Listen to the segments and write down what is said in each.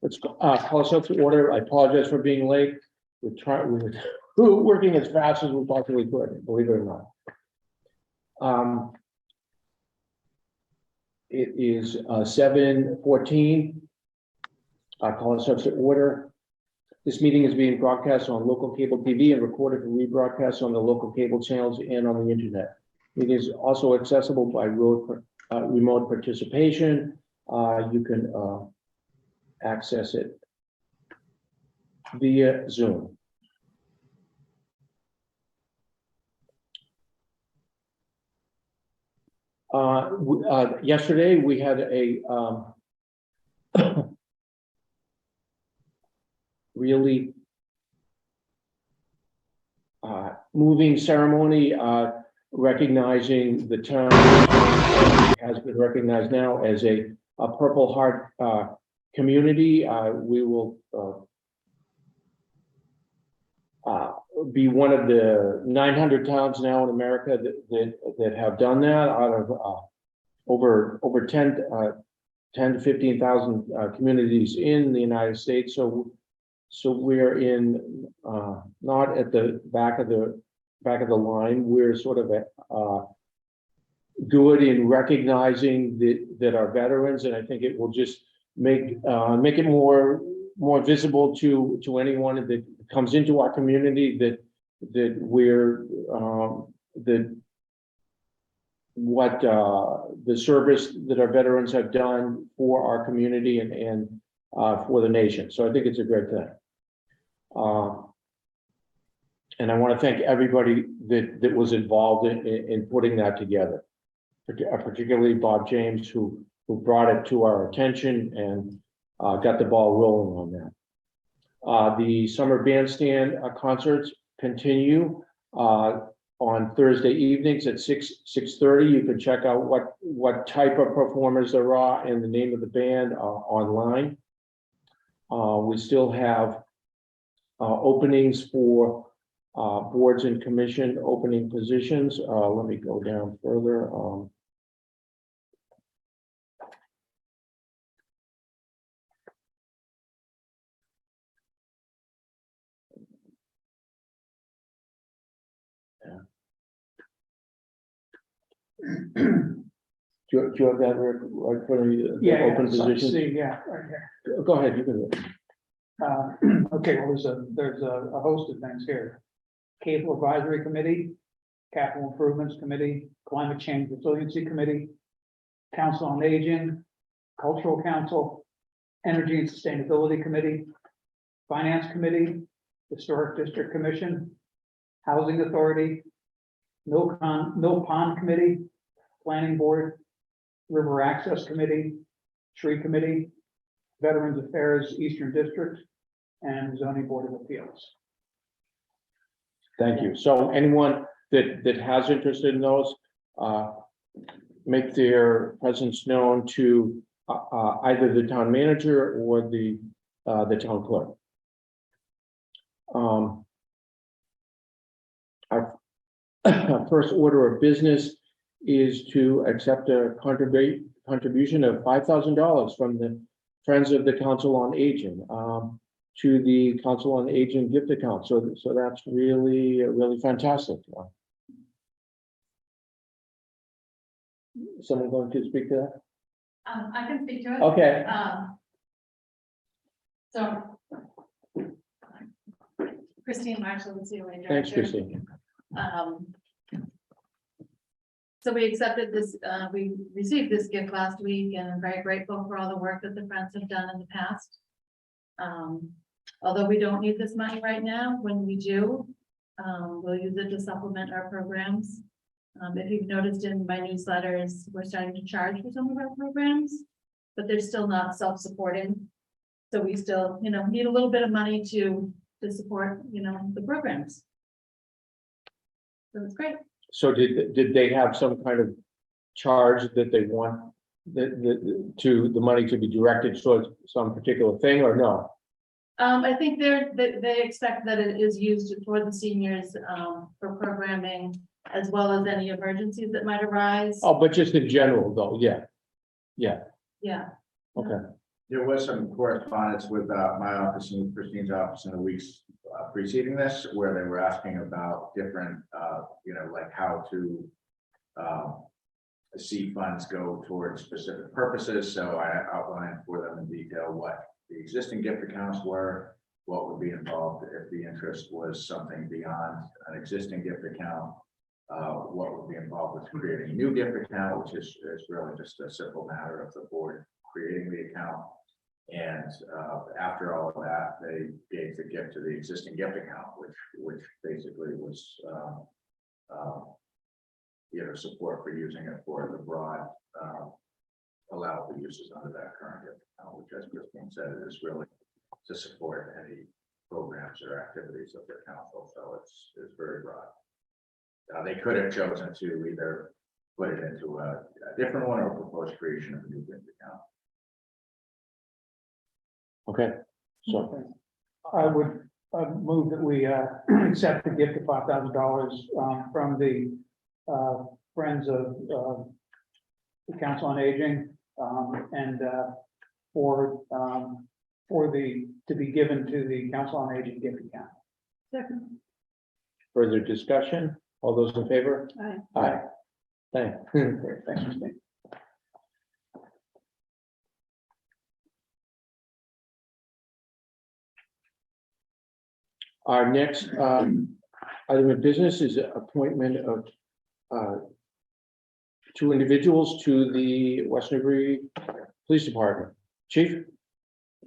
Let's call ourselves to order. I apologize for being late. We're working as fast as we possibly could, believe it or not. It is 7:14. I call ourselves to order. This meeting is being broadcast on local cable TV and recorded for rebroadcast on the local cable channels and on the internet. It is also accessible by remote participation. You can access it via Zoom. Yesterday we had a really moving ceremony recognizing the town has been recognized now as a Purple Heart community. We will be one of the 900 towns now in America that have done that, out of over 10 to 15,000 communities in the United States. So we're in not at the back of the line. We're sort of good in recognizing that our veterans, and I think it will just make it more visible to anyone that comes into our community that we're what the service that our veterans have done for our community and for the nation. So I think it's a great thing. And I want to thank everybody that was involved in putting that together, particularly Bob James, who brought it to our attention and got the ball rolling on that. The summer bandstand concerts continue on Thursday evenings at 6:30. You can check out what type of performers there are and the name of the band online. We still have openings for boards and commission opening positions. Let me go down further. Do you have that right for the open positions? Yeah, right here. Go ahead, you can. Okay, well, there's a host of things here. Cable Advisory Committee, Capital Improvements Committee, Climate Change Resiliency Committee, Council on Aging, Cultural Council, Energy and Sustainability Committee, Finance Committee, Historic District Commission, Housing Authority, Mill Pond Committee, Planning Board, River Access Committee, Tree Committee, Veterans Affairs Eastern District, and Zoning Board of Appeals. Thank you. So anyone that has interest in those, make their presence known to either the town manager or the town clerk. Our first order of business is to accept a contribution of $5,000 from the Friends of the Council on Aging to the Council on Aging gift account. So that's really fantastic. Someone going to speak to that? I can speak to it. Okay. So Christine Marshall, the COA director. Thanks, Christine. So we accepted this, we received this gift last week, and I'm very grateful for all the work that the Friends have done in the past. Although we don't need this money right now, when we do, we'll use it to supplement our programs. If you've noticed in my newsletters, we're starting to charge for some of our programs, but they're still not self-supporting. So we still, need a little bit of money to support, the programs. So it's great. So did they have some kind of charge that they want the money to be directed towards some particular thing, or no? I think they expect that it is used for the seniors for programming, as well as any emergencies that might arise. Oh, but just in general though, yeah. Yeah. Okay. There was some correspondence with my office and with Christine's office in the weeks preceding this, where they were asking about different, like how to see funds go towards specific purposes. So I outlined for them in detail what the existing gift accounts were, what would be involved if the interest was something beyond an existing gift account, what would be involved with creating a new gift account, which is really just a simple matter of the board creating the account. And after all of that, they gave the gift to the existing gift account, which basically was support for using it for the broad allowable uses under that current gift account, which, as Christine said, is really to support any programs or activities of their council. So it's very broad. They could have chosen to either put it into a different one or propose creation of a new gift account. Okay, so, I would move that we accept the gift of $5,000 from the Friends of the Council on Aging, and to be given to the Council on Aging gift account. Second. further discussion? All those in favor? Aye. Aye. Thanks. Great, thanks, Christine. Our next item of business is appointment of two individuals to the West Newbury Police Department. Chief?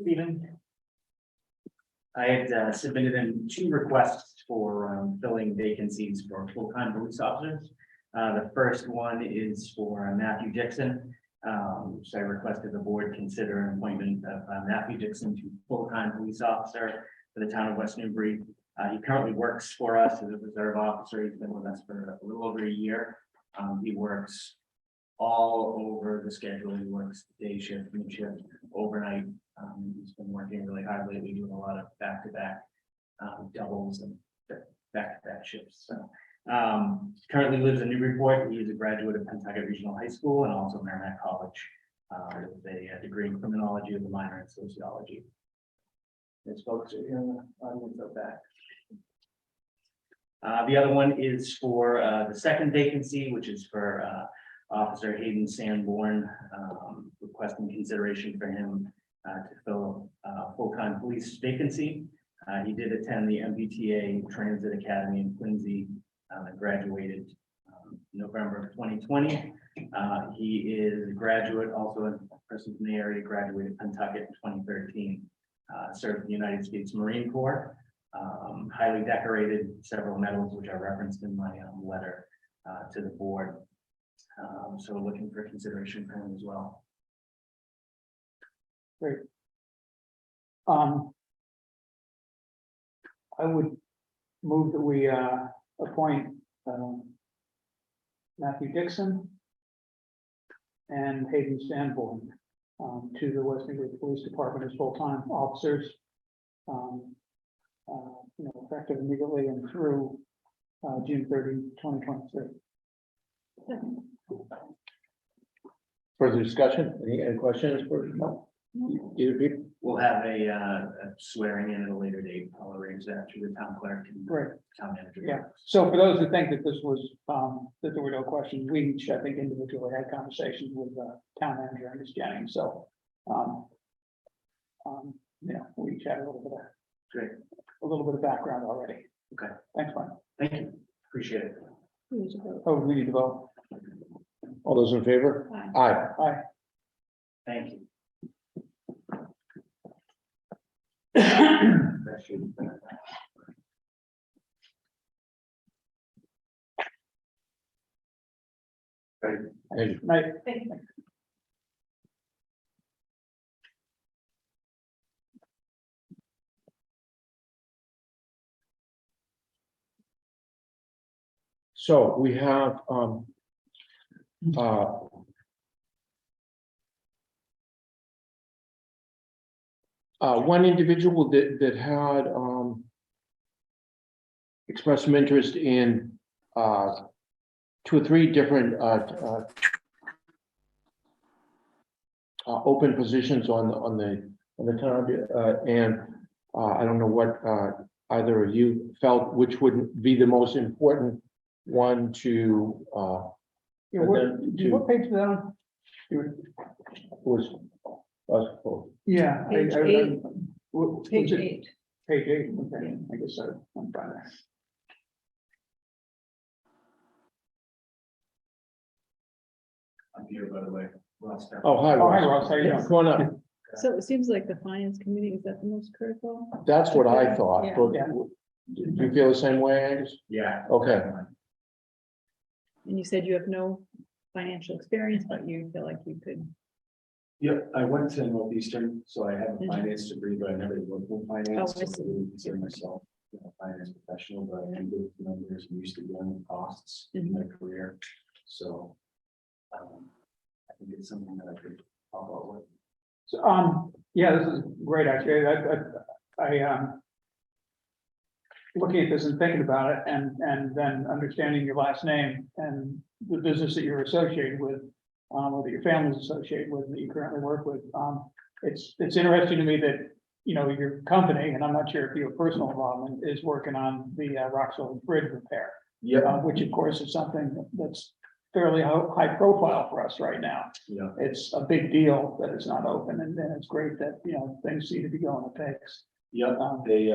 Stephen. I had submitted in 2 requests for filling vacancies for full-time police officers. The first one is for Matthew Dixon. So I requested the board consider an appointment of Matthew Dixon to full-time police officer for the town of West Newbury. He currently works for us as a reserve officer. He's been with us for a little over a year. He works all over the schedule. He works day shift, mid shift, overnight. He's been working really hard lately, doing a lot of back-to-back doubles and back-to-back shifts. So currently lives in Newburyport. He is a graduate of Pentucket Regional High School and also Merrimack College with a degree in criminology with a minor in sociology. His folks are here in the audience of that. The other one is for the second vacancy, which is for Officer Hayden Sanborn, requesting consideration for him to fill a full-time police vacancy. He did attend the MBTA Transit Academy in Quincy and graduated November of 2020. He is a graduate, also a person from the area, graduated Pentucket in 2013, served the United States Marine Corps, highly decorated, several medals, which I referenced in my letter to the board. So looking for consideration for him as well. Great. I would move that we appoint Matthew Dixon and Hayden Sanborn to the West Newbury Police Department as full-time officers, effective immediately and through June 30, 2023. Further discussion? Any questions for no? Either people? We'll have a swearing in at a later date. I'll arrange that through the town clerk and Great. town manager. Yeah. So for those who think that this was, that there were no questions, we each, I think, individually had conversations with town manager and Ms. Jennings. So, we each had a little bit of background already. Okay. Thanks, Mike. Thank you. Appreciate it. Oh, we need to vote. All those in favor? Aye. Aye. Thank you. Hey, Night. So we have one individual that had expressed some interest in 2 or 3 different open positions on the town, and I don't know what either of you felt, which would be the most important one to Yeah, then to- what page is that on? was. Yeah. Page 8. Page Page 8. Page 8, okay, I guess I'm fine there. I'm here, by the way. Ross. Oh, hi, Oh, hi, Ross. Ross, how you doing? Come on up. So it seems like the finance committee, is that the most critical? That's what I thought, Yeah. but Yeah. do you feel the same way, Angus? Yeah. Okay, And you said you have no financial experience, but you feel like you could. Yeah, I went to Northeastern, so I have a Mhm. finance degree, but I never worked in finance. Oh, I so see. I wouldn't consider myself a finance professional, but I am good with numbers, I'm used to dealing with costs in my career. So I think it's something that I could talk about with. So, yeah, this is great, actually, looking at this and thinking about it, and then understanding your last name and the business that you're associated with, or that your family's associated with, that you currently work with, it's interesting to me that, you know, your company, and I'm not sure if you have personal involvement, is working on the Roxville Bridge repair. Which of course is something that's fairly high profile for us right now. Yeah. It's a big deal that it's not open, and then it's great that, you know, things seem to be going apace. Yep, they,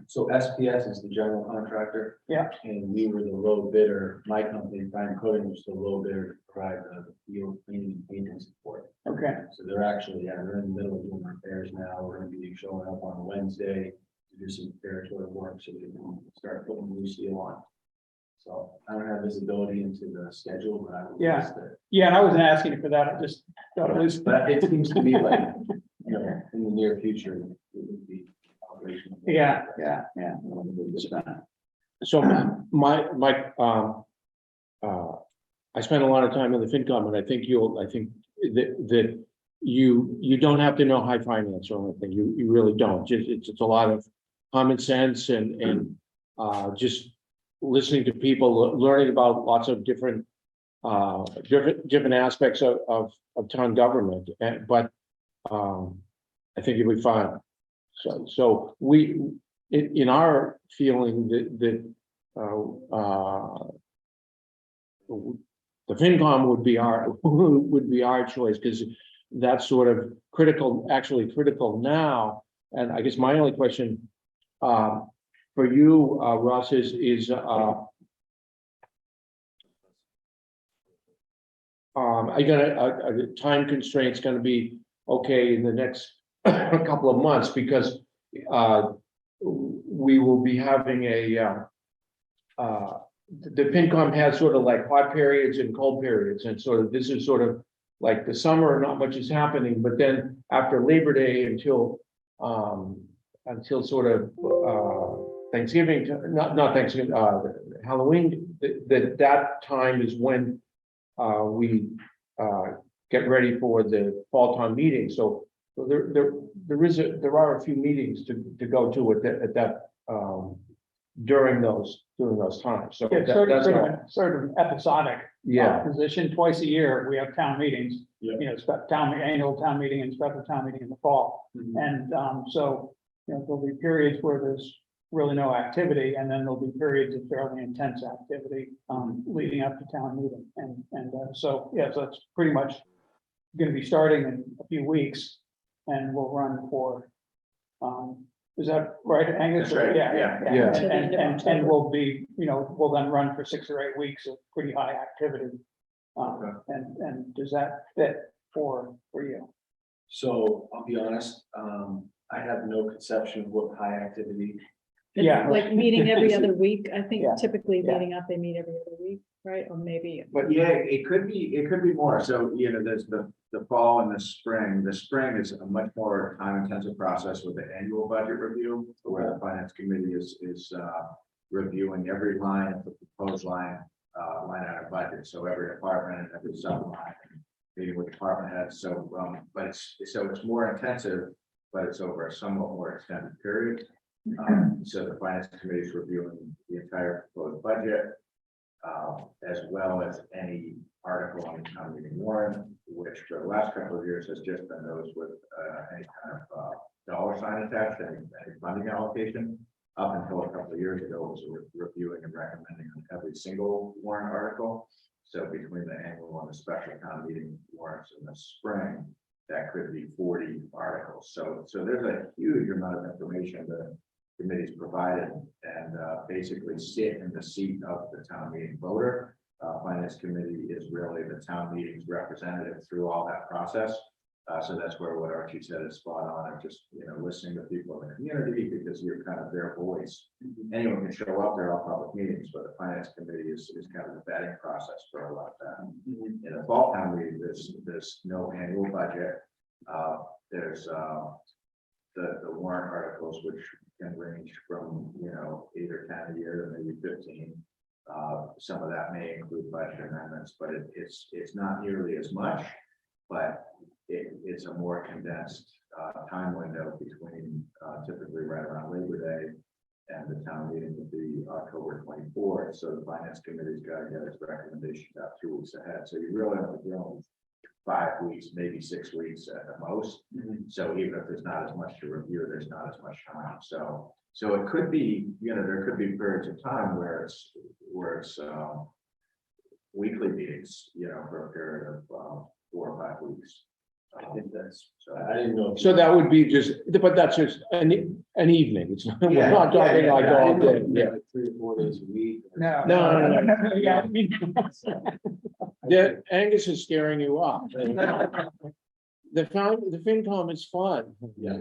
so SPS is the general contractor. Yeah. And we were the low bidder, my company, Prime Coating, was the low bidder to provide the field cleaning and painting support. Okay, So they're actually, yeah, they're in the middle of doing repairs now, we're gonna be showing up on Wednesday to do some preparatory work, so they can start putting new steel on. So I don't have visibility into the schedule, but I would Yeah. guess that, yeah, and I wasn't asking you for that, I just thought it was. but it seems to be like, you know, in the near future, it would be operational. Yeah. so I spent a lot of time in the FinCom, and I think that you don't have to know high finance or anything, you really don't, it's a lot of common sense and just listening to people, learning about lots of different aspects of town government, but I think you'll be fine. So we, in our feeling that the FinCom would be our choice, because that's sort of actually critical now. And I guess my only question for you, Russ, is are you gonna, time constraints gonna be okay in the next couple of months, because we will be having the FinCom has sort of like hot periods and cold periods, and sort of this is sort of like the summer, not much is happening, but then after Labor Day until sort of Thanksgiving, not Thanksgiving, Halloween, that time is when we get ready for the fall town meeting. So there are a few meetings to go to at that during those times. So Yeah, sort of episodic. yeah, Position, twice a year, we have town meetings. Yeah. You know, annual town meeting and special town meeting in the fall. Mhm. And so, you know, there'll be periods where there's really no activity, and then there'll be periods of fairly intense activity leading up to town meeting. So, yeah, so it's pretty much gonna be starting in a few weeks, and we'll run for, is that right, Angus? That's right, yeah. Yeah. And we'll be, you know, we'll then run for 6 or 8 weeks of pretty high activity. And does that fit for you? So I'll be honest, I have no conception of what high activity. Yeah. It's like meeting every other week. I think Yeah. typically Yeah. leading up, they meet every other week, right? Or maybe. But yeah, it could be more. So, you know, there's the fall and the spring. The spring is a much more time intensive process with the annual budget review, where the finance committee is reviewing every line of the proposed line item budget. So every department, every sub-line, meeting with department heads. So, but it's more intensive, but it's over a somewhat more extended period. So the finance committee is reviewing the entire proposed budget, as well as any article on the town meeting warrant, which for the last couple of years has just been those with any kind of dollar sign attached, any funding allocation. Up until a couple of years ago, it was reviewing and recommending on every single warrant article. So between the annual and the special town meeting warrants in the spring, that could be 40 articles. So there's a huge amount of information the committee's provided, and basically sit in the seat of the town meeting voter. Finance committee is really the town meeting's representative through all that process. So that's where what Archie said is spot on, and just, listening to people in the community, because you're kind of their voice. Anyone can show up, they're all public meetings, but the finance committee is kind of the vetting process for a lot of that. In the fall town meeting, there's no annual budget. There's the warrant articles, which can range from, 8 or 10 a year to maybe 15. Some of that may include budget amendments, but it's not nearly as much, but it's a more condensed time window between typically right around Labor Day and the town meeting would be October 24th. So the finance committee's got to get its recommendations out 2 weeks ahead. So you really have to go 5 weeks, maybe 6 weeks at the most. So even if there's not as much to review, there's not as much time. So it could be, there could be periods of time where it's weekly meetings, for a period of 4 or 5 weeks. I think that's, So I didn't know. So that would be just, but that's just an evening. It's not, we're not talking like all day. Yeah. Like 3 or 4 days a week. No. No. Yeah, I mean. Angus is scaring you off. The FinCom is fun. Yeah.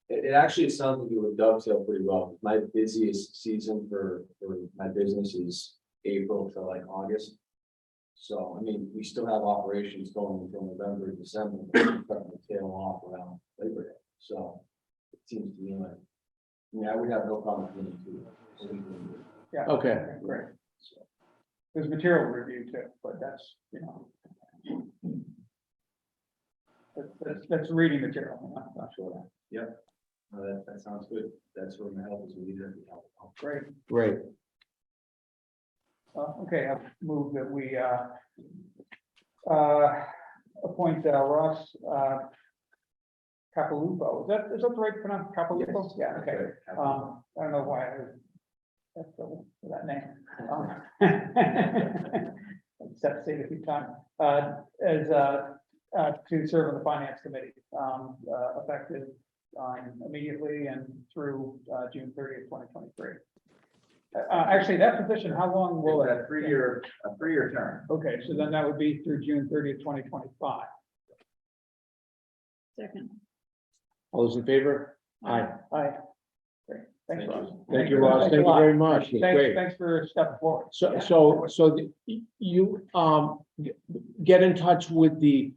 It actually sounds like it would dovetail pretty well. My busiest season for my business is April to like August. So, I mean, we still have operations going until November, December, but we're starting to tail off around Labor Day. So it seems to me like, I would have no problem doing it too. Yeah. Okay. Great. There's material review too, but that's, that's reading material. I'm not sure that. That sounds good. That's where my help is needed. Great. Great. Okay, I move that we appoint Ross Capilupo. Is that the right pronunciation? Capilupo? Yeah, okay. I don't know why I heard that name. Except say it a few times. To serve on the finance committee, effective immediately and through June 30th, 2023. Actually, that position, how long will a it? 3-year term. Okay, so then that would be through June 30th, 2025. Second. All those in favor? Aye. Aye. Great. Thanks, Thank Ross. Thank you, Ross. Thanks a Thank you lot. very much. Great. Thanks for stepping forward. So you get in touch with the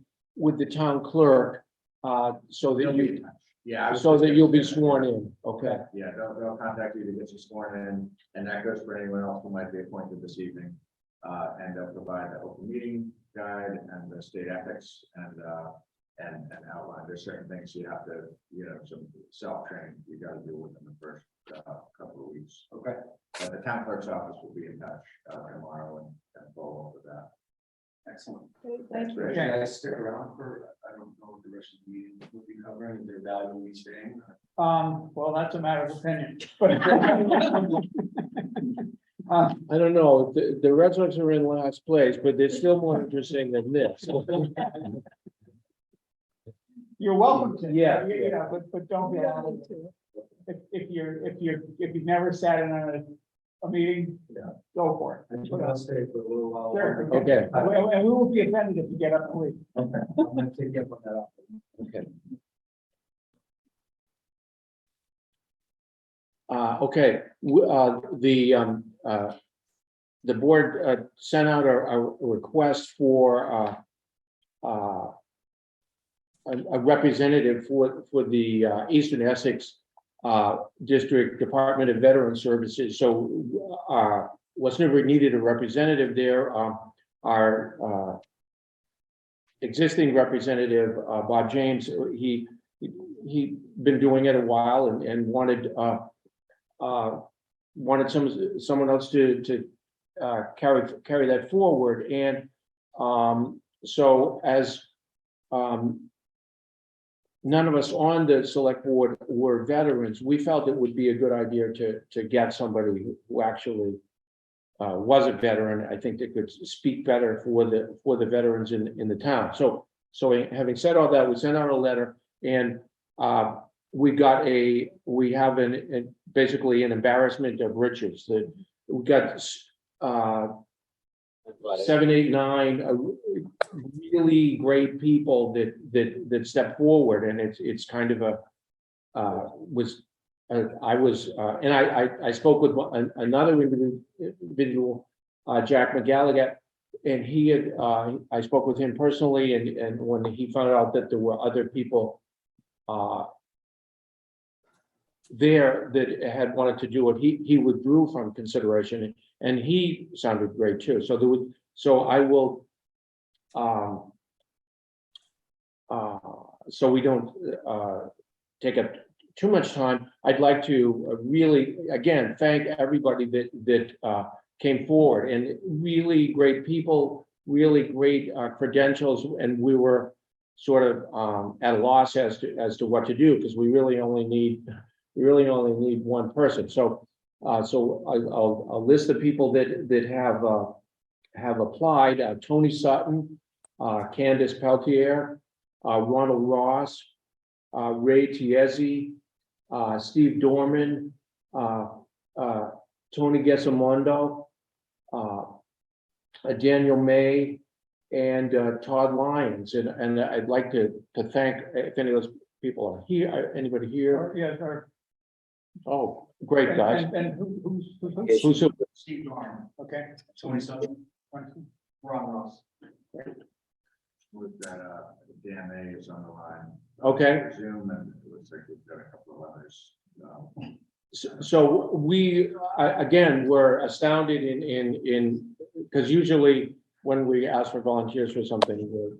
town clerk, so that you, Yeah. so that you'll be sworn in, okay? Yeah, they'll contact you to get you sworn in, and that goes for anyone else who might be appointed this evening. And they'll provide the open meeting guide and the state ethics and outline. There's certain things you have to, some self-training you got to do within the first couple of weeks. Okay. But the town clerk's office will be in touch tomorrow and follow up with that. Excellent. Thank you. Should I stick around for, I don't know what the rest of the meeting will be covering, is there value in me staying? Well, that's a matter of opinion, but. I don't know, the Red Sox are in last place, but they're still more interesting than this. You're welcome to. Yeah. But don't be allowed to. If you've never sat in a meeting, go for it. I'll stay for a little while. Sure. Okay. And we will be offended if you get up and leave. Okay, I'm gonna take you up on that offer. Okay. Okay, the board sent out a request for a representative for the Eastern Essex District Department of Veteran Services. So West Newbury needed a representative there. Our existing representative, Bob James, he'd been doing it a while and wanted someone else to carry that forward. And so as none of us on the select board were veterans, we felt it would be a good idea to get somebody who actually was a veteran. I think that could speak better for the veterans in the town. So having said all that, we sent out a letter, and we have basically an embarrassment of riches, that we got 7, 8, 9 really great people that stepped forward, and it's kind of I spoke with another individual, Jack McGallagher, and he had I spoke with him personally, and when he found out that there were other people there that had wanted to do it, he withdrew from consideration, and he sounded great too. So I will so we don't take up too much time. I'd like to really, again, thank everybody that came forward, and really great people, really great credentials, and we were sort of at a loss as to what to do, because we really only need one person. So I'll list the people that have applied: Tony Sutton, Candace Peltier, Ronald Ross, Ray Tiezzi, Steve Dorman, Tony Gesamondo, Daniel May, and Todd Lyons. And I'd like to thank, if any of those people are here, anybody here? Yeah, Oh, great, guys. and who's, Who's who? Steve Dorn, okay. Tony Sutton, Ron Ross. With that, Dan A is on the line. Okay. Zoom, and it looks like we've got a couple of others. So we, again, were astounded in, because usually when we ask for volunteers for something,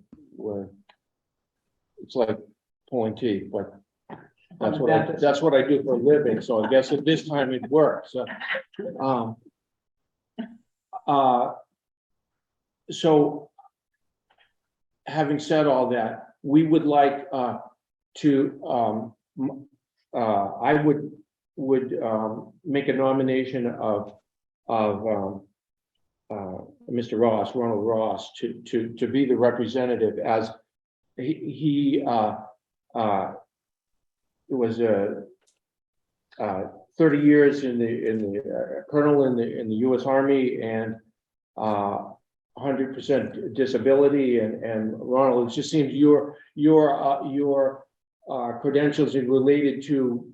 it's like pulling teeth, but that's what I do for a living. So I guess at this time it works. So having said all that, we would like to, I would make a nomination of Mr. Ross, Ronald Ross, to be the representative, as he was 30 years in the colonel in the U.S. Army, and 100% disability, and Ronald, it just seems your credentials are related to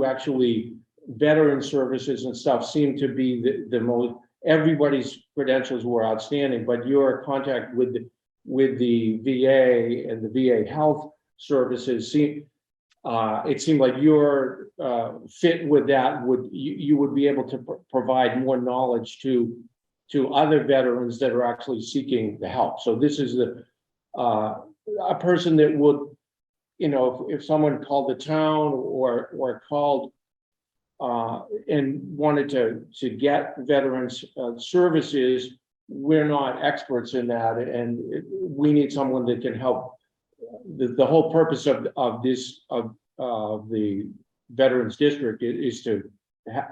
actually veteran services and stuff seem to be the most. Everybody's credentials were outstanding, but your contact with the VA and the VA health services it seemed like your fit with that you would be able to provide more knowledge to other veterans that are actually seeking the help. So this is a person that would, if someone called the town or called and wanted to get veterans services, we're not experts in that, and we need someone that can help. The whole purpose of the Veterans District is to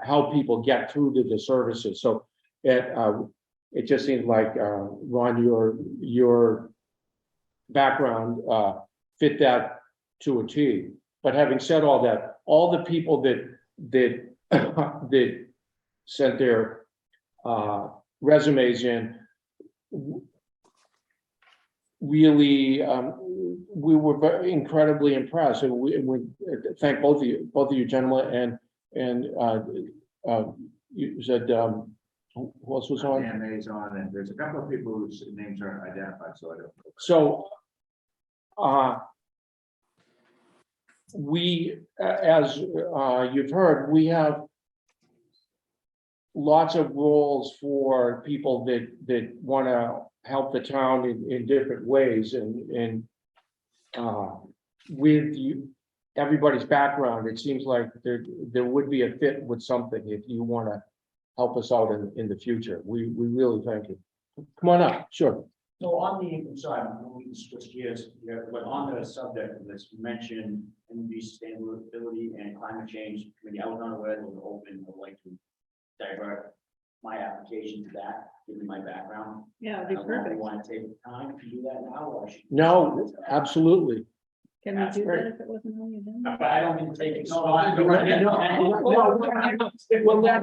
help people get through to the services. So it just seems like Ron, your background fit that to a T. But having said all that, all the people that sent their resumes in, really, we were very incredibly impressed, and we thank both of you gentlemen, and you said who else was on? Dan A is on, and there's a couple of people whose names aren't identified, so I don't. So we, as you've heard, we have lots of roles for people that want to help the town in different ways, and with everybody's background, it seems like there would be a fit with something if you want to help us out in the future. We really thank you. Come on up, sure. So on the, sorry, we can switch gears here, but on the subject of this, you mentioned energy sustainability and climate change committee. I was unaware that was open. I'd like to divert my application to that, given my background. Yeah, I it'd be don't know if you perfect. want to take the time to do that now, or I should. No, absolutely. Can we That's do great. that if it wasn't on the agenda? But I don't mean to take it. We'll let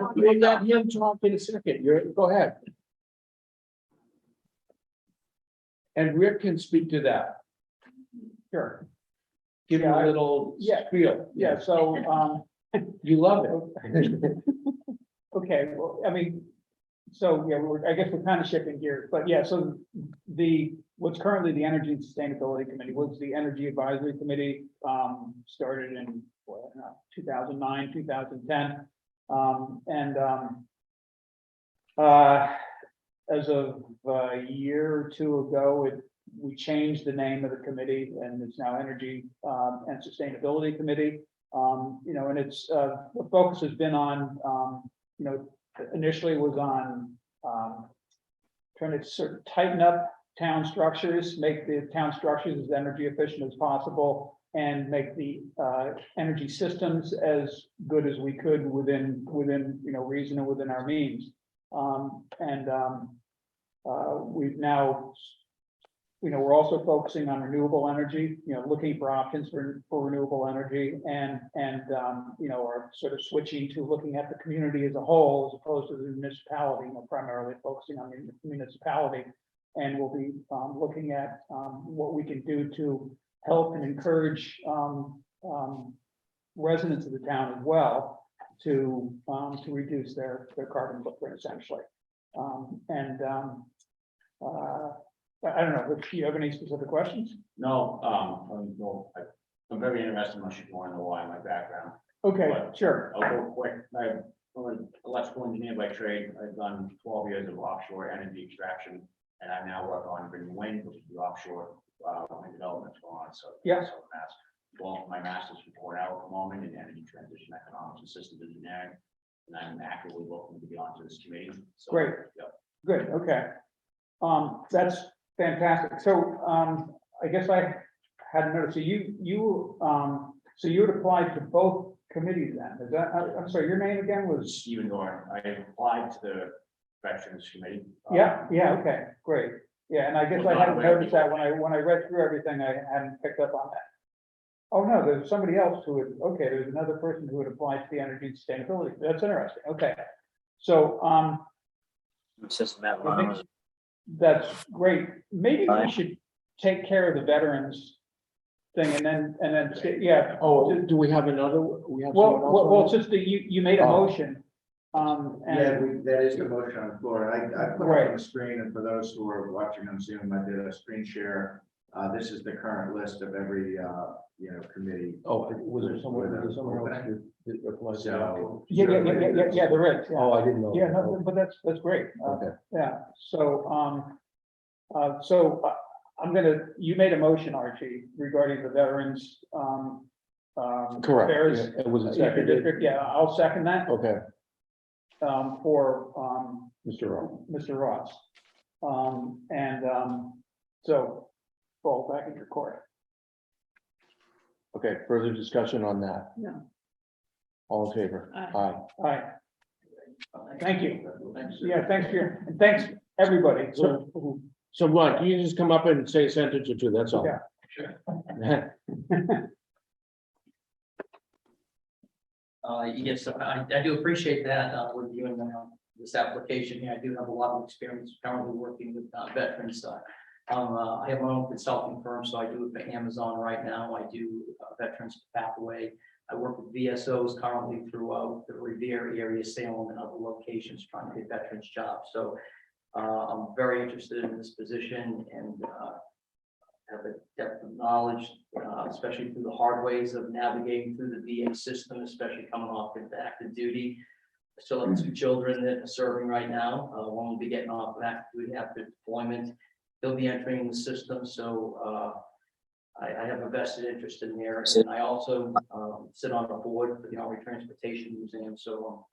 him talk in a second. Go ahead. And Rick can speak to that. Sure. Give him Yeah, a little yeah. spiel. Yeah, so, You love it. okay, well, I mean, so, yeah, I guess we're kind of shifting gears, but yeah, so what's currently the Energy and Sustainability Committee was the Energy Advisory Committee, started in 2009, 2010. As of a year or two ago, we changed the name of the committee, and it's now Energy and Sustainability Committee. And it's the focus has been on, initially was on trying to sort of tighten up town structures, make the town structures as energy efficient as possible, and make the energy systems as good as we could within reason and within our means. We've now, we're also focusing on renewable energy, looking for options for renewable energy, and are sort of switching to looking at the community as a whole as opposed to the municipality, primarily focusing on the municipality. And we'll be looking at what we can do to help and encourage residents of the town as well to reduce their carbon footprint essentially. I don't know, do you have any specific questions? No, I'm very interested, unless you want to know why my background. Okay, But sure. I'll go quick. I'm an electrical engineer by trade. I've done 12 years of offshore energy extraction, and I now work on green wind, which is the offshore wind development going on. So Yeah. so that's well, my master's report out at the moment in energy transition economics and systems engineering, and I'm actively looking to get onto this committee. So, Great. Yep. Good, okay. That's fantastic. So, I guess I hadn't noticed, so you had applied to both committees then, is that, I'm sorry, your name again was? Stephen Dorn. I applied to the Veterans Committee. Yeah, okay, great. Yeah, and I guess I hadn't noticed that when I read through everything, I hadn't picked up on that. Oh, no, there's somebody else who would, okay, there's another person who would apply to the energy and sustainability. That's interesting, okay. So, System at I think that's great. Maybe we should take care of the veterans thing and then, yeah. Oh, do we have another? We have Well, someone else well, on it's just that you made a Oh. motion. Yeah, that is the motion on the floor. I put it Right. on the screen, and for those who are watching on Zoom, I did a screen share. This is the current list of every, committee. Oh, was there someone else that applied? So. Yeah, there is. Yeah. Oh, I didn't know. Yeah, no, but that's great. Okay. Yeah, so, you made a motion, Archie, regarding the veterans, Correct. affairs. Yeah, it was a Yeah, second. district, yeah, I'll second that, Okay, for, Mr. Rowe. Mr. Ross. So, fall back in your court. Okay, further discussion on that? No. All in favor? Aye. Aye. All right. Thank you. Yeah, thanks and thanks, everybody. So Ron, can you just come up and say a sentence or two? That's all. Yeah. Yes, I do appreciate that, reviewing this application. Yeah, I do have a lot of experience currently working with veterans. I have my own consulting firm, so I do it for Amazon right now. I do Veterans Pathway. I work with VSOs currently throughout the Revere area, Salem and other locations trying to get veterans jobs. So I'm very interested in this position and have a depth of knowledge, especially through the hard ways of navigating through the VA system, especially coming off into active duty. I still have 2 children that are serving right now. One will be getting off of active duty after deployment. They'll be entering the system, so I have a vested interest in there. And I also sit on the board for the Army Transportation Museum, so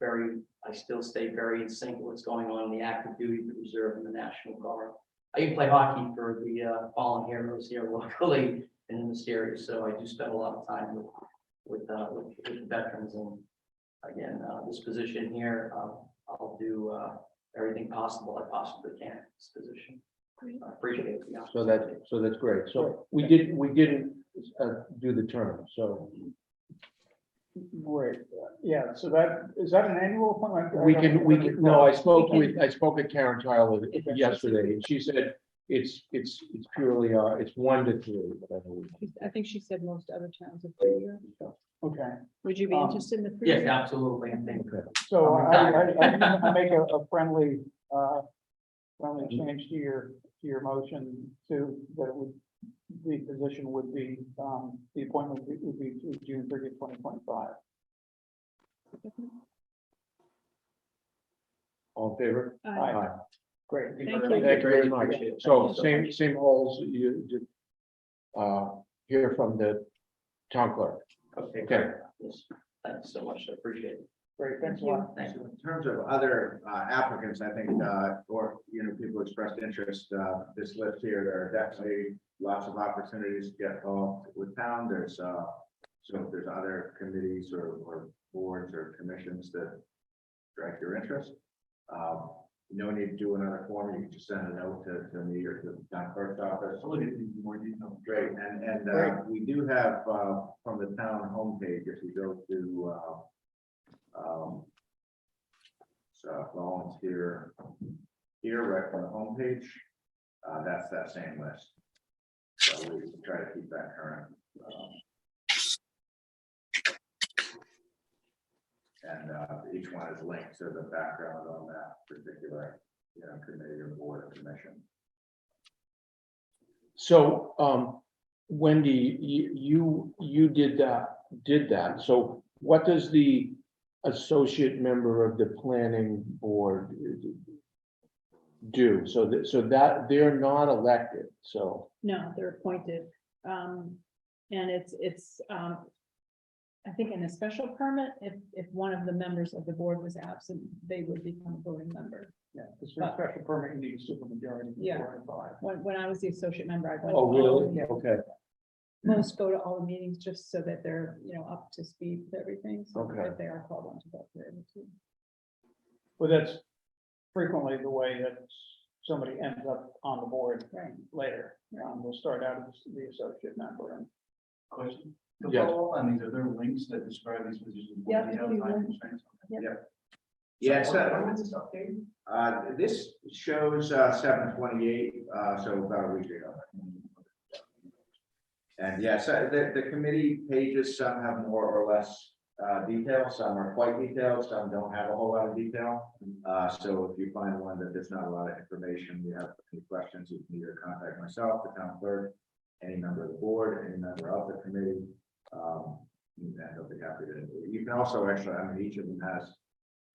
I still stay very in sync with what's going on in the active duty, the reserve, and the National Guard. I even play hockey for the fallen heroes here locally and in this area, so I do spend a lot of time with veterans, and again, this position here, I'll do everything possible I possibly can in this position. I appreciate it. Yeah. So that's great. So we didn't do the term, so Right, yeah, so that, is that an annual appointment? we can, no, I spoke with Karen Tyler yesterday, and she said it's purely, it's 1 to 3, whatever. I think she said most other towns have 3 years. Okay, Would you be Um, interested in the? 3 Yes, year? absolutely. I think so I'm I make a friendly change to your motion to, that it would, the position would be, the appointment would be through June 30th, 2025. All in favor? Aye. Great. Thank you. Thank you very much. Appreciate it. So Thank you same holes you did, hear from the town clerk. Okay, Okay. great. Yes, thanks so much. I appreciate it. Great, thanks a lot. Thank you. In terms of other applicants, I think, or, people expressed interest, this list here, there are definitely lots of opportunities to get involved with town. There's, so if there's other committees or boards or commissions that strike your interest, no need to do another form. You can just send a note to me or to the town clerk's office. I'll look at these in more detail. Great, and Great. we do have, from the town homepage, if you go to, so volunteer here, right from the homepage, that's that same list. So we try to keep that current. And each one is linked to the background on that particular, committee or board or commission. So, Wendy, you did that. So what does the associate member of the planning board do? So that they're not elected, so. No, they're appointed. And it's I think in a special permit, if one of the members of the board was absent, they would become a voting member. Yeah, because for a special permit, you need a supermajority. Yeah. 4 and 5. When I was the associate member, I went. Oh, to all the really? meetings. Okay, Most go to all the meetings just so that they're, up to speed with everything, so Okay. that they are called on to vote, they're able to. But that's frequently the way that somebody ends up on the board Right. later. We'll start out as the associate member and Question. To Yes. follow up on these, are there links that describe these positions? Yeah, Do you have if you time want. constraints? Yeah, So so when is this updated? this shows 7/28, so about a week ago. And yes, the committee pages, some have more or less detail, some are quite detailed, some don't have a whole lot of detail. So if you find one that there's not a lot of information, you have any questions, you can either contact myself, the town clerk, any member of the board, any member of the committee. And I'll be happy to. You can also actually, each of them has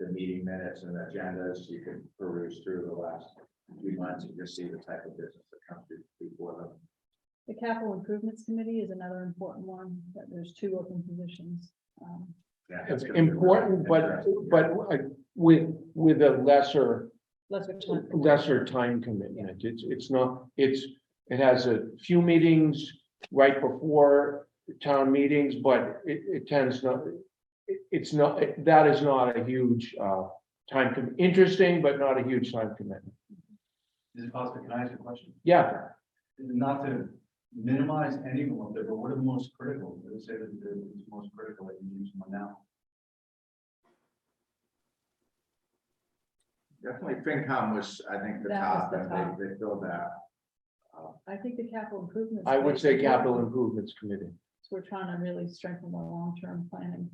the meeting minutes and agendas. You can peruse through the last few months and just see the type of business that comes before them. The capital improvements committee is another important one, that there's 2 open positions. Yeah, it's gonna be important, really but interesting. with a lesser Time. time commitment. It's not, it has a few meetings right before town meetings, but it tends not, it's not, that is not a huge interesting, but not a huge time commitment. Is it possible, can I ask a question? Yeah, Not to minimize any of them, but what are the most critical? Let's say that the most critical that you use one now. Definitely FinCom was, I think, the That top, was the top. and they filled that. I think the capital improvements. I would say committee- capital improvements committee. So we're trying to really strengthen our long-term planning.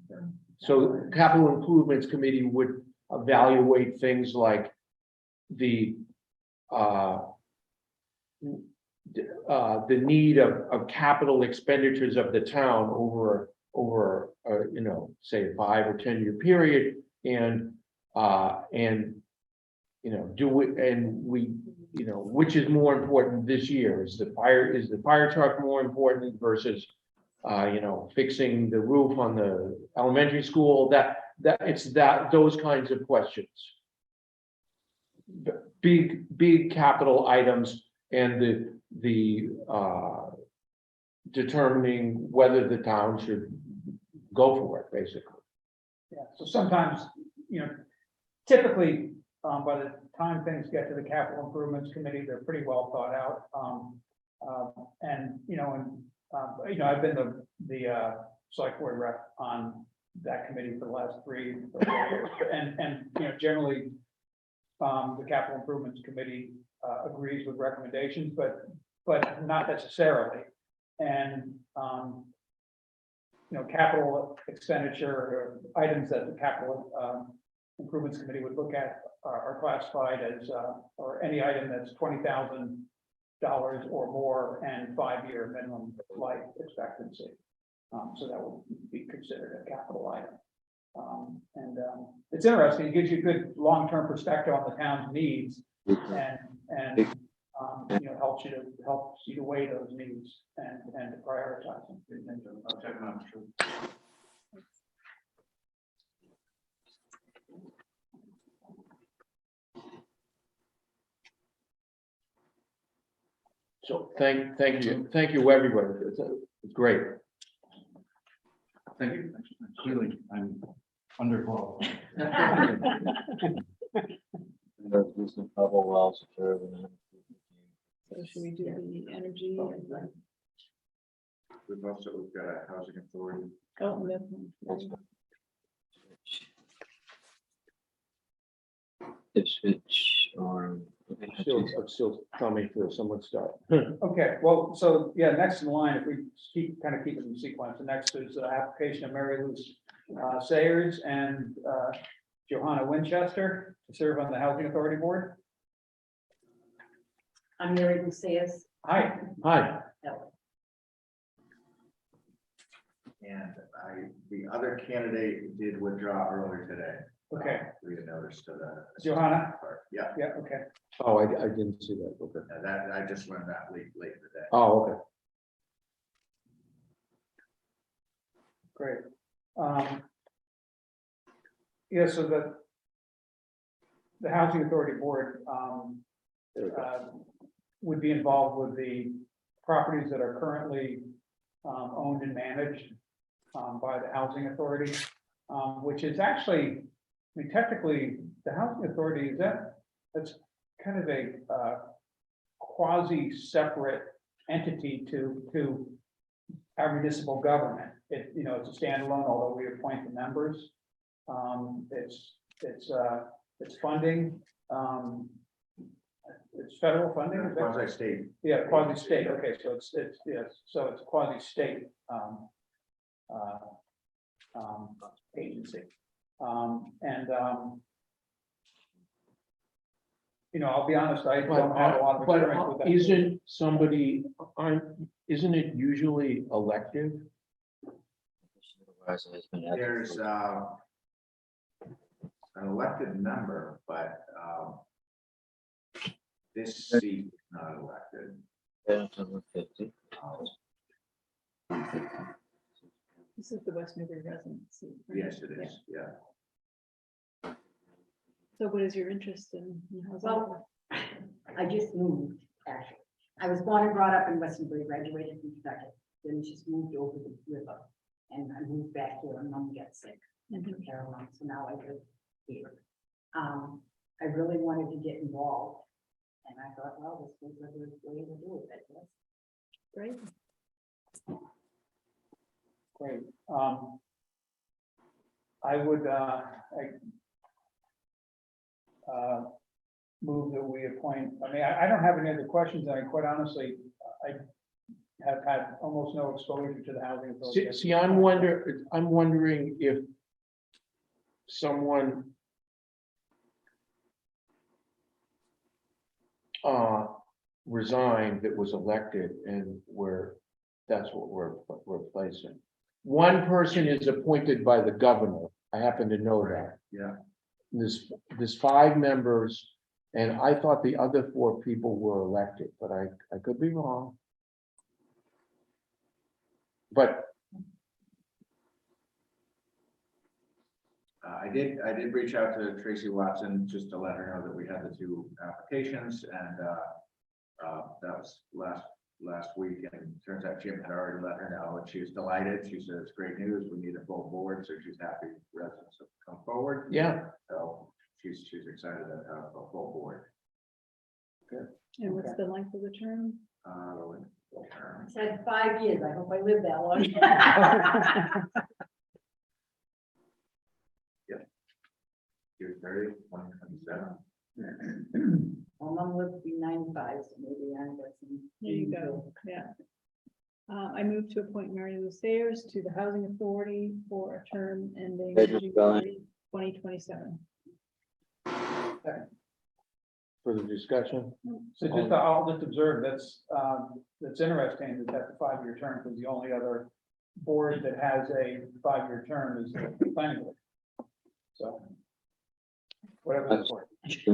for- So capital improvements committee would evaluate things like the need of capital expenditures of the town over say a 5 or 10 year period, and which is more important this year? Is the fire truck more important versus fixing the roof on the elementary school? Those kinds of questions. big capital items and the determining whether the town should go for it, basically. Yeah, so sometimes, typically, by the time things get to the capital improvements committee, they're pretty well thought out. I've been the select board rep on that committee for the last 3 or 4 years, and generally, the capital improvements committee agrees with recommendations, but not necessarily. And capital expenditure or items that the capital improvements committee would look at are classified as or any item that's $20,000 or more and 5-year minimum life expectancy. So that would be considered a capital item. It's interesting, it gives you a good long-term perspective on the town's needs and helps you to weigh those needs and to prioritize them. I'll check them out. So thank you, everybody. It's great. Thank you. Clearly, I'm underqualified. There's some bubble wells. So should we do the energy? We've got a housing authority. Oh, that's one. Switch or. I'm still coming for someone start. Okay, well, so yeah, next in line, if we keep it in sequence, the next is application of Mary Lou Sayers and Johanna Winchester to serve on the Housing Authority Board. I'm Mary Lou Sayers. Hi. Hi. And the other candidate did withdraw earlier today. Okay. We had noticed to the. Johanna? Yeah, Yeah, okay. Oh, I didn't see that. Okay. that, I just learned that late in the day. Oh, okay. Great. Yeah, so the Housing Authority Board There we go. would be involved with the properties that are currently owned and managed by the Housing Authority, which is actually, I mean, technically, the Housing Authority that's kind of a quasi-separate entity to our municipal government. It's a standalone, although we appoint the members. It's funding. It's federal funding. Is that- Quasi-state. Yeah, quasi-state, okay, so it's quasi-state agency. I'll be honest, I don't have a lot of experience with that. Isn't it usually elective? There's an elected member, but this seat is not elected. This is the West Newbury residency. right? Yes, it is, yeah. So what is your interest in housing? Well, I just moved, actually. I was born and brought up in West Newbury, graduated from Kentucky, then just moved over the river. And I moved back here and mom got sick and took care of mom, so now I live here. I really wanted to get involved. And I thought, well, this was a good way to do it, I guess. Great. Great. I would, move that we appoint, I don't have any other questions, and quite honestly, I have had almost no exposure to the housing authority. See, I'm wondering if someone resigned that was elected and that's what we're replacing. One person is appointed by the governor. I happen to know that. Yeah. There's 5 members, and I thought the other 4 people were elected, but I could be wrong. But I did reach out to Tracy Watson just to let her know that we had the 2 applications, and that was last week, and turns out Jim had already let her know, and she was delighted. She said, it's great news, we need a full board, so she's happy residents have come forward. Yeah, So she's excited to have a full board. And what's the length of the term? I said 5 years, I hope I live that long. June 30, 2027. Well, mom lived to be 95, so maybe I got some. There you go, yeah. I move to appoint Mary Lou Sayers to the Housing Authority for a term ending They just June going. 30, 2027. further discussion? So just, I'll just observe, that's interesting that that's a 5-year term, because the only other board that has a 5-year term is the planning board. So. Whatever. that's for. Thank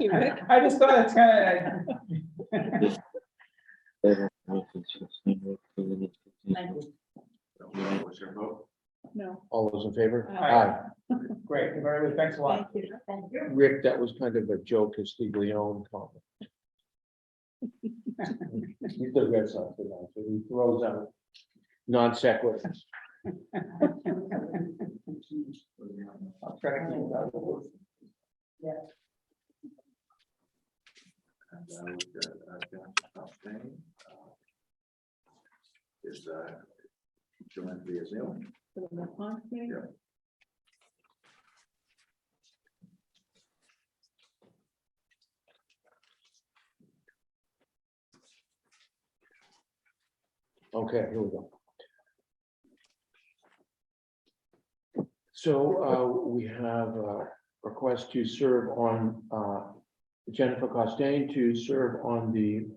you, Rick. I just thought it's kind of. Thank you. So what was your vote? No, All those in favor? Aye. Great, very good, thanks a lot. thank you. Thank you. Rick, that was kind of a joke, his legally owned comment. He's the Red Sox tonight, so he throws out non sequiturs. I'll try to clean it up. Yeah. And we've got abstain. Is joined via Zoom. For the Mill Pond Committee? Yeah. Okay, here we go. So we have a request to serve on Jennifer Costain to serve on the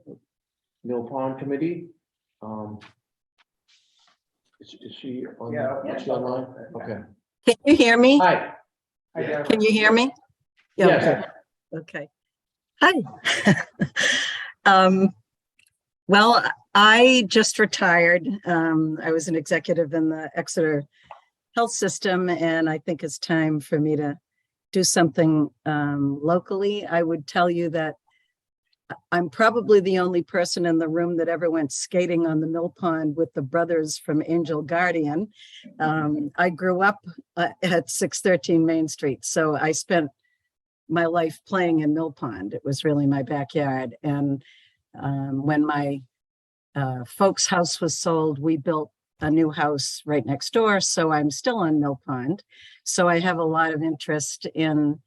Mill Pond Committee. Is she on? Yeah. Is she online? Okay. Can you hear me? Hi. Hi, Jennifer. Can you hear me? Yeah, Yes. okay. Hi. Well, I just retired. I was an executive in the Exeter Health System, and I think it's time for me to do something locally. I would tell you that I'm probably the only person in the room that ever went skating on the Mill Pond with the brothers from Angel Guardian. I grew up at 613 Main Street, so I spent my life playing in Mill Pond. It was really my backyard. And when my folks' house was sold, we built a new house right next door. So I'm still on Mill Pond. So I have a lot of interest in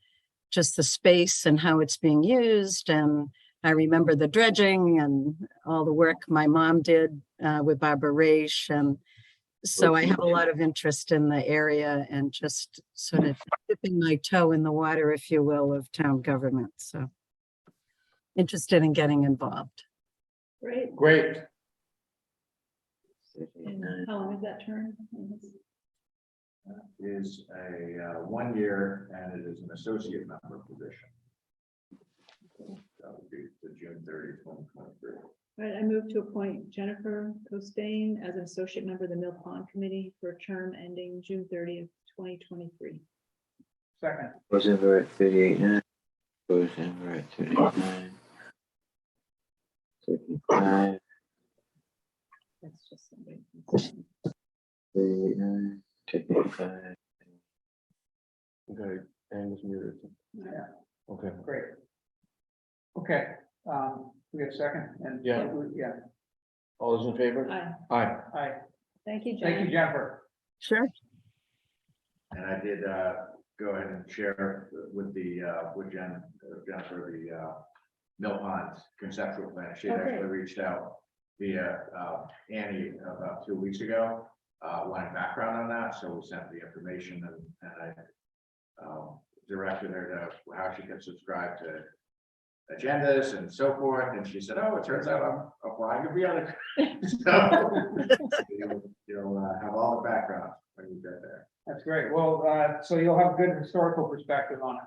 just the space and how it's being used. And I remember the dredging and all the work my mom did with Barbara Raish. And so I have a lot of interest in the area and just sort of dipping my toe in the water, if you will, of town government. So interested in getting involved. Great. Great. And how long is that term? Is a 1 year, and it is an associate member position. That would be the June 30, 2023. All right, I move to appoint Jennifer Costain as an associate member of the Mill Pond Committee for a term ending June 30th, 2023. Second. Goes over at 38.9. Goes over at 39. 35. That's just somebody. 39. 55. Okay, Angus muted. Yeah, Okay. great. Okay, we have a second and. Yeah. Yeah, All those in favor? Aye. Aye. aye. Thank you, Thank you, Jen. Jennifer. Sure. And I did go ahead and share with Jennifer, the Mill Pond conceptual plan. She had Okay. actually reached out via Annie about 2 weeks ago, wanted background on that, so we sent the information and I directed her to how she could subscribe to agendas and so forth, and she said, "Oh, it turns out I'm applying to be on it." So you'll have all the background when you get there. That's great. Well, so you'll have good historical perspective on it.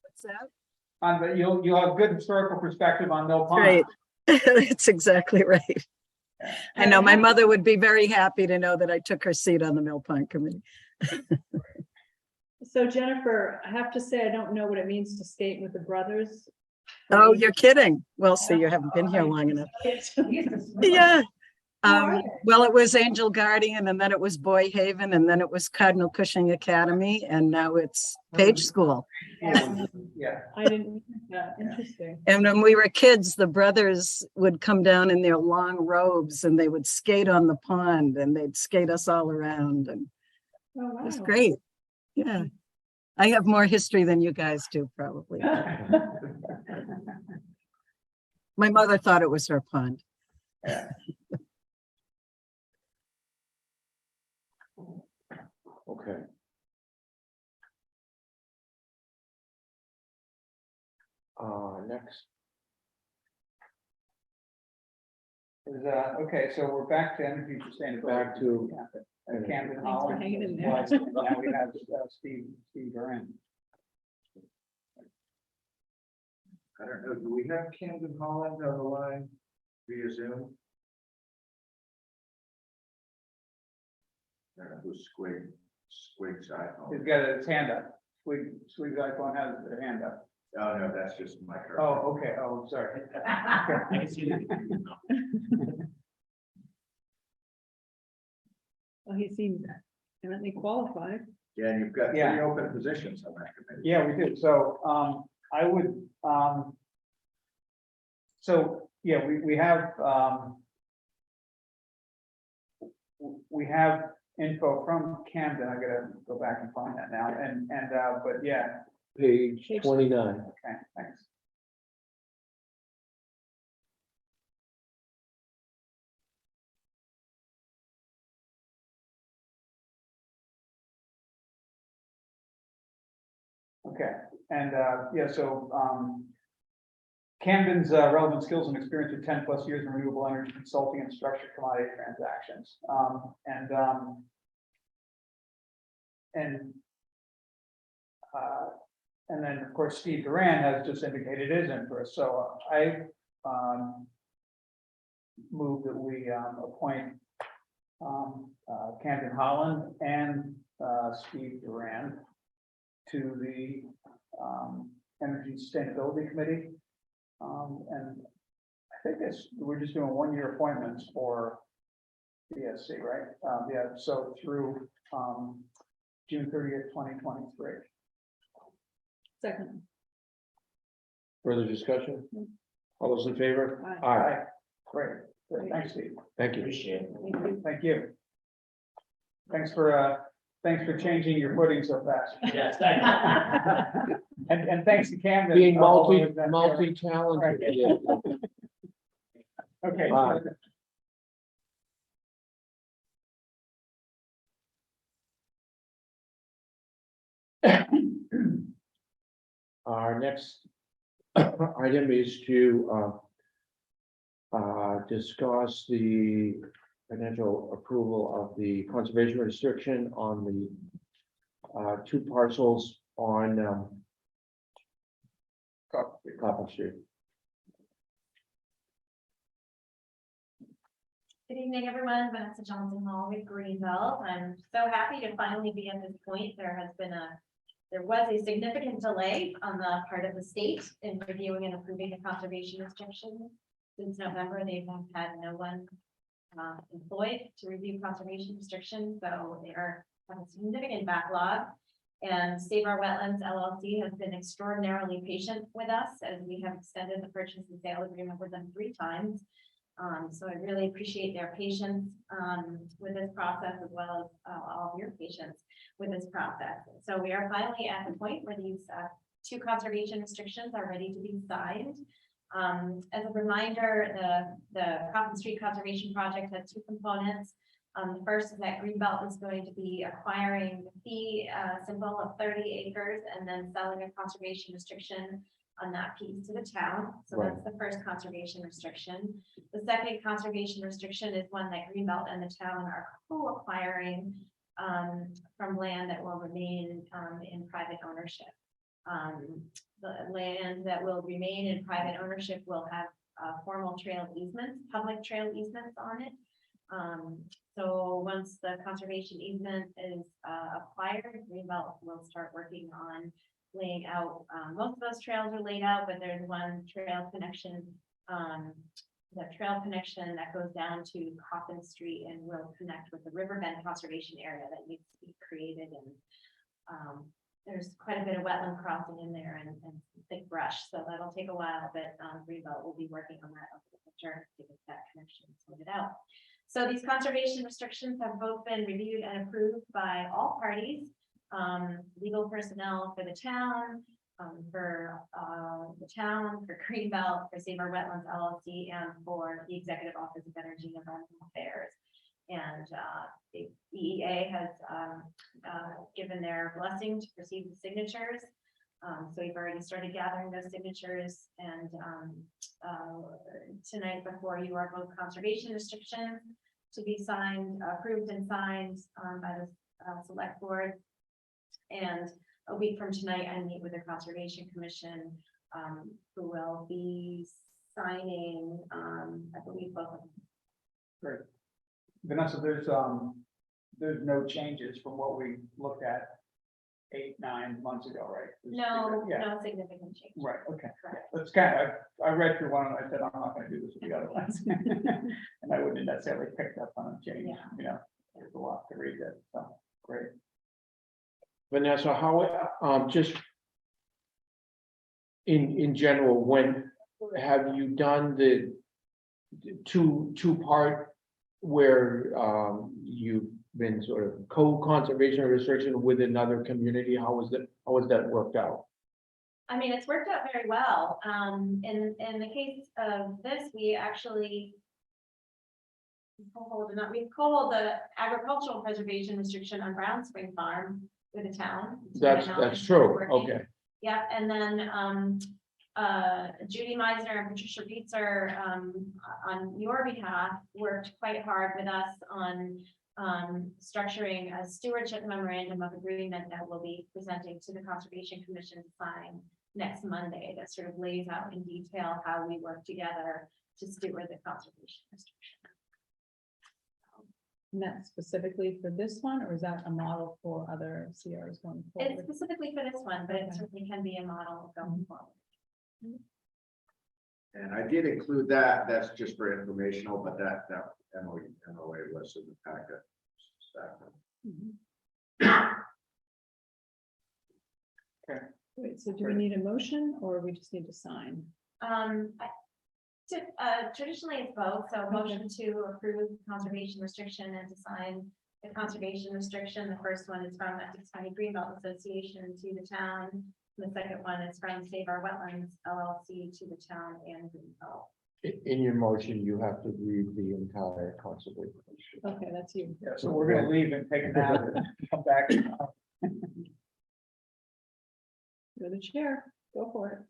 What's that? But you'll have good historical perspective on Mill Pond. Right. That's exactly right. I know my mother would be very happy to know that I took her seat on the Mill Pond Committee. So Jennifer, I have to say, I don't know what it means to skate with the brothers. Oh, you're kidding. Well, see, you haven't been here long enough. Yeah. Well, it was Angel Guardian, and then it was Boy Haven, and then it was Cardinal Cushing Academy, and now it's Page School. Yeah, I didn't, interesting. And when we were kids, the brothers would come down in their long robes and they would skate on the pond and they'd skate us all around, and Oh, it was wow. great. Yeah. I have more history than you guys do, probably. My mother thought it was her pond. Okay. Next, Is, okay, so we're back to energy sustainability. back to, Camden Thanks for Holland. hanging in there. Now we have Steve Duran. I don't know, do we have Camden Holland on the line via Zoom? I don't know who's Squig's iPhone. He's got his hand up. Sweet's iPhone has their hand up. Oh, no, that's just my current. Oh, okay. Oh, sorry. Well, he seems eminently qualified. Yeah, and you've got three Yeah. open positions on that committee. Yeah, we do. So, I would, so, yeah, we have, we have info from Camden. I gotta go back and find that now. And, but yeah, page 29. okay, thanks. Okay, and, yeah, so, Camden's relevant skills and experience with 10+ years in renewable energy consulting and structured commodity transactions. And then, of course, Steve Duran has just indicated his interest, so I move that we appoint Camden Holland and Steve Duran to the Energy Sustainability Committee. And I think we're just doing 1-year appointments for BSC, right? Yeah, so through June 30th, 2023. Second. Further discussion? All those in favor? Aye. Aye. Great. Good. Thanks, Steve. Thank you. Appreciate it. Thank you. Thank you. Thanks for changing your footing so fast. Yes, thank you. And thanks to Camden. Being Right. multi-talented. Yeah. Okay. Aye. Our next item is to discuss the financial approval of the conservation restriction on the 2 parcels on Copper Street. Good evening, everyone. Vanessa Johnson Hall with Greenbelt. I'm so happy to finally be at this point. There was a significant delay on the part of the state in reviewing and approving the conservation restrictions. Since November, they have had no one employed to review conservation restrictions, so they have a significant backlog. And Save Our Wetlands LLC has been extraordinarily patient with us as we have extended the purchase and sale agreement with them 3 times. So I really appreciate their patience with this process, as well as all of your patience with this process. So we are finally at the point where these 2 conservation restrictions are ready to be signed. As a reminder, the Coffin Street Conservation Project has 2 components. The first is that Greenbelt is going to be acquiring the fee simple of 30 acres and then selling a conservation restriction on that piece to the town. So Right. that's the first conservation restriction. The second conservation restriction is one that Greenbelt and the town are co-acquiring from land that will remain in private ownership. The land that will remain in private ownership will have formal trail easements, public trail easements on it. So once the conservation easement is acquired, Greenbelt will start working on laying out, most of those trails are laid out, but there's one trail connection. The trail connection that goes down to Coffin Street and will connect with the Riverbend Conservation Area that needs to be created, and there's quite a bit of wetland crossing in there and thick brush, so that'll take a while, but Greenbelt will be working on that over the winter to get that connection sorted out. So these conservation restrictions have both been reviewed and approved by all parties, legal personnel for the town, for Greenbelt, for Save Our Wetlands LLC, and for the Executive Office of Energy and Environmental Affairs. And the EEA has given their blessing to proceed with signatures. So we've already started gathering those signatures, and tonight before you are both conservation restrictions to be signed, approved and signed by the select board. And a week from tonight, I meet with the Conservation Commission, who will be signing, I believe, both of them. Great. Vanessa, there's no changes from what we looked at 8-9 months ago, right? No, Yeah, no significant change. right, okay. Correct. That's kind of, I read through one and I said, I'm not gonna do this with the other ones. And I wouldn't necessarily picked up on a change, Yeah. you know, there's a lot to read that, so, great. Vanessa, how, just in general, when have you done the two-part where you've been sort of co-conservation restriction with another community? How was that worked out? I mean, it's worked out very well. In the case of this, we actually we co-hold the agricultural preservation restriction on Brown Spring Farm with the town. To my That's knowledge, true. working. Okay. Yeah, and then Judy Meisner and Patricia Beetzer on your behalf worked quite hard with us on structuring a stewardship memorandum of agreement that we'll be presenting to the Conservation Commission to sign next Monday, that sort of lays out in detail how we work together to steward the conservation restriction. And that's specifically for this one, or is that a model for other CRs going It's forward? specifically for this one, but it Okay. certainly can be a model going forward. And I did include that, that's just for informational, but that MOA was in the packet. Mhm. Wait, so do we need a motion or we just need to sign? Traditionally it's both, so motion to approve conservation restriction and to sign the conservation restriction. The first one is from Essex County Greenbelt Association to the town. The second one is from Save Our Wetlands LLC to the town and Greenbelt. In your motion, you have to read the entire conservation. Okay, that's you. Yeah, so we're gonna leave and take a nap and come back. You're the chair. Go for it.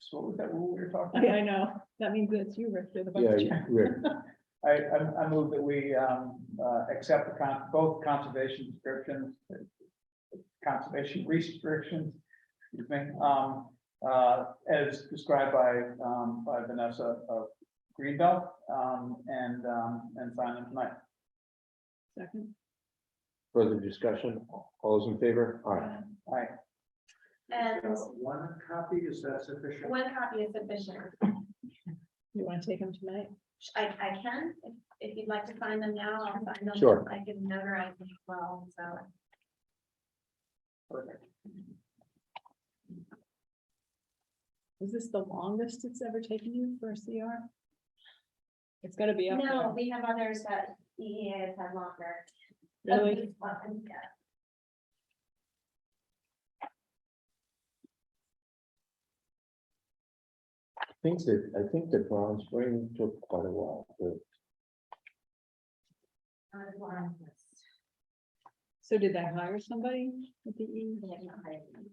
So what was that rule we were talking I about? know. That means it's you, Rick. You're the Yeah, vice chair. Rick. I move that we accept both conservation restrictions, excuse me, as described by Vanessa of Greenbelt, and sign them tonight. Second. Further discussion? All those in favor? All right. All right. And One copy, is that sufficient? one copy is sufficient. You want to take them tonight? I can, if you'd like to sign them now, I'll sign them. Sure. I can notarize them as well, so. Perfect. Is this the longest it's ever taken you for a CR? It's gotta be up No, there. we have others that EEA has had longer. Really? These ones, yeah. I think the Brown Spring took quite a while. One, So did they hire somebody with the E? we have not hired them.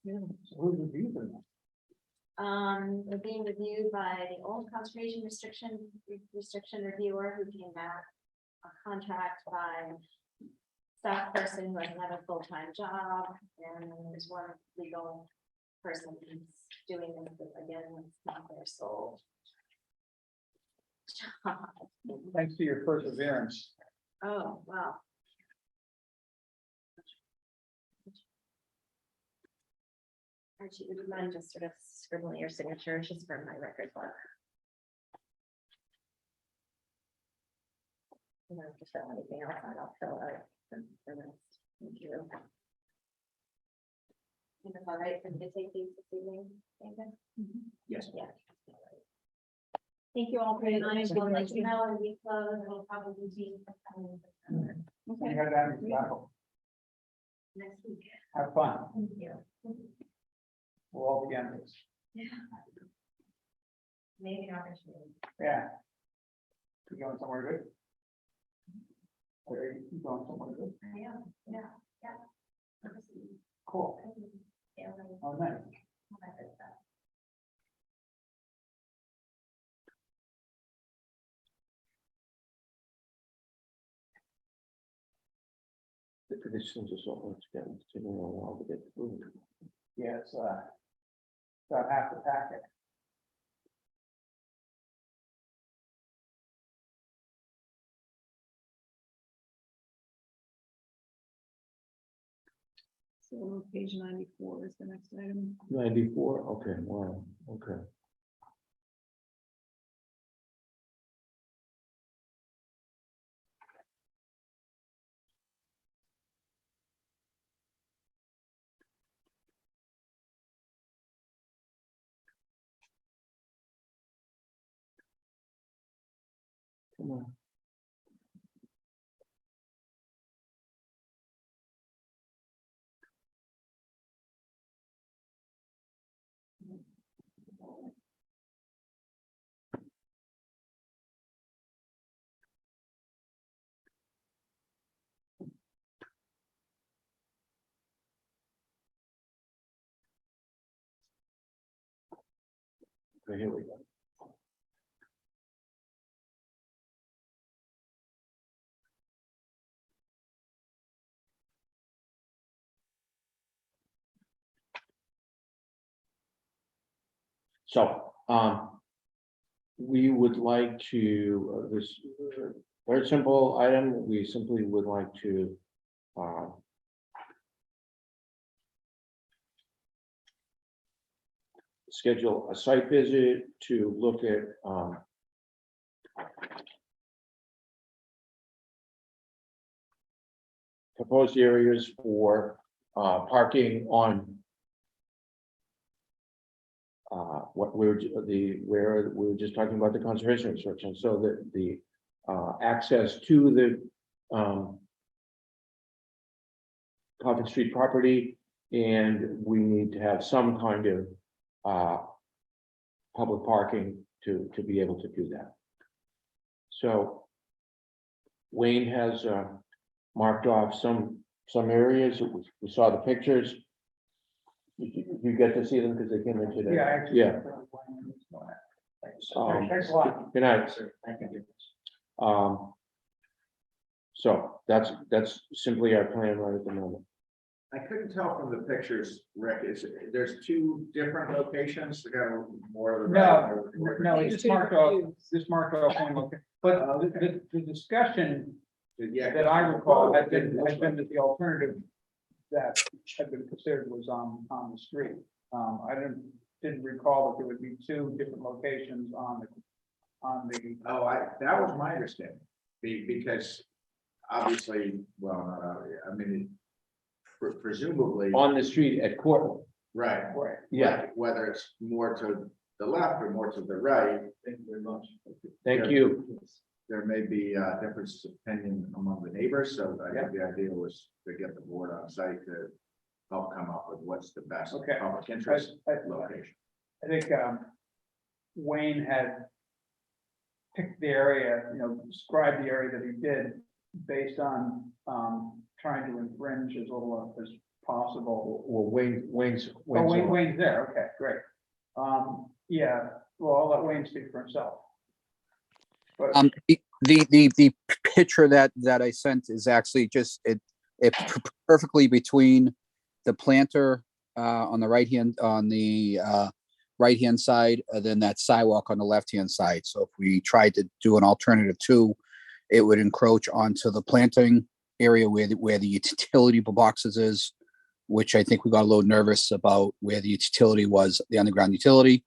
Really? Who's reviewing them? They're being reviewed by the old conservation restriction reviewer who came back. A contract by staff person who doesn't have a full-time job, and there's one legal person who's doing this, but again, it's not their sole stop. Thanks to your perseverance. Oh, wow. Archie, would you mind just sort of scribbling your signature just for my record book? You don't have to fill anything else out, I'll fill out the rest. Thank you. Is it all right for me to take these this evening? David? Yes. Yeah. Thank you all very much. We'll let you know when we close, it'll probably be sometime in September. You had that in Seattle. Next week. Have fun. Thank you. We'll all begin this. Maybe an opportunity. Yeah. You going somewhere good? Are you going somewhere good? I am, yeah. Overseas. Cool. Sailing, Oh, nice. all that good stuff. This seems to sort of get taking a while to get through. Yeah, it's about half the packet. So page 94 is the next item. 94, okay, wow, okay. Come on. Okay, here we go. So, we would like to, this very simple item, we simply would like to, schedule a site visit to look at, proposed areas for, parking on what we were, where we were just talking about the conservation restriction, so that the access to the Coffin Street property, and we need to have some kind of public parking to be able to do that. So Wayne has marked off some areas. We saw the pictures. You get to see them because they came in today. Yeah, actually. Yeah. Thanks a lot. Good night. Thank you. So that's simply our plan right at the moment. I couldn't tell from the pictures, Rick, there's two different locations, they got more of the. No, it's just marked off, one location. But the discussion Yeah. that I recall had been that the alternative that had been considered was on the street. I didn't recall that there would be two different locations on the. Oh, that was my understanding, because obviously, well, not obviously, I mean, presumably. On the street at Cortland. Right. Right. Yeah, Whether it's more to the left or more to the right, Thank you very much. thank you. there may be differences of opinion among the neighbors, so I think the idea was to get the board on site to help come up with what's the best Okay. public interest I location. think Wayne had picked the area, described the area that he did based on trying to infringe as little as possible. Well, Wayne's. Oh, Wayne's there, okay, great. Yeah, well, I'll let Wayne speak for himself. But The picture that I sent is actually just it perfectly between the planter on the right hand on the right-hand side, and then that sidewalk on the left-hand side. So if we tried to do an alternative two, it would encroach onto the planting area where the utility boxes is, which I think we got a little nervous about where the utility was, the underground utility.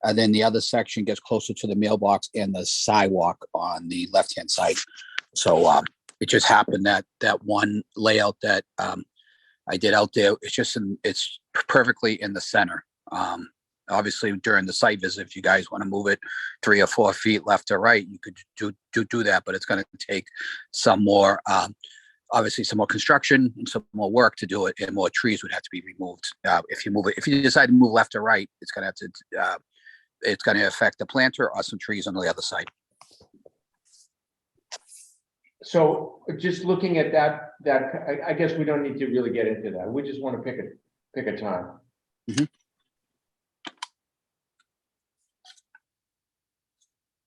And then the other section gets closer to the mailbox and the sidewalk on the left-hand side. So it just happened that one layout that I did out there, it's perfectly in the center. Obviously during the site visit, if you guys want to move it 3 or 4 feet left or right, you could do that, but it's going to take some more, obviously some more construction and some more work to do it, and more trees would have to be removed. If you decide to move left or right, it's going to affect the planter or some trees on the other side. So just looking at that, I guess we don't need to really get into that. We just want to pick a time. Mhm.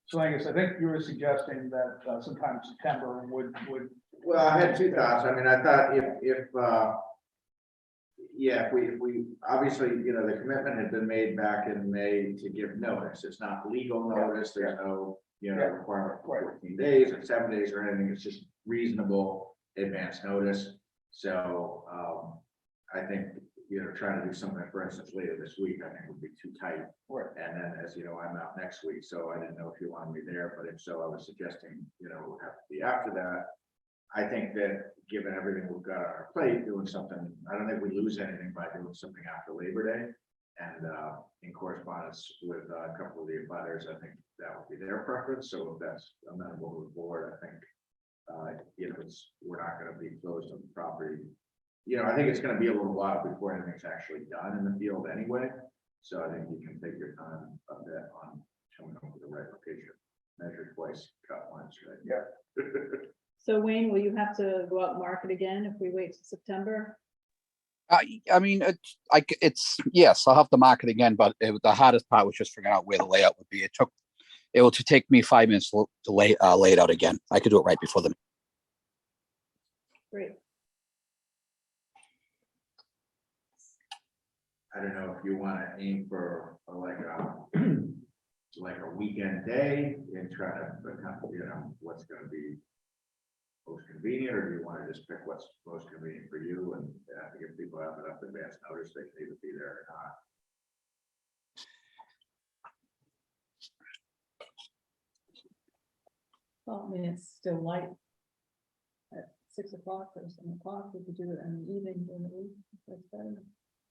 So Angus, I think you were suggesting that sometime September would. Well, I had two thoughts. I mean, I thought if we, obviously, you know, the commitment had been made back in May to give notice. It's not legal notice. There's no, you know, requirement for 14 days or 7 days or anything. It's just reasonable advance notice. So I think, you know, trying to do something, for instance, later this week, I think would be too tight. Right. And then, as you know, I'm out next week, so I didn't know if you wanted me there, but if so, I was suggesting, you know, it would have to be after that. I think that given everything we've got on our plate, doing something, I don't think we lose anything by doing something after Labor Day. And in correspondence with a couple of the abutters, I think that would be their preference. So if that's amenable to the board, I think, you know, we're not going to be closed on the property. You know, I think it's going to be a little while before anything's actually done in the field anyway. So I think you can take your time a bit on showing up with the right location. Measure twice, cut once, right? Yeah. So Wayne, will you have to go out and market again if we wait till September? I mean, it's yes, I'll have to mark it again, but the hardest part was just figuring out where the layout would be. It will take me 5 minutes to lay it out again. I could do it right before the. Great. I don't know if you want to aim for like a weekend day and try to, you know, what's going to be most convenient, or do you want to just pick what's most convenient for you and have to give people enough advance notice they can either be there or not? Well, I mean, it's still light. At 6 o'clock or 7 o'clock, we could do it in the evening during the week. That's better.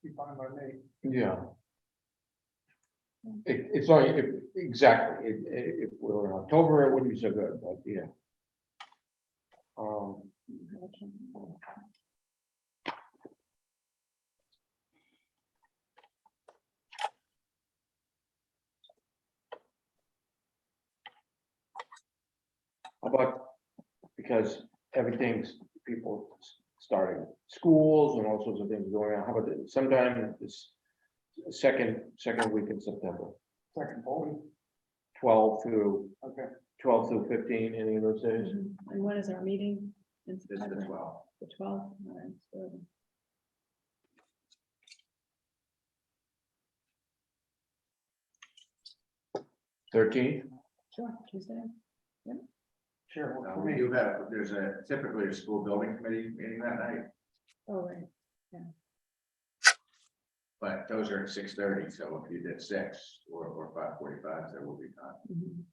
Be fine by me. Yeah. It's only, exactly, if we were in October, it wouldn't be so good, but yeah. How about, because everything's, people starting schools and all sorts of things going on, how about sometime this second week in September? Second voting. 12 through Okay. 12 through 15, any of those days? And when is our meeting? In This is the September? 12th. The 12th. All right, so 13th? sure, Tuesday. Sure. works for We me. do have, there's typically a school building committee meeting that night, Oh, right. but those are at 6:30. So if you did 6 or 5:45, there will be time. Mhm.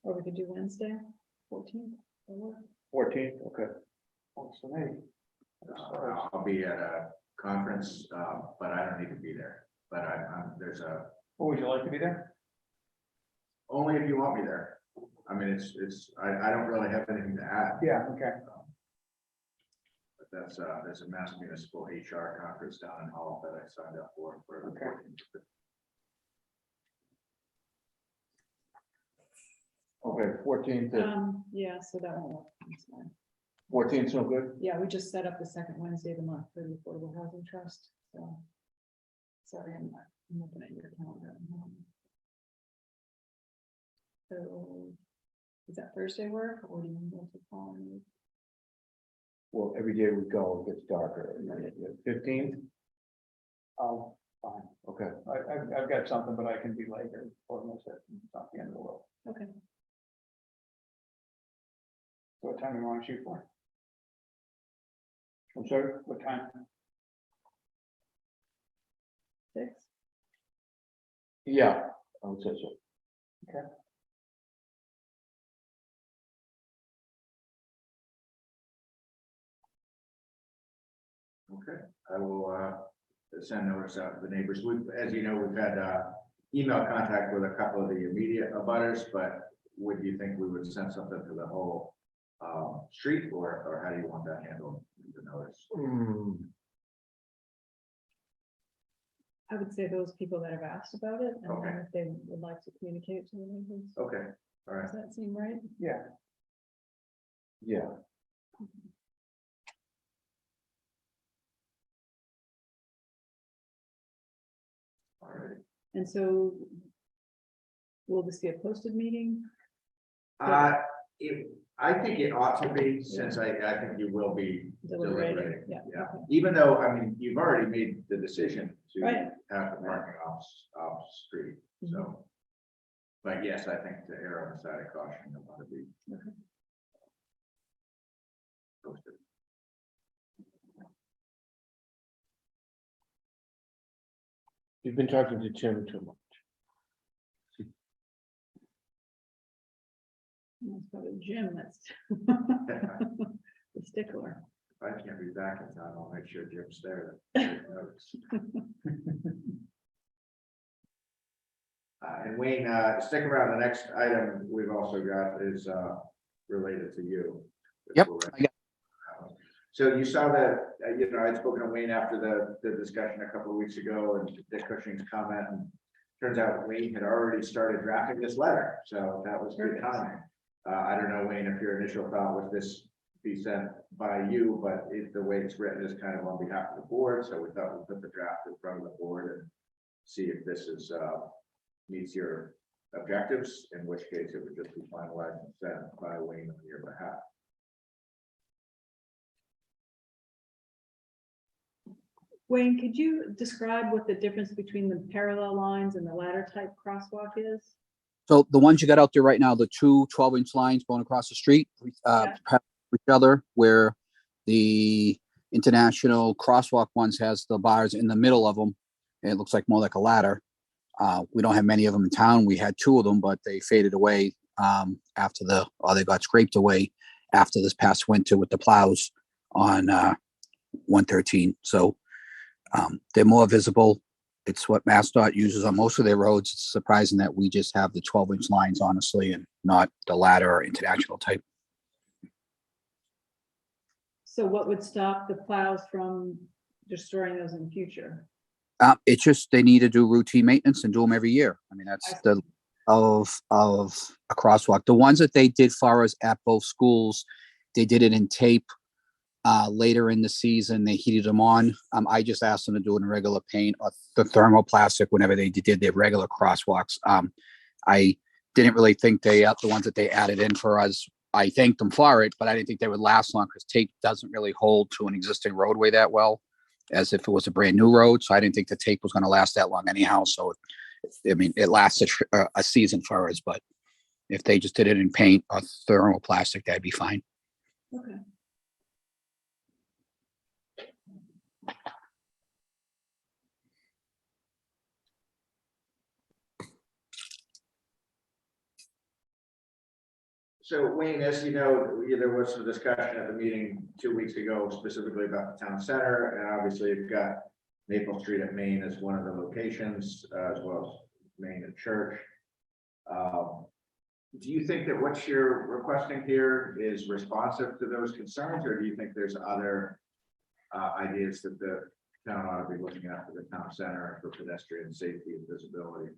Or we could do Wednesday, 14th. Or what? 14th, okay. Works for me. I'll be at a conference, but I don't need to be there. But there's Would you like to be there? only if you want me there. I mean, I don't really have anything to add. Yeah, okay. But there's a Mass Municipal HR conference down in Hull that I signed up for. Okay. Okay, 14th, Yeah, so that won't work. That's fine. 14th, so good? Yeah, we just set up the second Wednesday of the month for the Affordable Housing Trust, so. Sorry, I'm looking at your calendar. So, does that Thursday work, or do you want to call me? Well, every day we go, it gets darker. 15th? fine. Okay. I've got something, but I can be later or miss it. It's not the end of the world. Okay. What time do you want to shoot for? I'm sorry, what time? 6. Yeah, I would say so. Okay, I will, send notice out to the neighbors. As you know, we've had, email contact with a couple of the immediate abutters, but would you think we would send something to the whole, street, or how do you want that handled, the notice? I would say those people that have asked about it, and Okay. then if they would like to communicate to the neighbors. Okay, all right. Does that seem right? Yeah, Yeah. All right. And so will this be a posted meeting? I think it ought to be, since I think you will be Deliberating, deliberating. yeah, Yeah, okay. even though, I mean, you've already made the decision to Right. have the parking off street, so. But yes, I think to err on the side of caution, it ought to be. Okay. Posted. You've been talking to Tim too much. That's probably Jim, that's the stickler. If I can't be back in time, I'll make sure Jim's there. And Wayne, stick around. The next item we've also got is related to you. Yep, I got- So you saw that, I'd spoken to Wayne after the discussion a couple of weeks ago and Dick Cushing's comment, and turns out Wayne had already started drafting this letter, so that was good timing. I don't know, Wayne, if your initial thought was this be sent by you, but the way it's written is kind of on behalf of the board, so we thought we'd put the draft in front of the board and see if this is meets your objectives, in which case it would just be finalized and sent by Wayne on your behalf. Wayne, could you describe what the difference between the parallel lines and the ladder type crosswalk is? So the ones you got out there right now, the two 12-inch lines going across the street, parallel to each other, where the international crosswalk ones has the bars in the middle of them. And it looks like more like a ladder. We don't have many of them in town. We had 2 of them, but they faded away after or they got scraped away after this past winter with the plows on 113. So they're more visible. It's what MassDOT uses on most of their roads. It's surprising that we just have the 12-inch lines, honestly, and not the ladder or international type. So what would stop the plows from destroying those in the future? It's just they need to do routine maintenance and do them every year. I mean, that's the of a crosswalk. The ones that they did for us at both schools, they did it in tape. Later in the season, they heated them on. I just asked them to do it in regular paint or the thermoplastic whenever they did their regular crosswalks. I didn't really think the ones that they added in for us, I thanked them for it, but I didn't think they would last long because tape doesn't really hold to an existing roadway that well as if it was a brand new road. So I didn't think the tape was going to last that long anyhow. So, I mean, it lasted a season for us, but if they just did it in paint or thermoplastic, that'd be fine. Okay. So Wayne, as you know, there was some discussion at the meeting 2 weeks ago, specifically about the town center, and obviously you've got Maple Street at Main as one of the locations, as well as Main and Church. Do you think that what you're requesting here is responsive to those concerns, or do you think there's other ideas that the town ought to be looking at for the town center for pedestrian safety and visibility?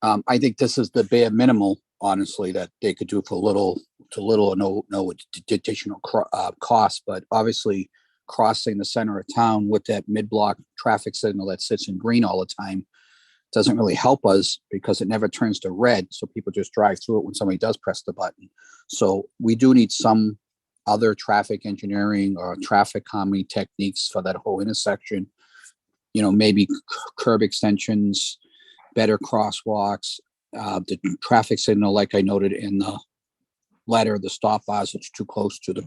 I think this is the bare minimal, honestly, that they could do for little or no additional cost. But obviously, crossing the center of town with that mid-block traffic signal that sits in green all the time doesn't really help us because it never turns to red. So people just drive through it when somebody does press the button. So we do need some other traffic engineering or traffic calming techniques for that whole intersection maybe curb extensions, better crosswalks, the traffic signal, like I noted in the letter, the stop bars, it's too close to the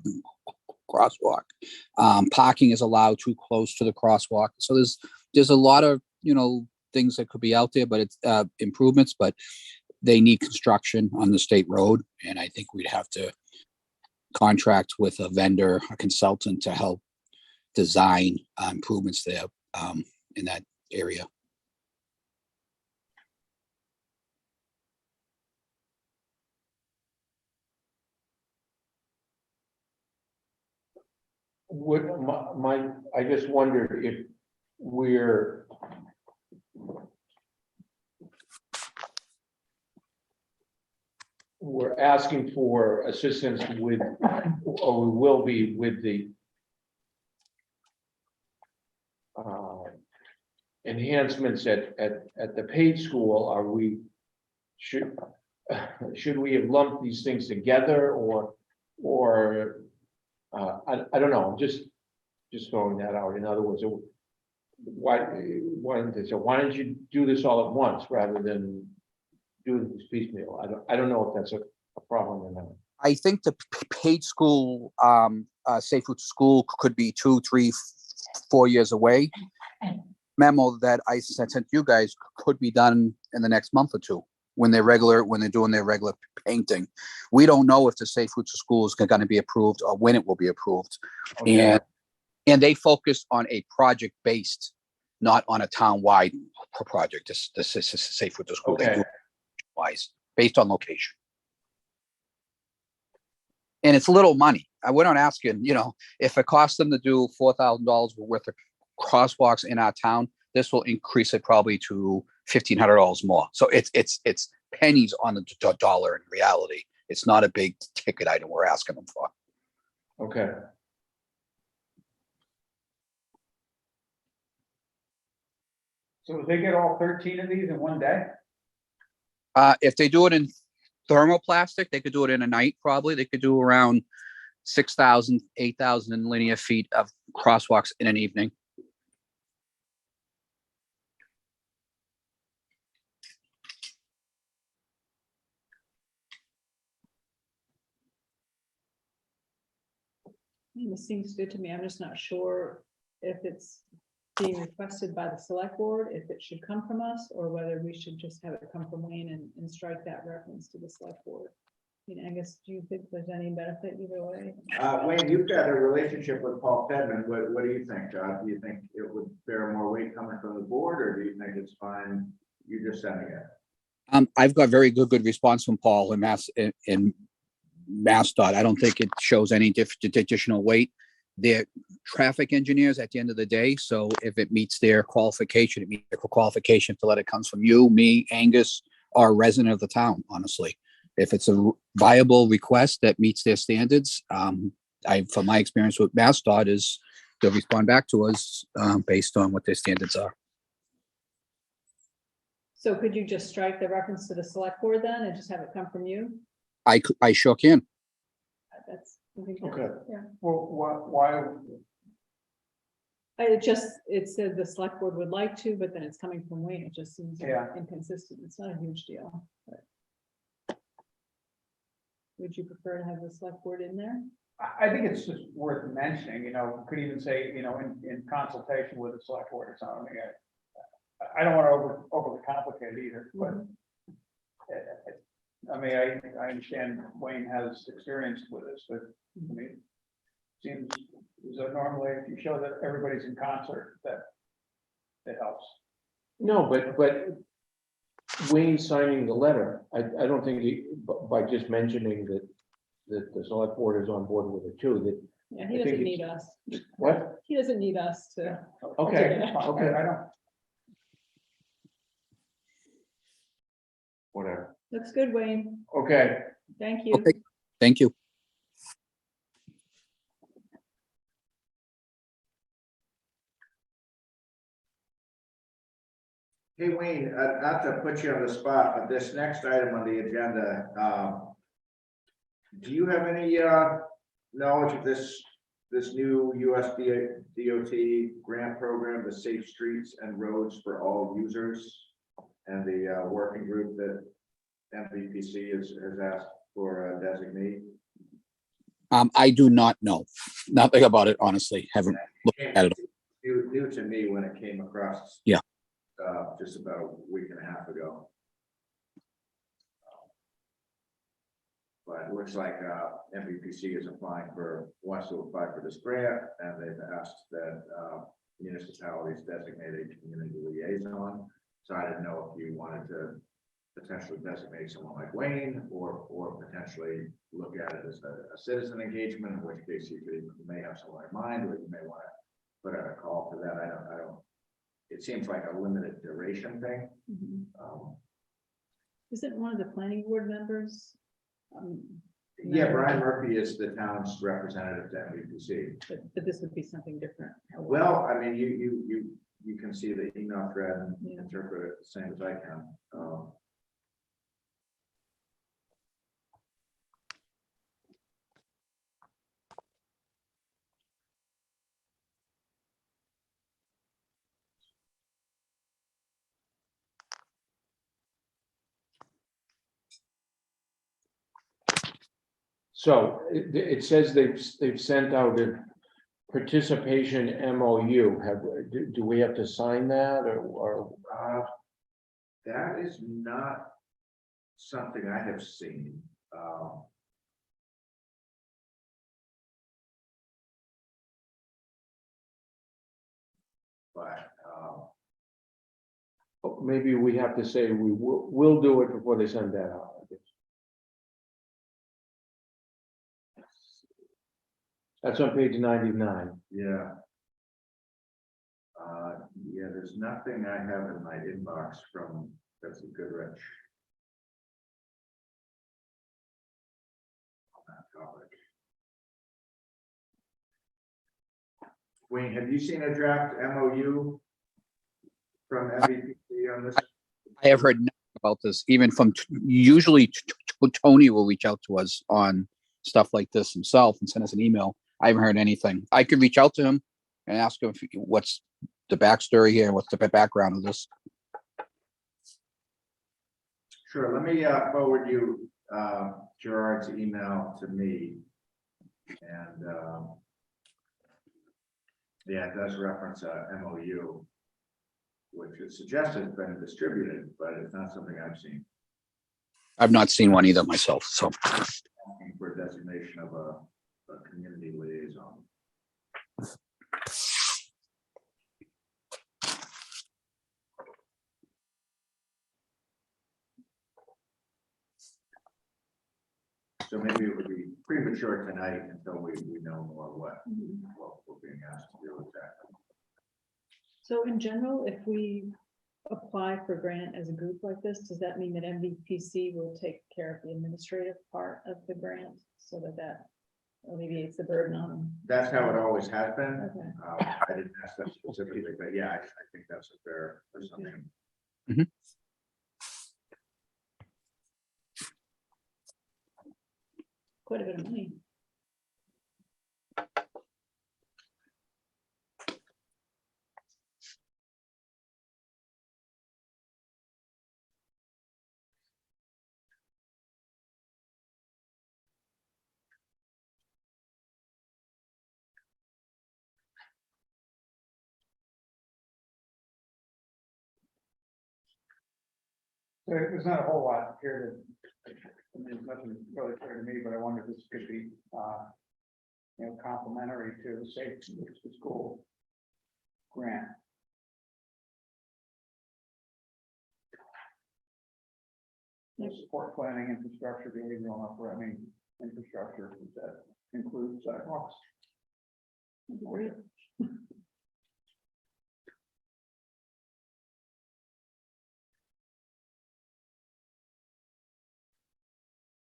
crosswalk. Parking is allowed too close to the crosswalk. So there's a lot of, things that could be out there, but it's improvements, but they need construction on the state road. And I think we'd have to contract with a vendor, a consultant to help design improvements there in that area. I just wondered if we're asking for assistance with, or we will be with the enhancements at the paid school. Should we have lumped these things together, or I don't know, just throwing that out. In other words, why don't you do this all at once rather than do this piecemeal? I don't know if that's a problem or not. I think the paid school, Safe Route to School could be 2, 3, 4 years away. Memo that I sent you guys could be done in the next month or two when they're doing their regular painting. We don't know if the Safe Route to School is going to be approved or when it will be approved. Okay. And they focus on a project based, not on a town-wide project. This is Safe Route to School. Okay. They do wise based on location. And it's little money. We're not asking, if it costs them to do $4,000 worth of crosswalks in our town, this will increase it probably to $1,500 more. So it's pennies on the dollar in reality. It's not a big ticket item we're asking them for. Okay. So would they get all 13 of these in one day? If they do it in thermoplastic, they could do it in a night. Probably they could do around 6,000, 8,000 linear feet of crosswalks in an evening. This seems good to me. I'm just not sure if it's being requested by the select board, if it should come from us, or whether we should just have it come from Wayne and strike that reference to the select board. Angus, do you think there's any benefit either way? Wayne, you've got a relationship with Paul Pedman. What do you think, John? Do you think it would bear more weight coming from the board, or do you think it's fine? You're just sending it. I've got very good response from Paul in MassDOT. I don't think it shows any additional weight. They're traffic engineers at the end of the day. So if it meets their qualification, it meets their qualification to let it comes from you, me, Angus, or a resident of the town, honestly. If it's a viable request that meets their standards, from my experience with MassDOT is they'll respond back to us based on what their standards are. So could you just strike the reference to the select board then and just have it come from you? I sure can. Okay. Yeah. Well, why? It said the select board would like to, but then it's coming from Wayne. It just seems inconsistent. It's not a huge deal. But would you prefer to have the select board in there? I think it's just worth mentioning, could even say, in consultation with the select board or something. I don't want to overly complicate it either, but I understand Wayne has experience with this, but it seems that normally if you show that everybody's in concert, that helps. No, but Wayne signing the letter, I don't think by just mentioning that the select board is on board with it too, that. Yeah, he doesn't need us. What? He doesn't need us to. Okay, Yeah. okay. I don't. Whatever. Looks good, Wayne. Okay. Thank you. Okay. Thank you. Hey, Wayne, not to put you on the spot, but this next item on the agenda, do you have any knowledge of this this new USDA DOT grant program, the Safe Streets and Roads for All Users. And the working group that MVPC has asked for a designee. I do not know, nothing about it, honestly, haven't looked at it. New to me when it came across. Yeah. Just about a week and a half ago. But it looks like MVPC is wants to apply for this grant, and they've asked that municipalities designate a community liaison. So I didn't know if you wanted to potentially designate someone like Wayne, or potentially look at it as a citizen engagement, in which case you may have someone in mind, or you may want to put out a call for that. I don't. It seems like a limited duration thing. Isn't one of the planning board members? Yeah, Brian Murphy is the town's representative to MVPC. But this would be something different. Well, I mean, you can see the email thread and Yeah. interpret it the same as I can. So it says they've sent out a participation MOU. Do we have to sign that or? That is not something I have seen. But Maybe we have to say we'll do it before they send that out. I guess. That's on page 99. yeah. Yeah, there's nothing I have in my inbox from Betsy Goodrich. On that topic. Wayne, have you seen a draft MOU from MVPC on this? I have heard nothing about this, even from, usually Tony will reach out to us on stuff like this himself and send us an email. I haven't heard anything. I could reach out to him and ask him what's the backstory here, what's the background of this. Sure, let me forward you Gerard's email to me. And yeah, it does reference a MOU, which is suggested has been distributed, but it's not something I've seen. I've not seen one either myself, so. Asking for designation of a community liaison. So maybe it would be premature tonight until we know more what we're being asked to do exactly. So in general, if we apply for grant as a group like this, does that mean that MVPC will take care of the administrative part of the grant so that alleviates the burden on them? That's how it always has been. Okay. I didn't ask that specifically, but yeah, I think that's a fair assumption. Quite a bit of money. There's not a whole lot here to, I mean, there's nothing really clear to me, but I wonder if this could be, complementary to the Safe Routes to School grant. Support planning, infrastructure, behavioral and operating infrastructure that includes sidewalks. Great.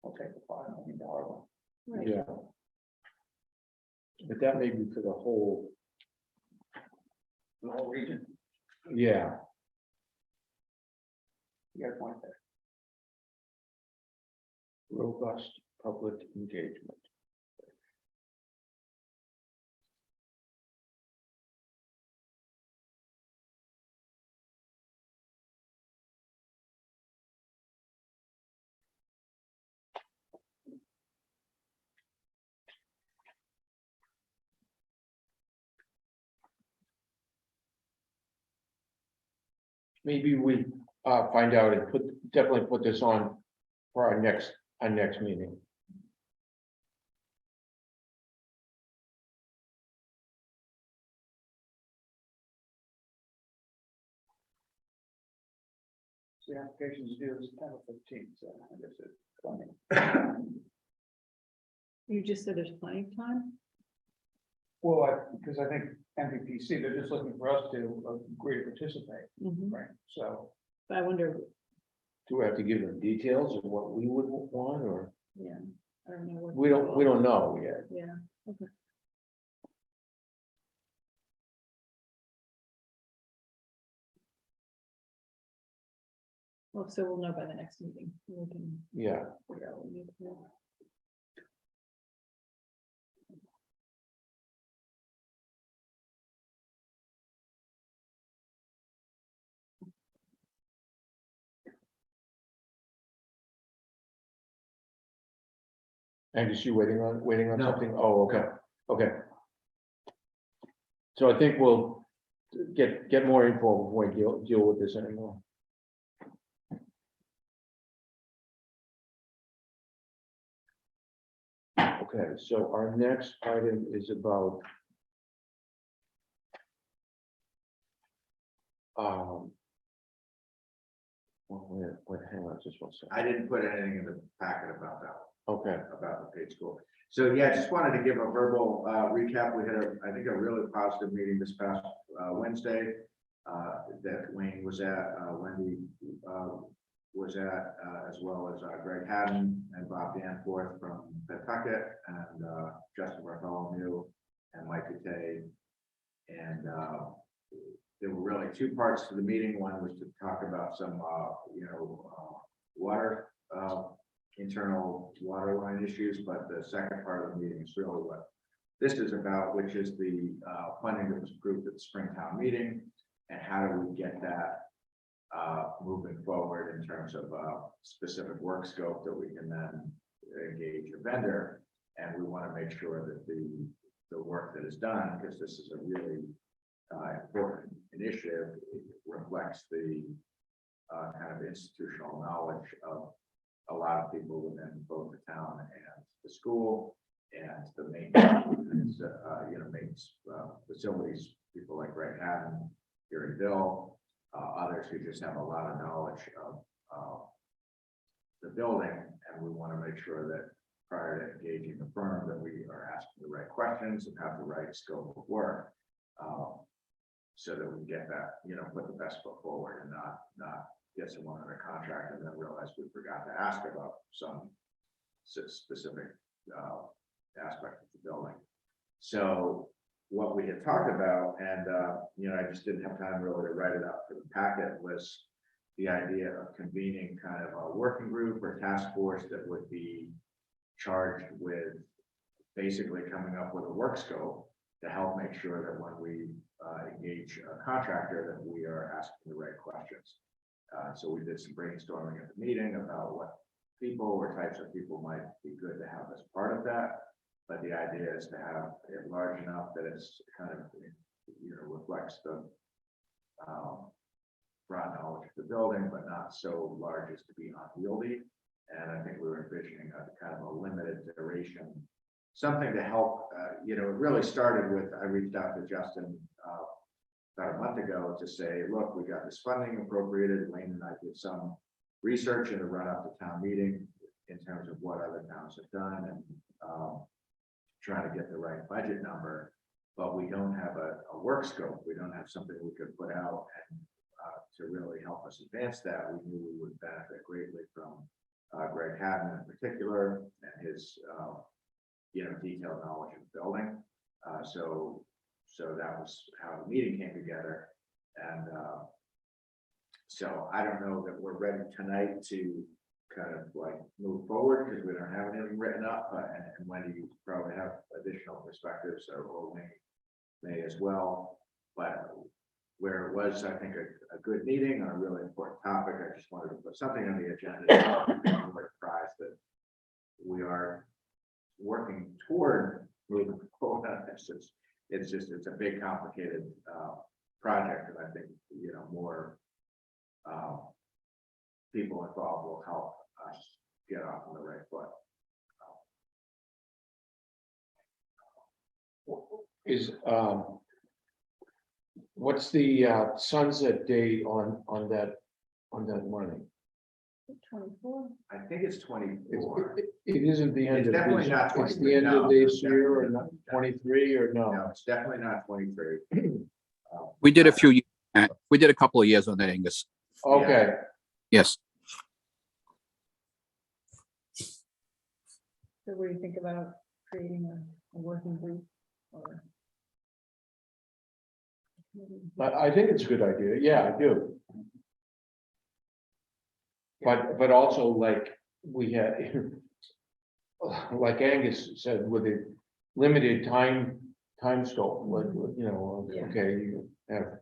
I'll take the $5 million one. Right. Yeah. But that may be for the whole, The whole region. yeah. You got a point there. Robust public engagement. maybe we find out and definitely put this on for our next meeting. The application's due September 15th, so I guess it's coming. You just said there's plenty of time? Well, because I think MVPC, they're just looking for us to agree to participate, Mhm. right? So, But I wonder, Do we have to give them details of what we would want, or yeah, I don't know. what we don't know yet? Yeah, okay. Well, so we'll know by the next meeting. We can Yeah, figure out what we need to do. and is she waiting on No. something? Oh, okay, okay. So I think we'll get more info before we deal with this anymore. Okay, so our next item is about hang on just one second. I didn't put anything in the packet about that, Okay, about the paid school. So yeah, just wanted to give a verbal recap. We had I think a really positive meeting this past Wednesday that Wayne was at, Wendy was at, as well as Greg Haddon and Bob Danforth from Pawtucket, and Justin Bartholomew and Mike Katay. And there were really two parts to the meeting. One was to talk about some, water, internal water line issues, but the second part of the meeting is really what this is about, which is the funding that was approved at the Springtown meeting, and how do we get that moving forward in terms of specific work scope that we can then engage a vendor. And we want to make sure that the work that is done, because this is a really important initiative, it reflects the kind of institutional knowledge of a lot of people within both the town and the school, and the maintenance, maintenance facilities, people like Greg Haddon, Gary Bill, others who just have a lot of knowledge of the building, and we want to make sure that prior to engaging the firm, that we are asking the right questions and have the right scope of work, so that we get that, put the best foot forward and not get someone under contract and then realize we forgot to ask about some specific aspect of the building. So what we had talked about, and I just didn't have time really to write it up for the packet, was the idea of convening kind of a working group or task force that would be charged with basically coming up with a work scope to help make sure that when we engage a contractor, that we are asking the right questions. So we did some brainstorming at the meeting about what people or types of people might be good to have as part of that. But the idea is to have it large enough that it's kind of, reflects the broad knowledge of the building, but not so large as to be unwieldy. And I think we were envisioning a kind of a limited duration, something to help, it really started with, I reached out to Justin about a month ago to say, look, we got this funding appropriated. Wayne and I did some research in the run up to town meeting in terms of what other towns have done, and trying to get the right budget number, but we don't have a work scope. We don't have something we could put out and to really help us advance that. We knew we would benefit greatly from Greg Haddon in particular, and his detailed knowledge of the building. So that was how the meeting came together. And so I don't know that we're ready tonight to kind of like move forward, because we don't have anything written up, and Wendy, you probably have additional perspectives, or Wayne may as well. But where it was, I think, a good meeting on a really important topic, I just wanted to put something on the agenda. I'm surprised that we are working toward moving forward on this. It's a big, complicated project, and I think more people involved will help us get off on the right foot. Is, what's the sunset date on that money? 24. I think it's 24. It isn't the end It's of definitely this, not it's 23, the end no, of this it's year or definitely not, not. 23 or no? No, it's definitely not 23. We did a few, we did a couple of years on that, Angus. Okay, Yes. So what do you think about creating a working group or? I think it's a good idea, yeah, I do. But also like we had, like Angus said, with a limited time scope, like, you know, Yeah. okay, you have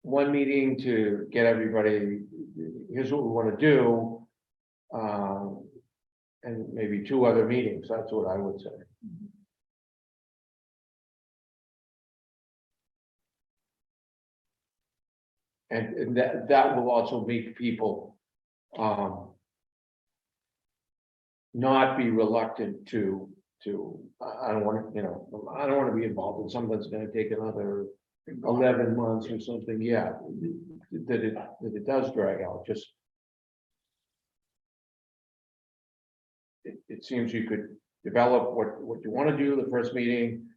one meeting to get everybody, here's what we want to do. And maybe 2 other meetings, that's what I would say. And that will also make people not be reluctant to, I don't want to, you know, I don't want to be involved in something that's gonna take another 11 months or something, yeah. That it does drag out, just. It seems you could develop what you want to do the first meeting,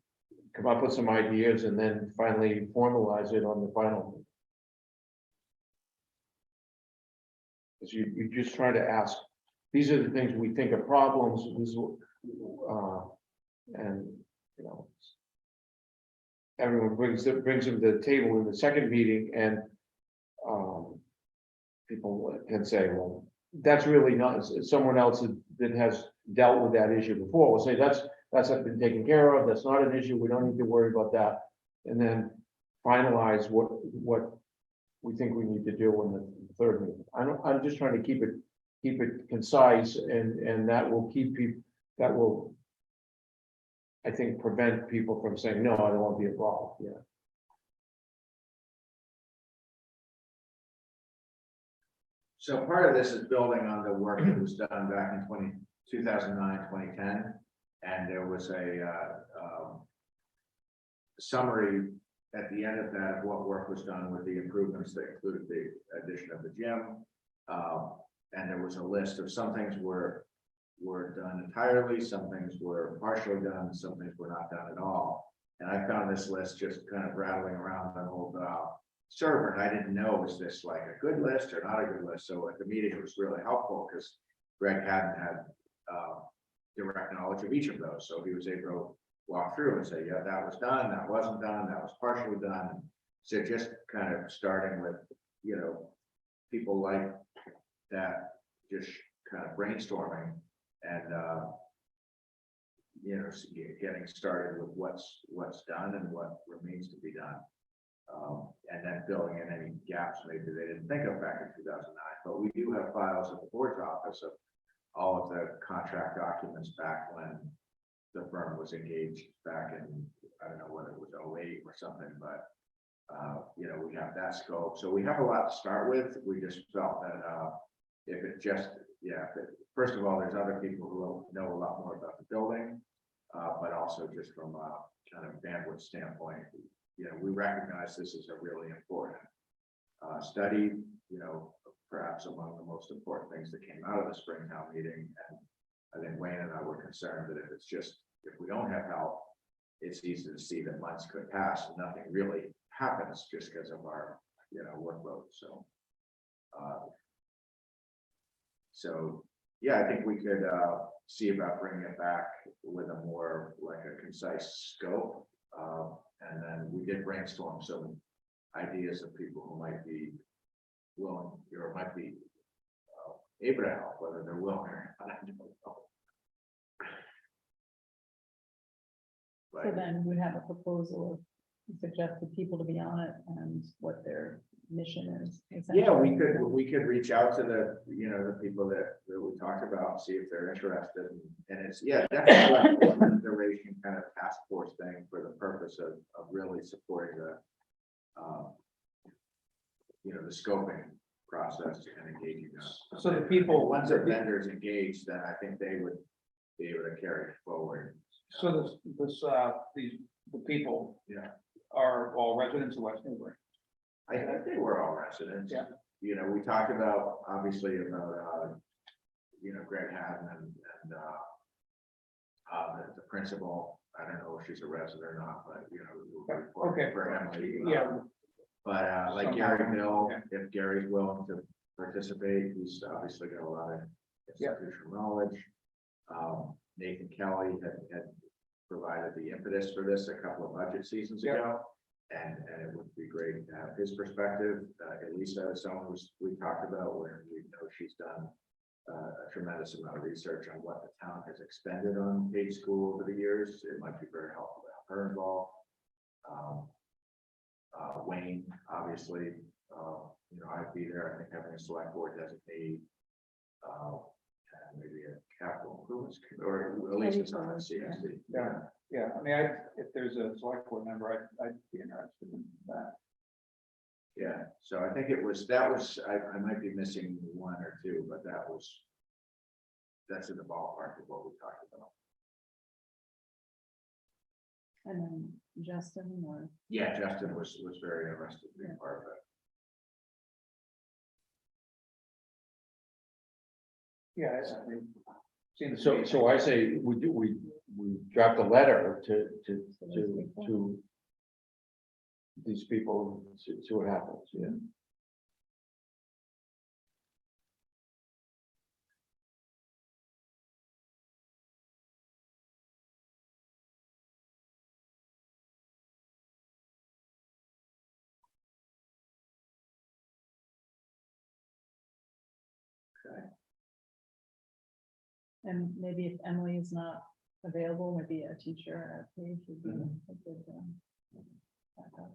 come up with some ideas, and then finally formalize it on the final. Because you just try to ask, these are the things we think are problems, this is, and, you know. Everyone brings them to the table in the second meeting, and people can say, well, that's really not, someone else that has dealt with that issue before will say, that's been taken care of, that's not an issue, we don't need to worry about that. And then finalize what we think we need to do in the third meeting. I'm just trying to keep it concise, and that will keep people, that will, I think, prevent people from saying, no, I don't want to be involved, yeah. So part of this is building on the work that was done back in 2009, 2010. And there was a summary at the end of that of what work was done with the improvements that included the addition of the gym. And there was a list of some things were done entirely, some things were partially done, some things were not done at all. And I found this list just kind of rattling around an old server, and I didn't know, was this like a good list or not a good list? So at the meeting, it was really helpful because Greg hadn't had direct knowledge of each of those. So he was able to walk through and say, yeah, that was done, that wasn't done, that was partially done. So just kind of starting with, you know, people like that, just kind of brainstorming and, you know, getting started with what's done and what remains to be done. And then filling in any gaps maybe they didn't think of back in 2009. But we do have files at the board's office of all of the contract documents back when the firm was engaged back in, I don't know whether it was 08 or something, but you know, we have that scope. So we have a lot to start with. We just felt that if it just, yeah, first of all, there's other people who know a lot more about the building, but also just from a kind of bandwidth standpoint, you know, we recognize this is a really important study, you know, perhaps among the most important things that came out of the Springtown meeting. And I think Wayne and I were concerned that if we don't have help, it's easy to see that months could pass and nothing really happens just because of our, you know, workload. So yeah, I think we could see about bringing it back with a more like a concise scope. And then we did brainstorm some ideas of people who might be willing or might be able to help, whether they're willing or not, I don't know. So then we'd have a proposal of suggested people to be on it and what their mission is. Yeah, we essentially. could reach out to the, you know, the people that we talked about, see if they're interested. And it's, yeah, definitely like a duration kind of task force thing for the purpose of really supporting the you know, the scoping process and engaging us. So the people- Once the vendors engaged, then I think they would be able to carry it forward. So the people Yeah, are all residents of West Newbury. I think they were all residents. Yeah. You know, we talked about, obviously, about, you know, Greg Haddon and the principal. I don't know if she's a resident or not, but, you know, Okay. for Emily. Yeah. But like Somehow, Gary Mill, okay. if Gary's willing to participate, he's obviously got a lot of Yeah. institutional knowledge. Nathan Kelly had provided the impetus for this a couple of budget seasons Yeah. ago. And it would be great to have his perspective. Elisa is someone we talked about where we know she's done a tremendous amount of research on what the town has expended on paid school over the years. It might be very helpful to have her involved. Wayne, obviously, you know, I'd be there. I think having a select board designate, and maybe a capital improvements, or at least it's on a CSD. Yeah. Yeah, I mean, if there's a select board member, I'd be interested in that. Yeah, so I think I might be missing one or two, but that's in the ballpark of what we talked about. And then Justin or, Yeah, Justin was very interested in being part of it. Yeah, I mean. seems to So, be- so I say we draft a letter to these people, see what happens, yeah. and maybe if Emily is not available, maybe a teacher at page would be a good, backup.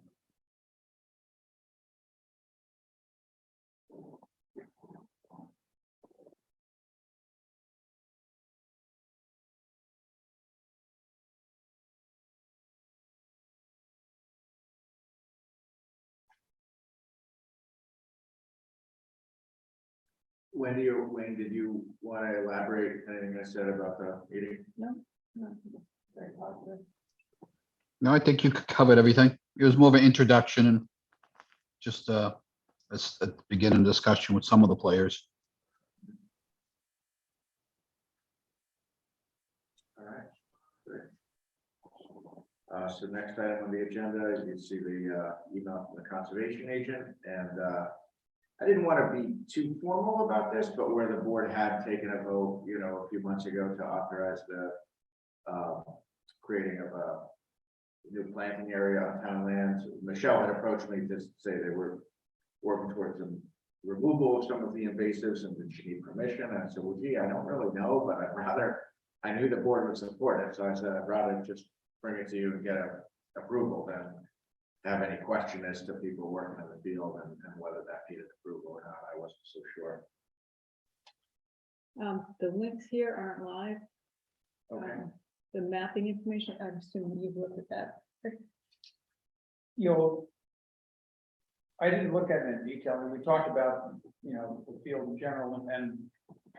Wayne, did you want to elaborate anything I said about the meeting? No, very positive. No, I think you covered everything. It was more of an introduction and just a beginning discussion with some of the players. All right. Great. So next item on the agenda, you see the email from the conservation agent, and I didn't want to be too formal about this, but where the board had taken a vote, you know, a few months ago to authorize the creating of a new planting area on town lands. Michelle had approached me to say they were working towards the removal of some of the invasives and did she need permission? And I said, well, gee, I don't really know, but I knew the board would support it. So I said, I'd rather just bring it to you and get approval than have any question as to people working in the field and whether that needed approval or not. I wasn't so sure. The links here aren't live. Okay. The mapping information, I'm assuming you've looked at that. I didn't look at it in detail, and we talked about, you know, the field in general, and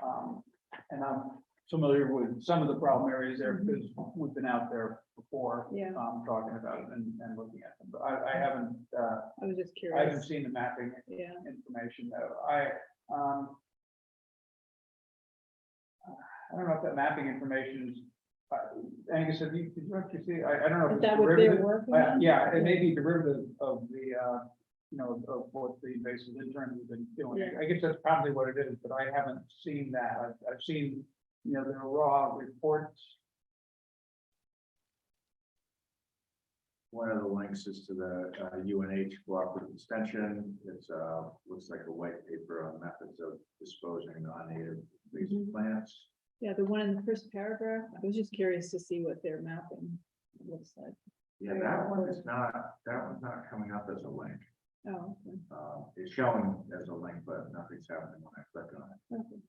I'm familiar with some of the problem areas there, because we've been out there before. Yeah. Talking about it and looking at them, but I haven't, I was just I haven't curious. seen the mapping Yeah, information, though. I don't know if that mapping information is, Angus, did you actually see, I don't know. if is it's that what they're derivative. working on? Yeah, it may be derivative of the, you know, of what the invasive interns have been doing. Yeah. I guess that's probably what it is, but I haven't seen that. I've seen, you know, the raw reports. One of the links is to the UNH cooperative extension. It's looks like a white paper on methods of disposing non-native invasive plants. Yeah, the one in the first paragraph, I was just curious to see what their mapping looks like. Yeah, that one's not coming up as a link. Oh, okay. It's showing as a link, but nothing's happening when I click on it. Okay.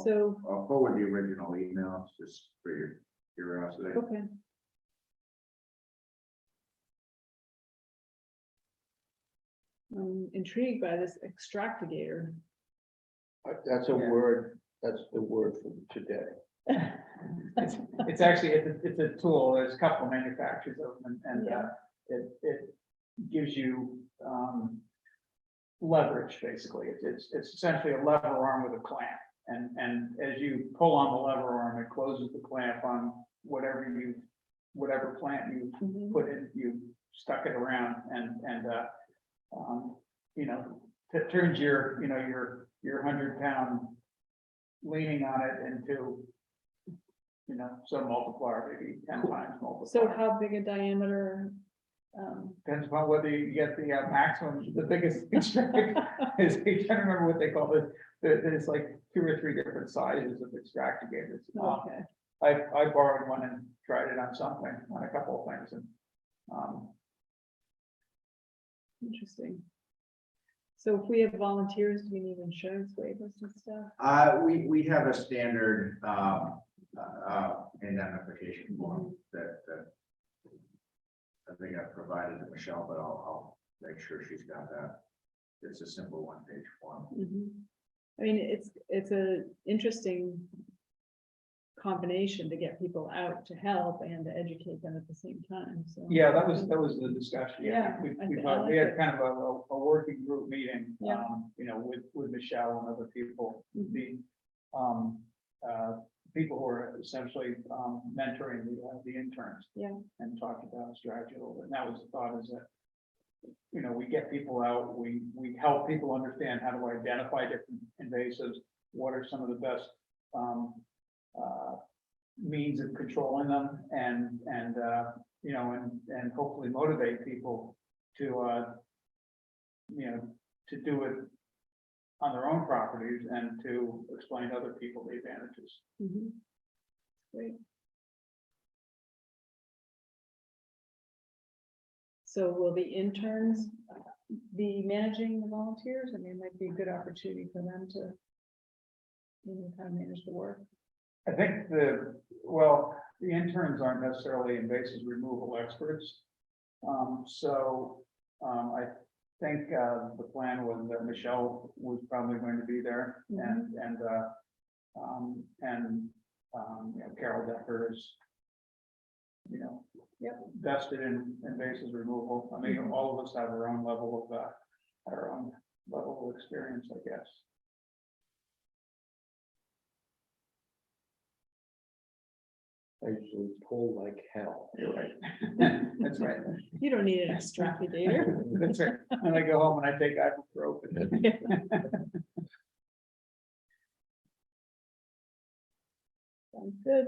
So, I'll forward the original email just for your curiosity. okay, I'm intrigued by this extractigator. That's a Yeah. word, that's the word for today. It's actually, it's a tool, there's a couple of manufacturers of them, and Yeah. it gives you, leverage, basically, it's essentially a lever arm with a clamp, and as you pull on the lever arm, it closes the clamp on whatever plant you Mhm. put in, you stuck it around, and, you know, it turns your, your 100-pound leaning on it into, some multiplier, maybe 10 times multiplier. So how big a diameter? Depends upon whether you get the maximum, the biggest extractor is, I can't remember what they call it. There's like 2 or 3 different sizes of extractigators. Okay, I borrowed one and tried it on something, on a couple of things, and, interesting. So if we have volunteers, do we need insurance waivers and stuff? We have a standard, indemnification form that I think I've provided to Michelle, but I'll make sure she's got that. It's a simple 1-page form. Mhm. I mean, it's a interesting combination to get people out to help and to educate them at the same time, so. yeah, that was the discussion. Yeah, We I thought, we like had it. kind of a working group meeting, Yeah. with Michelle and other people, Mhm. the, people who are essentially, mentoring the interns. Yeah. And talked about a strategy a little bit, and that was the thought, is that, we get people out, we help people understand how to identify different invasives, what are some of the best, means of controlling them, and hopefully motivate people to, to do it on their own properties and to explain to other people the advantages. Mhm. Great. So will the interns be managing the volunteers? I mean, it might be a good opportunity for them to, kind of manage the work. I think the interns aren't necessarily invasive removal experts. I think, the plan was that Michelle was probably going to be there, and Carol Decker is, Yep. vested in invasive removal. I mean, all of us have our own level of experience, I guess. I usually pull like hell. You're right. That's right. You don't need an extractigator. That's right. And I go home and I take ibuprofen. Sounds good.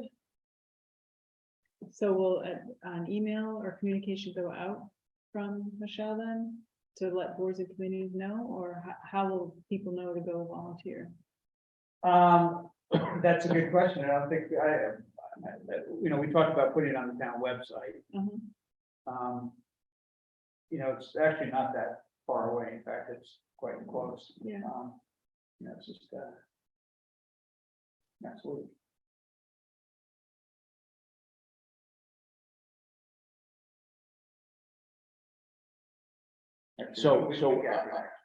So will an email or communication go out from Michelle then to let boards and committees know, or how will people know to go volunteer? That's a good question. I don't think we talked about putting it on the town website. Mhm. It's actually not that far away. In fact, it's quite close. Yeah. It's just, next week. So,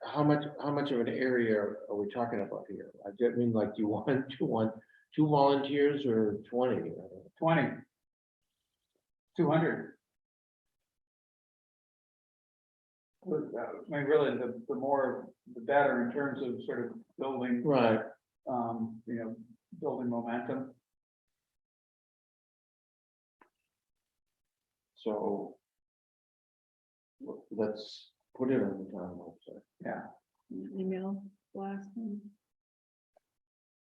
how much of an area are we talking about here? I just mean, like, do you want 2 volunteers or 20? 20. 200. I mean, really, the more, the better in terms of sort of building, Right, building momentum. so let's put it on the town website. Yeah, Email blast them.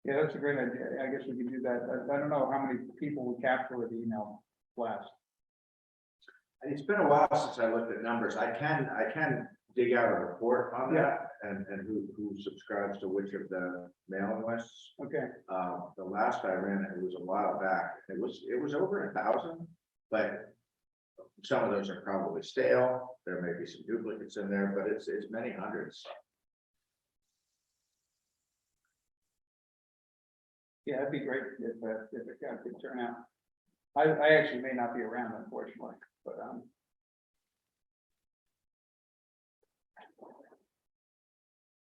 yeah, that's a great idea. I guess we could do that. I don't know how many people we capture with the email blast. It's been a while since I looked at numbers. I can dig out a report on that and who subscribes to which of the mailing lists. Okay, The last I ran, it was a while back. It was over 1,000, but some of those are probably stale. There may be some duplicates in there, but it's many hundreds. yeah, that'd be great if it got a good turnout. I actually may not be around, unfortunately, but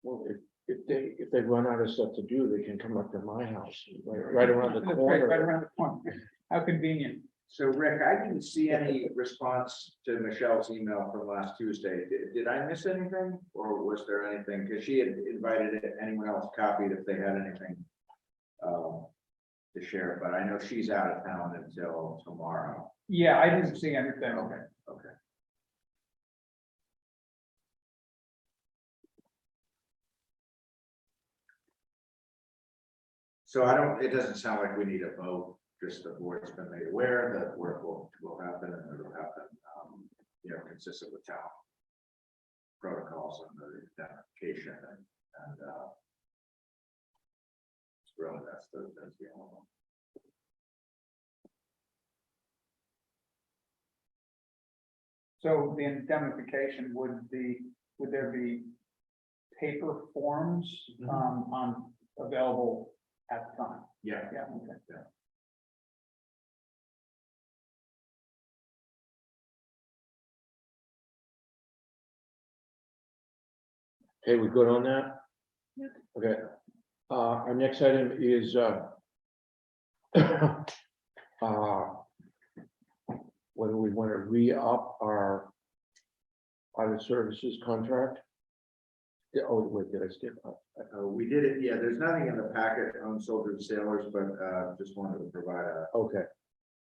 Well, if they run out of stuff to do, they can come up to my house, right around the Right corner. around the corner. How convenient. So Rick, I didn't see any response to Michelle's email from last Tuesday. Did I miss anything? Or was there anything? Because she had invited anyone else copied if they had anything to share, but I know she's out of town until tomorrow. Yeah, I didn't see anything. Okay, okay. So it doesn't sound like we need a vote, just the board's been made aware that work will happen and it'll happen, consistent with town protocols and the identification and really that's the only one. So the indemnification, would there be paper forms, on available at the time? Yeah. Yeah, okay. Yeah. Okay, we good on that? Yep. Okay, our next item is, whether we want to re-up our private services contract. Yeah, oh, wait, did I skip? We did it, yeah, there's nothing in the packet on soldiers and sailors, but just wanted to provide Okay,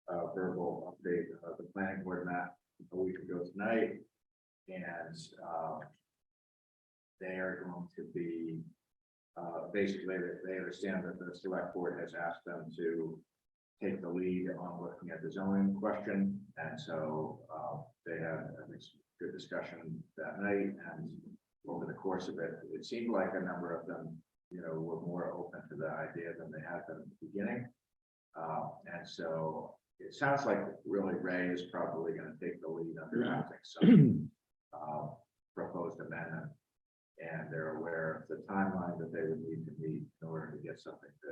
a verbal update. The planning board met a week ago tonight. And they are going to be, basically, they understand that the select board has asked them to take the lead on looking at the zoning question. And so they had, I think, some good discussion that night. And over the course of it, it seemed like a number of them, were more open to the idea than they had been at the beginning. And so it sounds like really Ray is probably going to take the lead on drafting some proposed amendment. And they're aware of the timeline that they would need to meet in order to get something to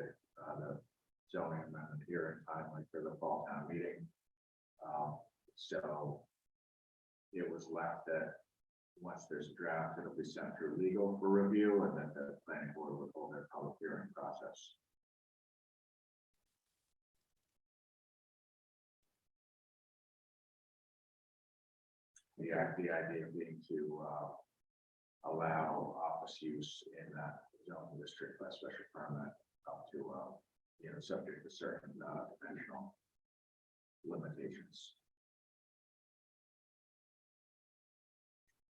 the zoning amendment here in timely for the fall town meeting. So it was left that once there's a draft, it'll be sent through legal for review, and then the planning board will hold their public hearing process. The idea being to allow office use in that zone district by special permit up to, subject to certain dimensional limitations.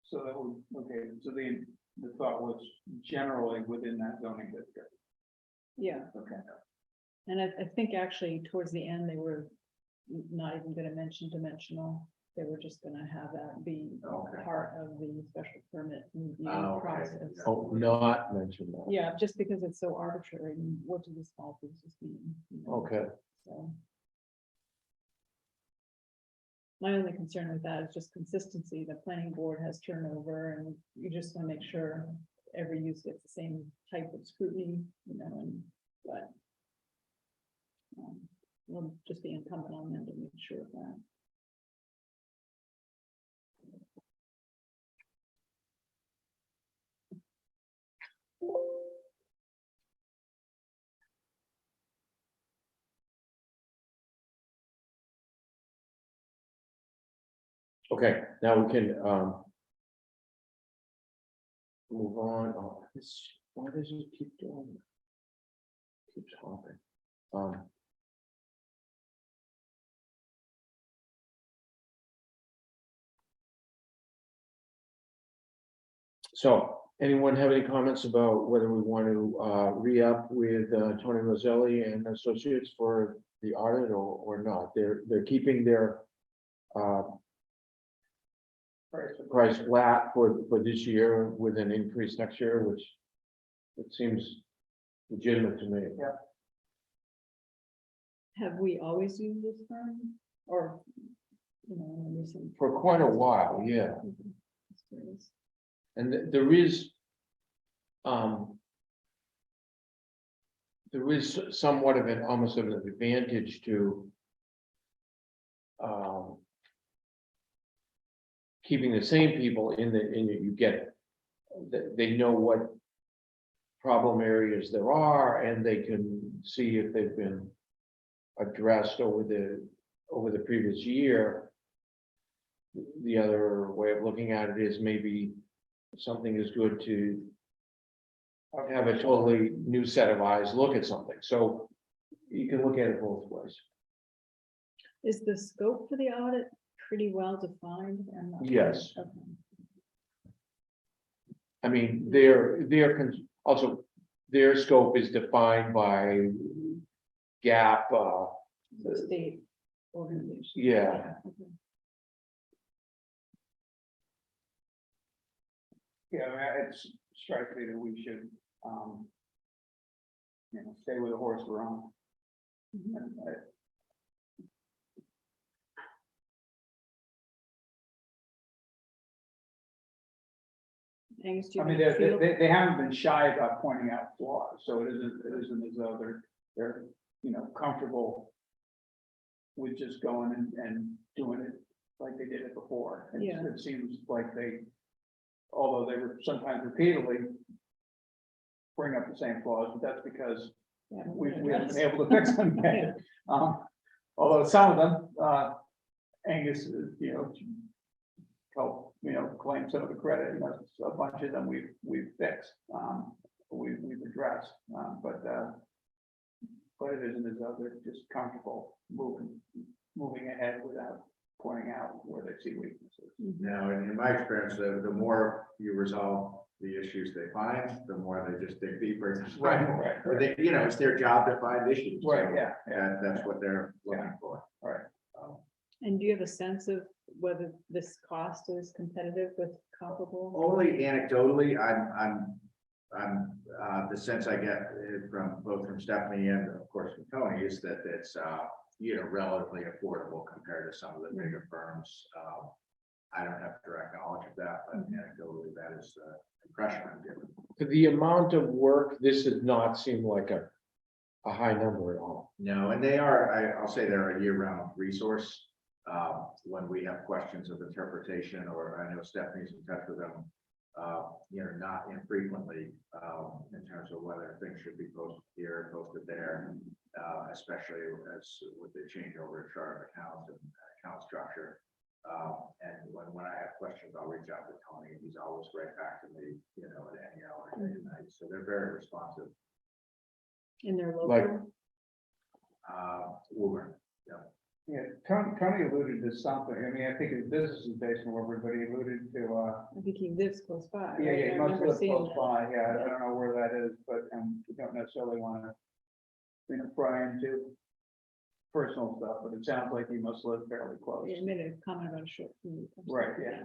So that would, okay, so the thought was generally within that zoning district. Yeah, Okay. and I think actually towards the end, they were not even gonna mention dimensional. They were just gonna have that be Okay. part of the special permit review Oh, okay. process. oh, not mention that. Yeah, just because it's so arbitrary, and what do the small businesses mean? Okay, So. My only concern with that is just consistency. The planning board has turnover, and you just want to make sure every use gets the same type of scrutiny, but. We'll just be incumbent on them to make sure of that. okay, now we can, move on. Oh, why does it keep doing that? Keeps hopping. So, anyone have any comments about whether we want to re-up with Tony Roselli and Associates for the audit or not? They're keeping their price flat for this year with an increase next year, which it seems legitimate to me. Have we always used this firm, or, in the recent? For quite a while, yeah. And there is somewhat of almost of an advantage to keeping the same people you get, they know what problem areas there are, and they can see if they've been addressed over the previous year. The other way of looking at it is maybe something is good to have a totally new set of eyes look at something. So you can look at it both ways. Is the scope for the audit pretty well defined? I'm not- Yes. Okay. I mean, also, their scope is defined by gap, The state organization. yeah. Okay. Yeah, I mean, it's strikes me that we should, stay with the horse we're on. Mhm. And Angus, do you I mean, feel- they haven't been shy about pointing out flaws, so it isn't as though they're, comfortable with just going and doing it like they did it before. Yeah. It seems like although they were sometimes repeatedly bring up the same flaws, but that's because Yeah, we haven't address- been able to fix them yet. Although some of them, Angus, help, claim some of the credit, a bunch of them we've fixed, we've addressed, but it isn't as though they're just comfortable moving ahead without pointing out where they see weaknesses. Now, in my experience, the more you resolve the issues they find, the more they just dig deeper. Right. But they, it's their job to find issues. Right, so, yeah. that's what they're looking for. Right. And do you have a sense of whether this cost is competitive with comparable? Only anecdotally, I'm the sense I get from both from Stephanie and of course from Tony is that it's, relatively affordable compared to some of the bigger firms. I don't have direct knowledge of that, but anecdotally, that is the impression I'm given. For the amount of work, this does not seem like a high number at all. No, and they are, I'll say they're a year-round resource. When we have questions of interpretation, or I know Stephanie's in touch with them, not infrequently, in terms of whether things should be posted here, posted there, especially as with the changeover chart of accounts and account structure. And when I have questions, I'll reach out to Tony, and he's always right back to me, at any hour, day and night. So they're very responsive. In their Like- local? Woburn, yeah. Yeah, Tony alluded to something, I mean, I think his business is based in Woodward, but he alluded to, I think he lives close by. yeah, right? he I must remember live seeing close that. by, yeah, I don't know where that is, but, we don't necessarily wanna, pry into personal stuff, but it sounds like he must live fairly close. Yeah, he made a comment about a short commute. Right, yeah.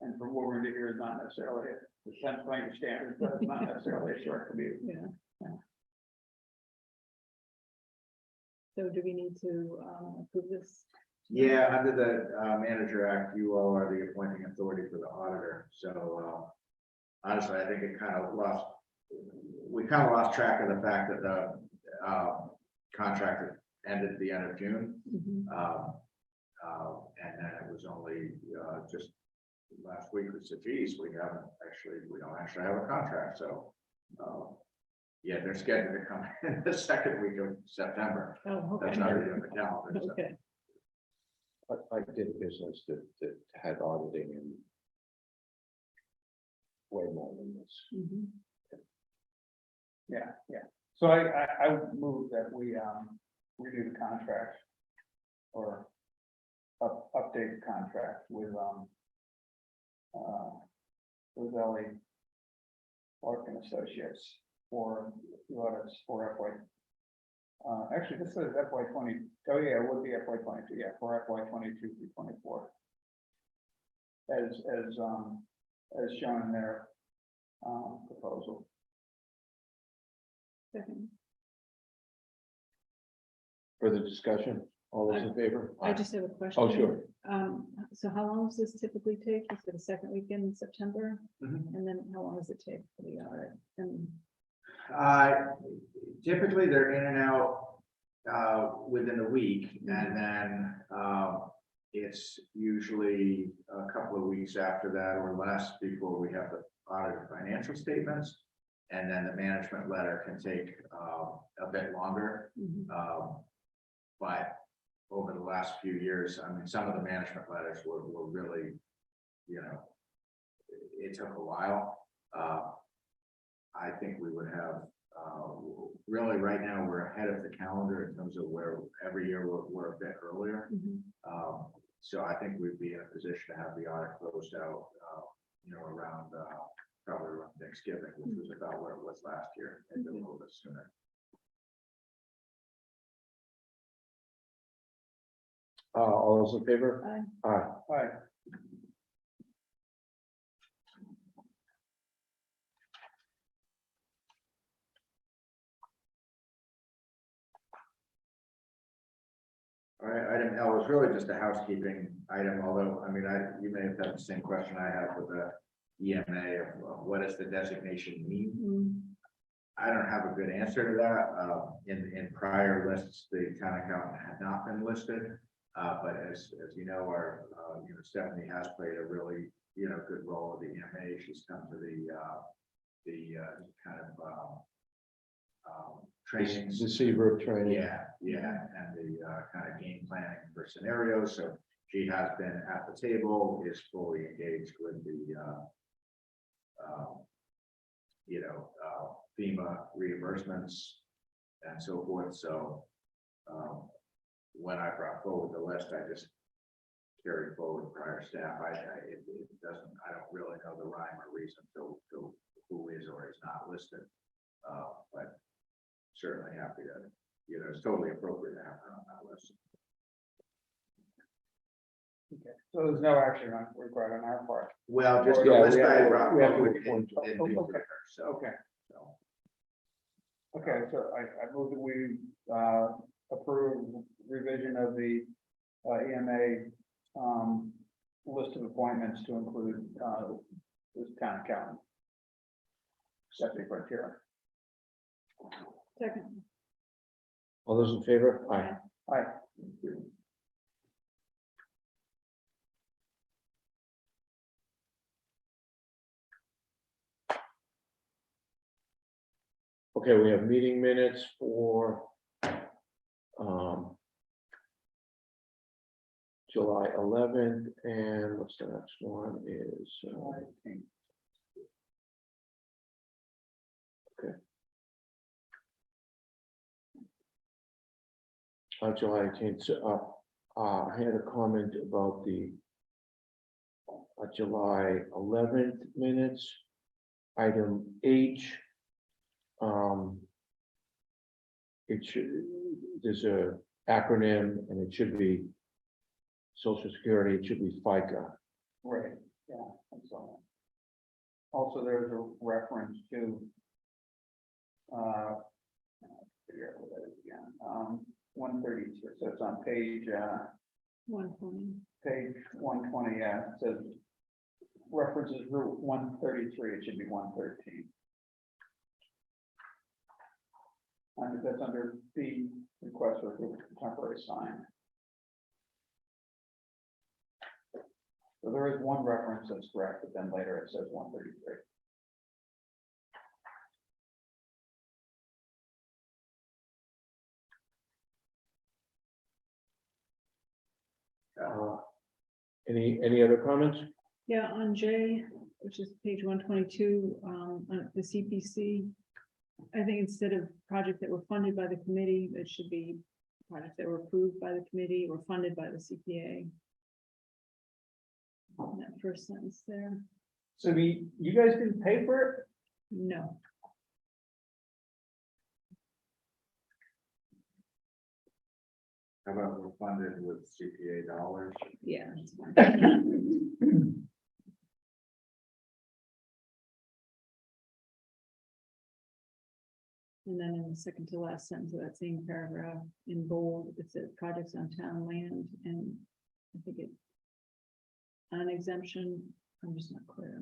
And from Woburn to here is not necessarily the Pennsylvania standard, but it's not necessarily a short commute. Yeah. So do we need to approve this? Yeah, under the Manager Act, you all are the appointing authority for the auditor. So honestly, I think we kind of lost track of the fact that the contract ended at the end of June. Mhm. And then it was only just last week we said, geez, we don't actually have a contract. So yeah, they're scheduled to come in the second week of September. Oh, That's okay. already on the calendar. So. Okay, I did a business that had auditing and way more than this. Mhm. Yeah. So I would move that we renew the contract or update the contract with Ellie Clark and Associates for the audits for FY. Actually, this says FY 20. Oh yeah, it would be FY 22. Yeah, for FY 22 through 24. As shown in their proposal. second. Further discussion, all those in favor? I just have a question. Oh, sure. So how long does this typically take? You said the second weekend in September? Mhm. And then how long does it take for the audit? And Typically, they're in and out within a week, and then it's usually a couple of weeks after that or less before we have the audited financial statements. And then the management letter can take a bit longer. But over the last few years, I mean, some of the management letters were really, you know, it took a while. I think we would have, really right now, we're ahead of the calendar in terms of where every year we're a bit earlier. So I think we'd be in a position to have the audit closed out, you know, around, probably around Thanksgiving, which was about where it was last year, maybe a little bit sooner. All those in favor? Aye. Aye. Aye. All right, item L is really just a housekeeping item, although, I mean, you may have had the same question I have with the EMA of what does the designation mean? I don't have a good answer to that. In prior lists, the town accountant had not been listed. But as you know, our, you know, Stephanie has played a really, you know, good role with the EMA. She's come to the kind of trainings. The Seabrook training. Yeah, and the kind of game planning for scenarios. So she has been at the table, is fully engaged with the, you know, FEMA reimbursements and so forth. So when I brought forward the list, I just carried forward prior staff. It doesn't, I don't really know the rhyme or reason to who is or is not listed. But certainly happy to, you know, it's totally appropriate to have her on that list. Okay, so there's no action required on our part. Well, just the Yeah, list we I have- brought we have to forward appoint- and okay. with her, so. Okay, So, okay, so I move that we approve revision of the EMA list of appointments to include this town accountant. Septic criteria. Second. All those in favor? Aye. Aye. Okay, we have meeting minutes for July 11th, and what's the next one is July 18th. So, I had a comment about the July 11th minutes, item H. It should, there's a acronym and it should be Social Security, it should be FICA. Right, yeah, that's all. Also, there's a reference to figure out what that is again, 132, so it's on page 120. page 120, it says references Route 133, it should be 113. And that's under the request for a temporary sign. So there is one reference that's correct, but then later it says 133. Any other comments? Yeah, on J, which is page 122, on the CPC. I think instead of projects that were funded by the committee, it should be projects that were approved by the committee or funded by the CPA. That first sentence there, So you guys didn't pay for it? no. how about we're funded with CPA dollars? Yeah. That's fine. And then in the second to last sentence of that same paragraph in bold, it says projects on town land, and I think it on exemption, I'm just not clear.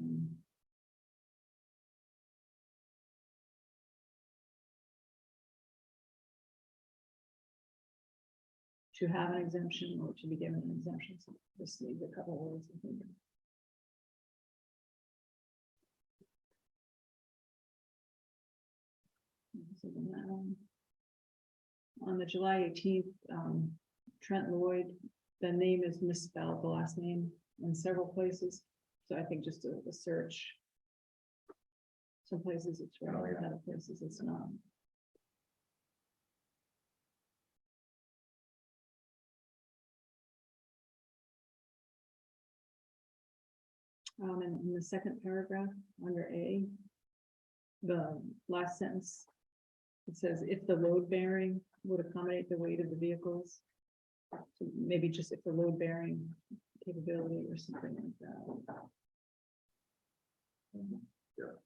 to have an exemption or to be given an exemption. So just leave a couple words. I think. So then, on the July 18th, Trent Lloyd, the name is misspelled, the last name in several places. So I think just a search. Some places it's right, Oh, yeah. other places it's not. And in the second paragraph, under A, the last sentence, it says, if the load bearing would accommodate the weight of the vehicles. So maybe just if the load bearing capability or something like that. Yeah.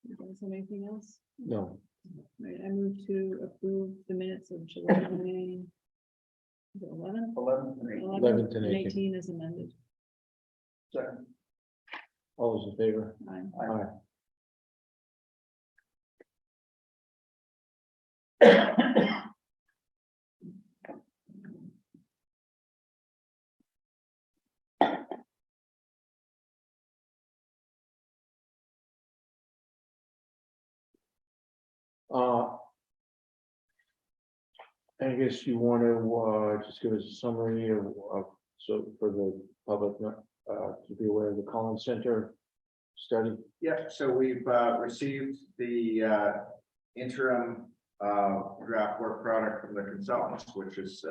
You guys have anything else? No, Right, I move to approve the minutes of July 11th. 11th and 18 is amended. Second. all those in favor? Aye. Aye. I guess you want to just give us a summary of so for the public to be aware of the Collins Center study. Yeah, so we've received the interim draft work product from the consultants, which is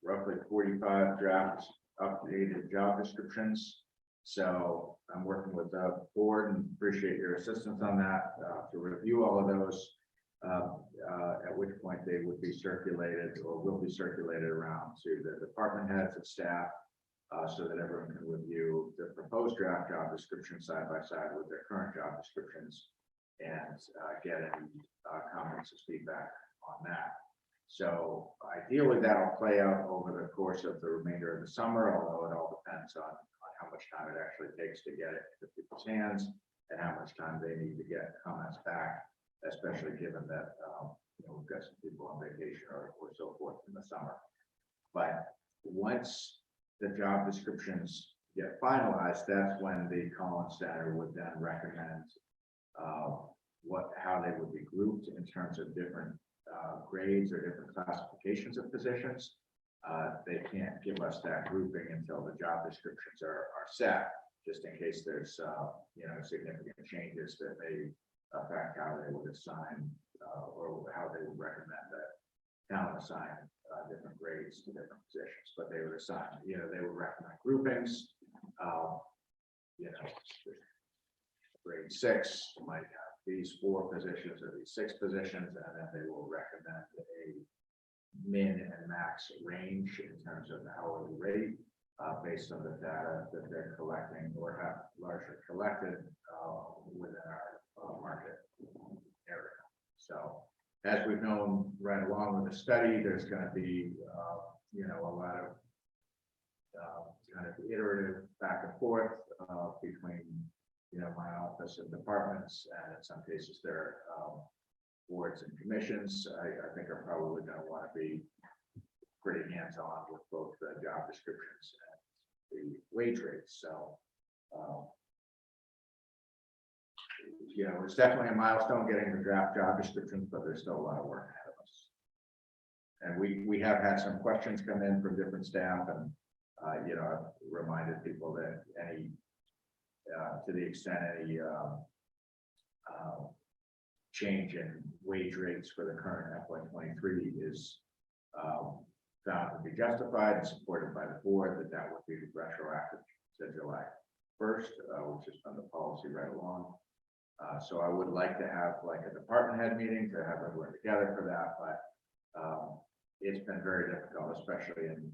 roughly 45 draft updated job descriptions. So I'm working with the board and appreciate your assistance on that to review all of those. At which point they would be circulated or will be circulated around to the department heads and staff so that everyone can review the proposed draft job description side by side with their current job descriptions and get any comments and feedback on that. So ideally that'll play out over the course of the remainder of the summer, although it all depends on how much time it actually takes to get it to people's hands and how much time they need to get comments back, especially given that we've got some people on vacation or so forth in the summer. But once the job descriptions get finalized, that's when the Collins Center would then recommend how they would be grouped in terms of different grades or different classifications of positions. They can't give us that grouping until the job descriptions are set, just in case there's significant changes that may affect how they would assign or how they would recommend that town assign different grades to different positions. But they would assign, they would recommend groupings. Grade 6 might have these 4 positions or these 6 positions, and then they will recommend a min and max range in terms of the hourly rate based on the data that they're collecting or have largely collected within our market area. So as we've known right along with the study, there's going to be a lot of kind of iterative back and forth between my office and departments, and in some cases there are boards and commissions. I think are probably going to want to be pretty hands-on with both the job descriptions and the wage rates. So it's definitely a milestone getting the draft job descriptions, but there's still a lot of work ahead of us. And we have had some questions come in from different staff, and I've reminded people that any to the extent any change in wage rates for the current FY23 is found to be justified and supported by the board, that would be retroactive to July 1st, which has been the policy right along. So I would like to have like a department head meeting to have everyone together for that, but it's been very difficult, especially in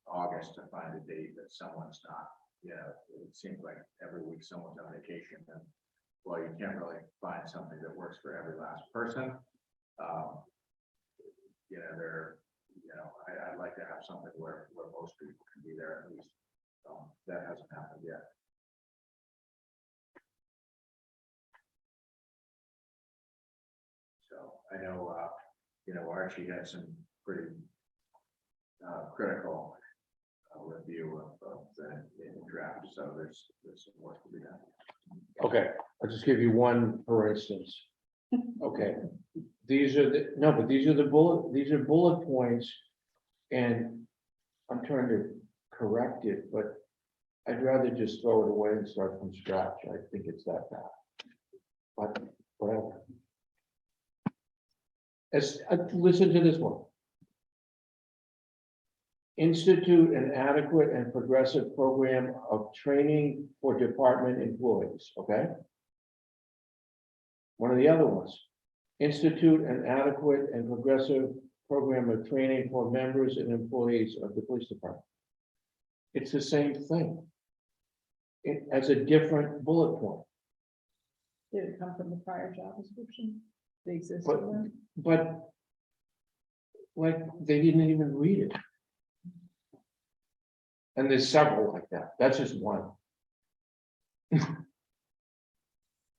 August, to find a date that someone's not. It seems like every week someone's on vacation, and well, you can't really find something that works for every last person. you know, I'd like to have something where most people can be there at least. That hasn't happened yet. So I know, you know, Archie had some pretty critical review of the draft, so there's some work to be done. Okay, I'll just give you one, for instance. Okay, these are these are bullet points. And I'm trying to correct it, but I'd rather just throw it away and start from scratch. I think it's that bad. But whatever. Listen to this one. Institute an adequate and progressive program of training for department employees, okay? One of the other ones. Institute an adequate and progressive program of training for members and employees of the police department. It's the same thing. It as a different bullet point. Did it come from the prior job description? The existing one? But like, they didn't even read it. And there's several like that. That's just one.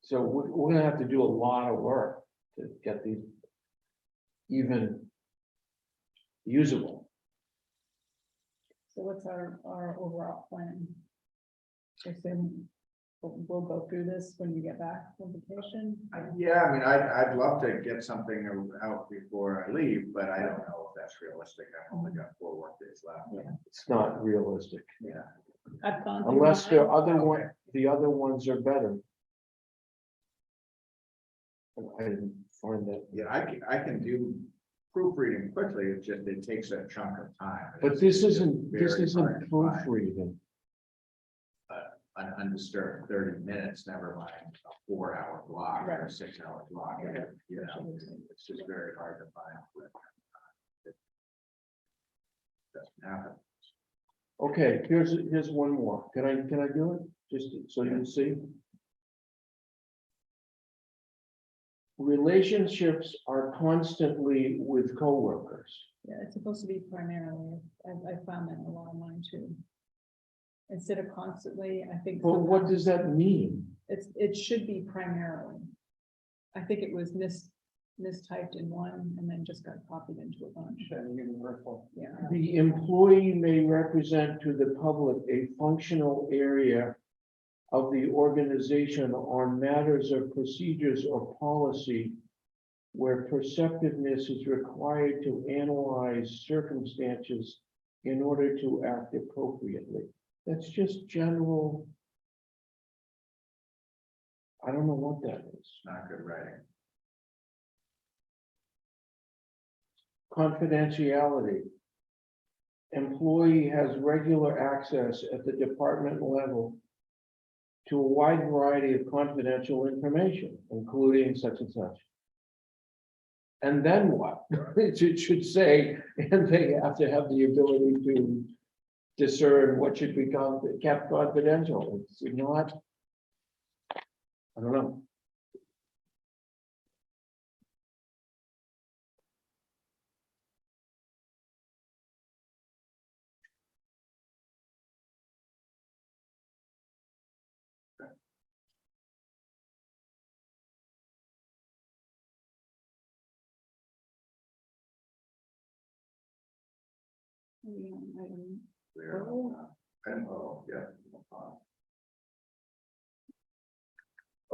So we're gonna have to do a lot of work to get these even usable. So what's our overall plan? Assume we'll go through this when you get back from vacation? Yeah, I mean, I'd love to get something out before I leave, but I don't know if that's realistic. I've only got 4 work days left. It's not realistic. Yeah. I've gone through Unless mine. the other ones are better. I didn't find that. Yeah, I can do proofreading quickly. It's just, it takes a chunk of time. But this It's isn't very hard to find proofreading. An undisturbed 30 minutes, never mind a 4-hour block or a 6-hour block. Right. You know, it's just very hard to find. It doesn't happen. Okay, here's one more. Can I do it? Just so you can see. Relationships are constantly with coworkers. Yeah, it's supposed to be primarily, I found that in a lot of mine too. Instead of constantly, I think. But what does that mean? It should be primarily. I think it was mistyped in one and then just got copied into a bunch. Universal. Yeah. The employee may represent to the public a functional area of the organization on matters of procedures or policy where perceptiveness is required to analyze circumstances in order to act appropriately. That's just general. I don't know what that is. Not good writing. Confidentiality. Employee has regular access at the department level to a wide variety of confidential information, including such and such. And then what? It should say, and they have to have the ability to discern what should be kept confidential. It's not, I don't know. Clear. Yeah.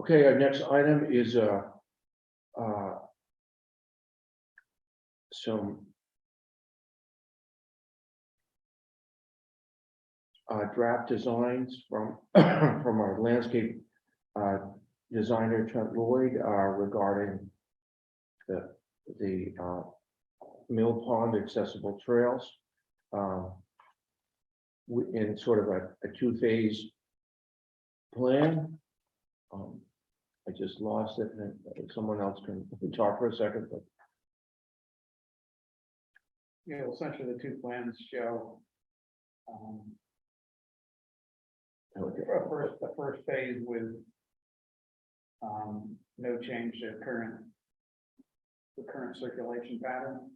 Okay, our next item is some draft designs from from our landscape designer Trent Lloyd regarding the Mill Pond accessible trails. In sort of a 2-phase plan. I just lost it, and someone else can talk for a second, but Yeah, essentially the 2 plans show. The first phase with. No change to the current circulation pattern.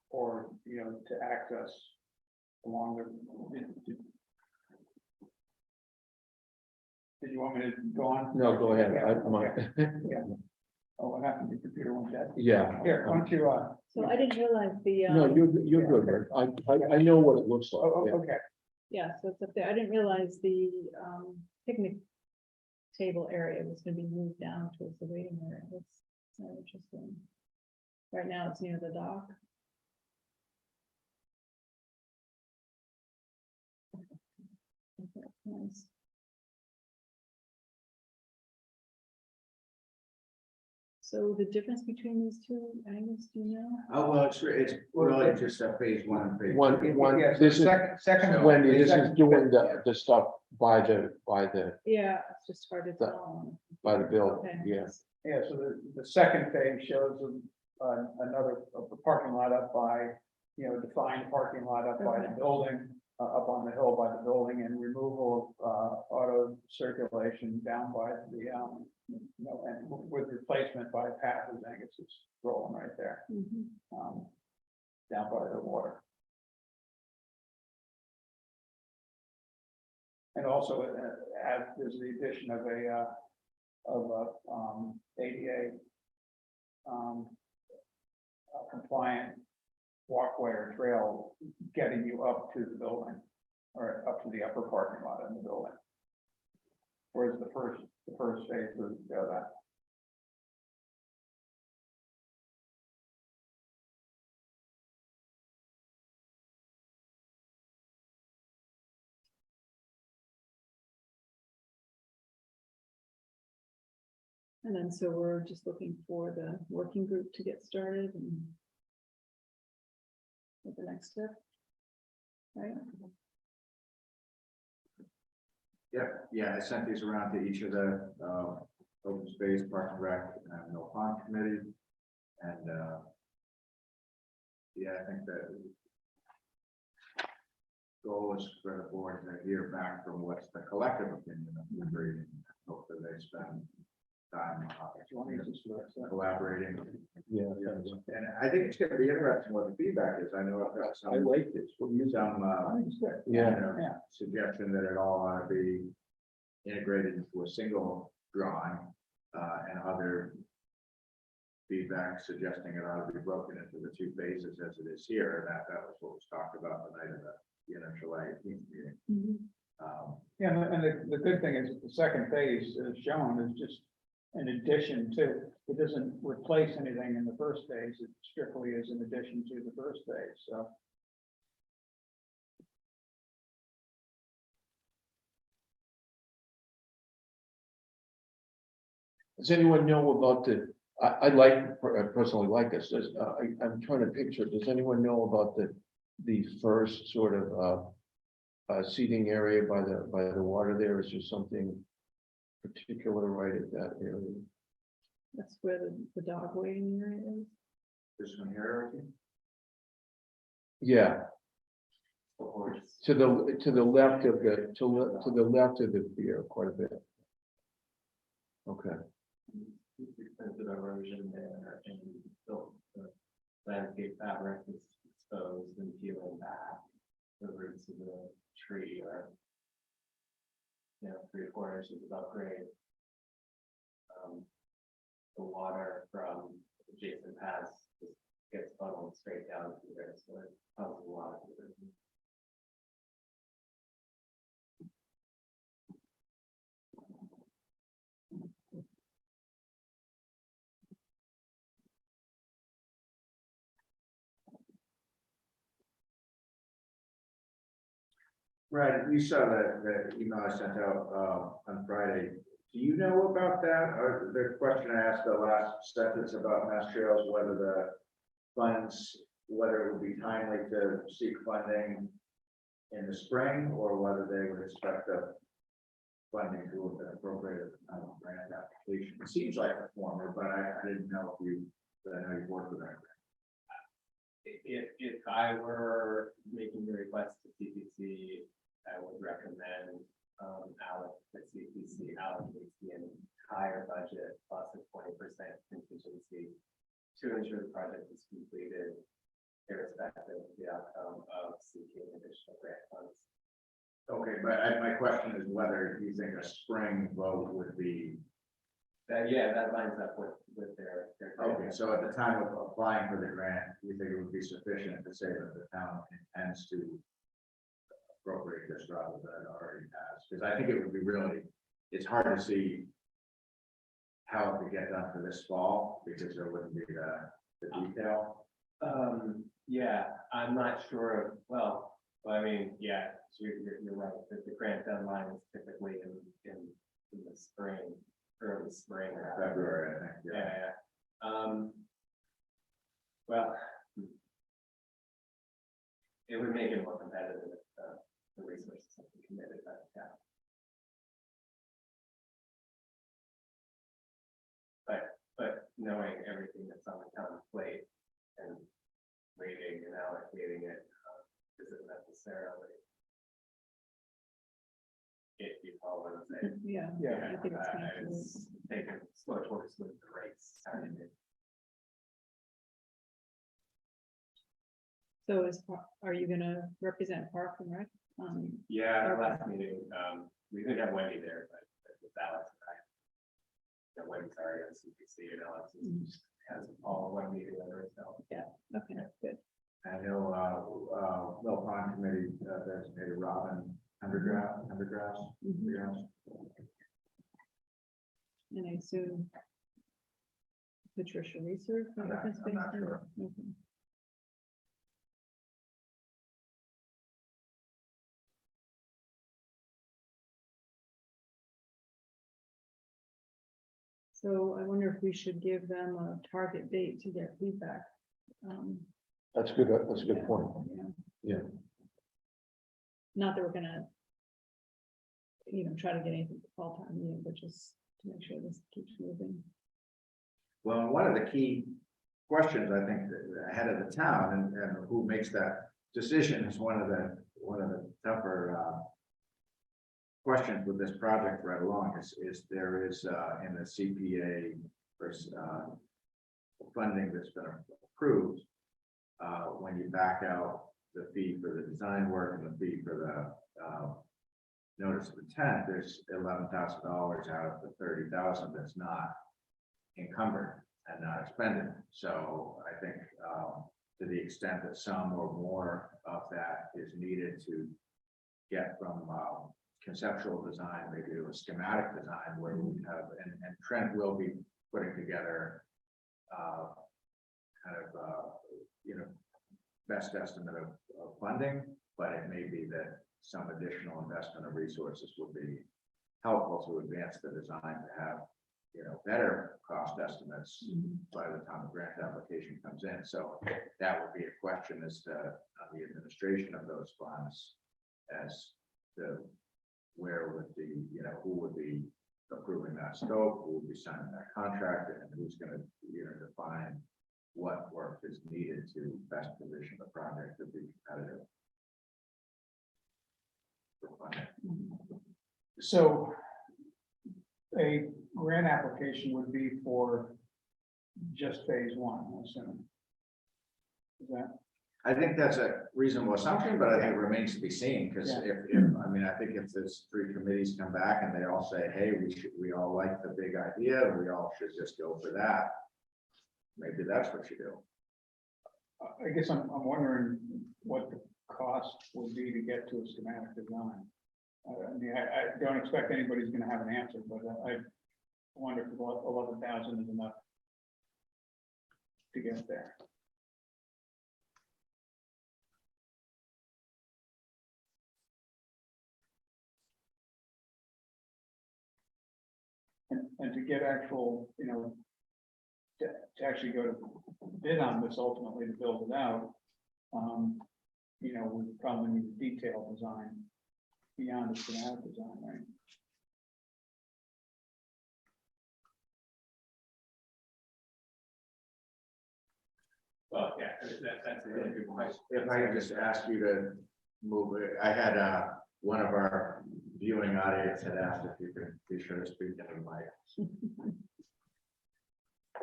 Or, to access along did you want me to go on? No, go ahead. Yeah, I'm on. okay. Yeah. Oh, what happened? Your computer went dead? Yeah. Here, why don't you, So I didn't realize the, No, you're good, Rick. I know what it looks like. oh, yeah. okay. yeah, so it's up there. I didn't realize the, picnic table area was gonna be moved down towards the waiting area. That's so interesting. Right now it's near the dock. Okay, nice. So the difference between these two angles, do you know? Oh, well, it's really just a phase one and phase. two. One, Yeah, so this is, second. Wendy, this is second- doing yeah. the stuff by the Yeah, it's just hard to The- tell. bill, Okay. yeah. Yeah, so the second phase shows another parking lot up by, defined parking lot up by the Okay. building, up on the hill by the building, and removal of auto circulation down by the, and with replacement by path, as Angus is rolling right there, Mhm. down by the water. And also, there's the addition of a ADA compliant walkway or trail getting you up to the building or up to the upper parking lot in the building. Whereas the first phase was that. And then, so we're just looking for the working group to get started and with the next step, right? Yeah, I sent these around to each of the, open space, park and rec, and no pond committee. And, yeah, I think that goal is for the board to hear back from what's the collective opinion of the group. Hopefully they spend time collaborating. Yeah. And I think it's gonna be interesting what the feedback is. I know I've got I some, like this. What you some, Yeah. Yeah. suggestion that it all ought to be integrated into a single drawing, and other feedback suggesting it ought to be broken into the two phases as it is here. And that was what was talked about the night of the July 18th meeting. Yeah, and the good thing is that the second phase is shown is just an addition to, it doesn't replace anything in the first phase. It strictly is an addition to the first phase, so. Does anyone know about I personally like this, I'm trying to picture, does anyone know about the first sort of, seating area by the water there? Is there something particular right at that area? That's where the dog waiting area is. This one here, Ricky? Yeah, to the left of the left of the pier, quite a bit. Okay. Extensive erosion there and built the landscape fabric is exposed and peeling back. The roots of the tree are, 3/4 inches above grade. The water from adjacent paths just gets funneled straight down to there, so it causes a lot of erosion. Right, you saw that email I sent out, on Friday. Do you know about that? Or the question I asked the last sentence about Mass Trails, whether the funds, whether it would be timely to seek funding in the spring, or whether they would expect the funding to have been appropriated on a grant application. It seems like a former, but I didn't know I know you've worked with that. If I were making the request to CPC, I would recommend CPC allocates the entire budget plus a 20% contingency to ensure the project is completed irrespective of the outcome of seeking additional grant funds. Okay, but my question is whether you think a spring vote would be, Yeah, that lines up with their. okay, so at the time of applying for the grant, you think it would be sufficient to say that the town intends to appropriate this rather than it already has? Because I think it would be really, it's hard to see how it could get done for this fall, because there wouldn't be the detail. Yeah, I'm not sure, well, I mean, yeah, so you're right, the grant deadline is typically in the spring, early spring. February, I think, Yeah. Well, it would make it more competitive if the resources have been committed by the town. But knowing everything that's on the town's plate and waiting and allocating it isn't necessarily. If you follow what I'm saying. Yeah, Yeah. I think it's kind of. It's taken slow towards the race. So are you gonna represent Park and Rec? Yeah, our last meeting, we didn't have Wendy there, but with Alex and I. Yeah, Wendy's already on CPC and Alex has all one meeting under herself. Okay, good. I know, Mill Pond Committee, designated Robin Undergrass. Mhm. And I assume Patricia Reeser. from I'm not- Open I'm not Space? sure. Okay. So I wonder if we should give them a target date to get feedback. That's good, that's a good point. Yeah. Not that we're gonna, try to get anything for fall time, but just to make sure this keeps moving. Well, one of the key questions, I think, that ahead of the town and who makes that decision is one of the tougher questions with this project right along is there is in the CPA versus funding that's been approved, when you back out the fee for the design work and the fee for the notice of intent, there's $11,000 out of the $30,000 that's not encumbered and not expended. So I think to the extent that some or more of that is needed to get from conceptual design, maybe to a schematic design where we have, and Trent will be putting together best estimate of funding, but it may be that some additional investment of resources would be helpful to advance the design to have, better cost estimates by the time the grant application comes in. So that would be a question as to the administration of those funds, as to where would the, who would be approving that scope, who would be signing that contract, and who's going to, define what work is needed to best position the project to be competitive. So a grant application would be for just phase one, I'm assuming. Is that? I think that's a reasonable assumption, but I think it remains to be seen, because Yeah. I think if there's three committees come back and they all say, hey, we all like the big idea, and we all should just go for that. Maybe that's what you do. I guess I'm wondering what the cost would be to get to a schematic design. I don't expect anybody's gonna have an answer, but I wonder if 11,000 is enough to get there. And to get actual, to actually go to bid on this ultimately to build it out, we probably need a detailed design beyond a schematic design, right? Well, yeah, that's a really good question. If I could just ask you to move, I had one of our viewing audience had asked if you could be sure to speak into the mic.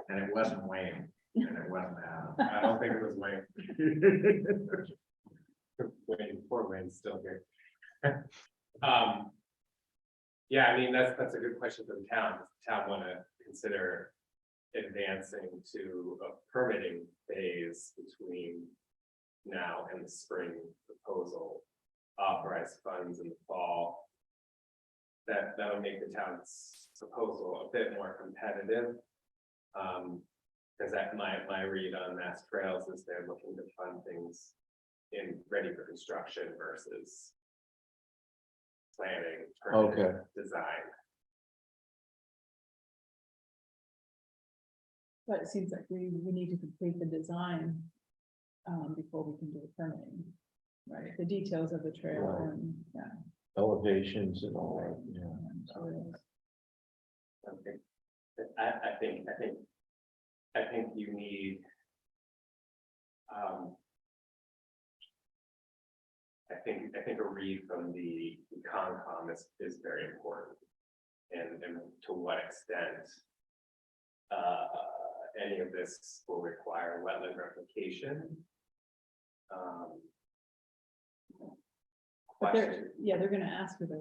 And it wasn't Wayne. And it wasn't Adam. I don't think it was Wayne. Wayne, poor Wayne's still here. Yeah, I mean, that's a good question for the town. Does the town want to consider advancing to a permitting phase between now and the spring proposal? Authorize funds in the fall. That'll make the town's proposal a bit more competitive. Because that my read on Mass Trails is they're looking to fund things in ready for construction versus planning, permitting, Okay. design. But it seems like we need to complete the design before we can do the permitting, right? The details of the trail Right. and, yeah. Elevations and all that, yeah. So it is. Okay. I think you need. I think a read from the Concom is very important. And to what extent. Any of this will require wetland replication. But Question. they're gonna ask for they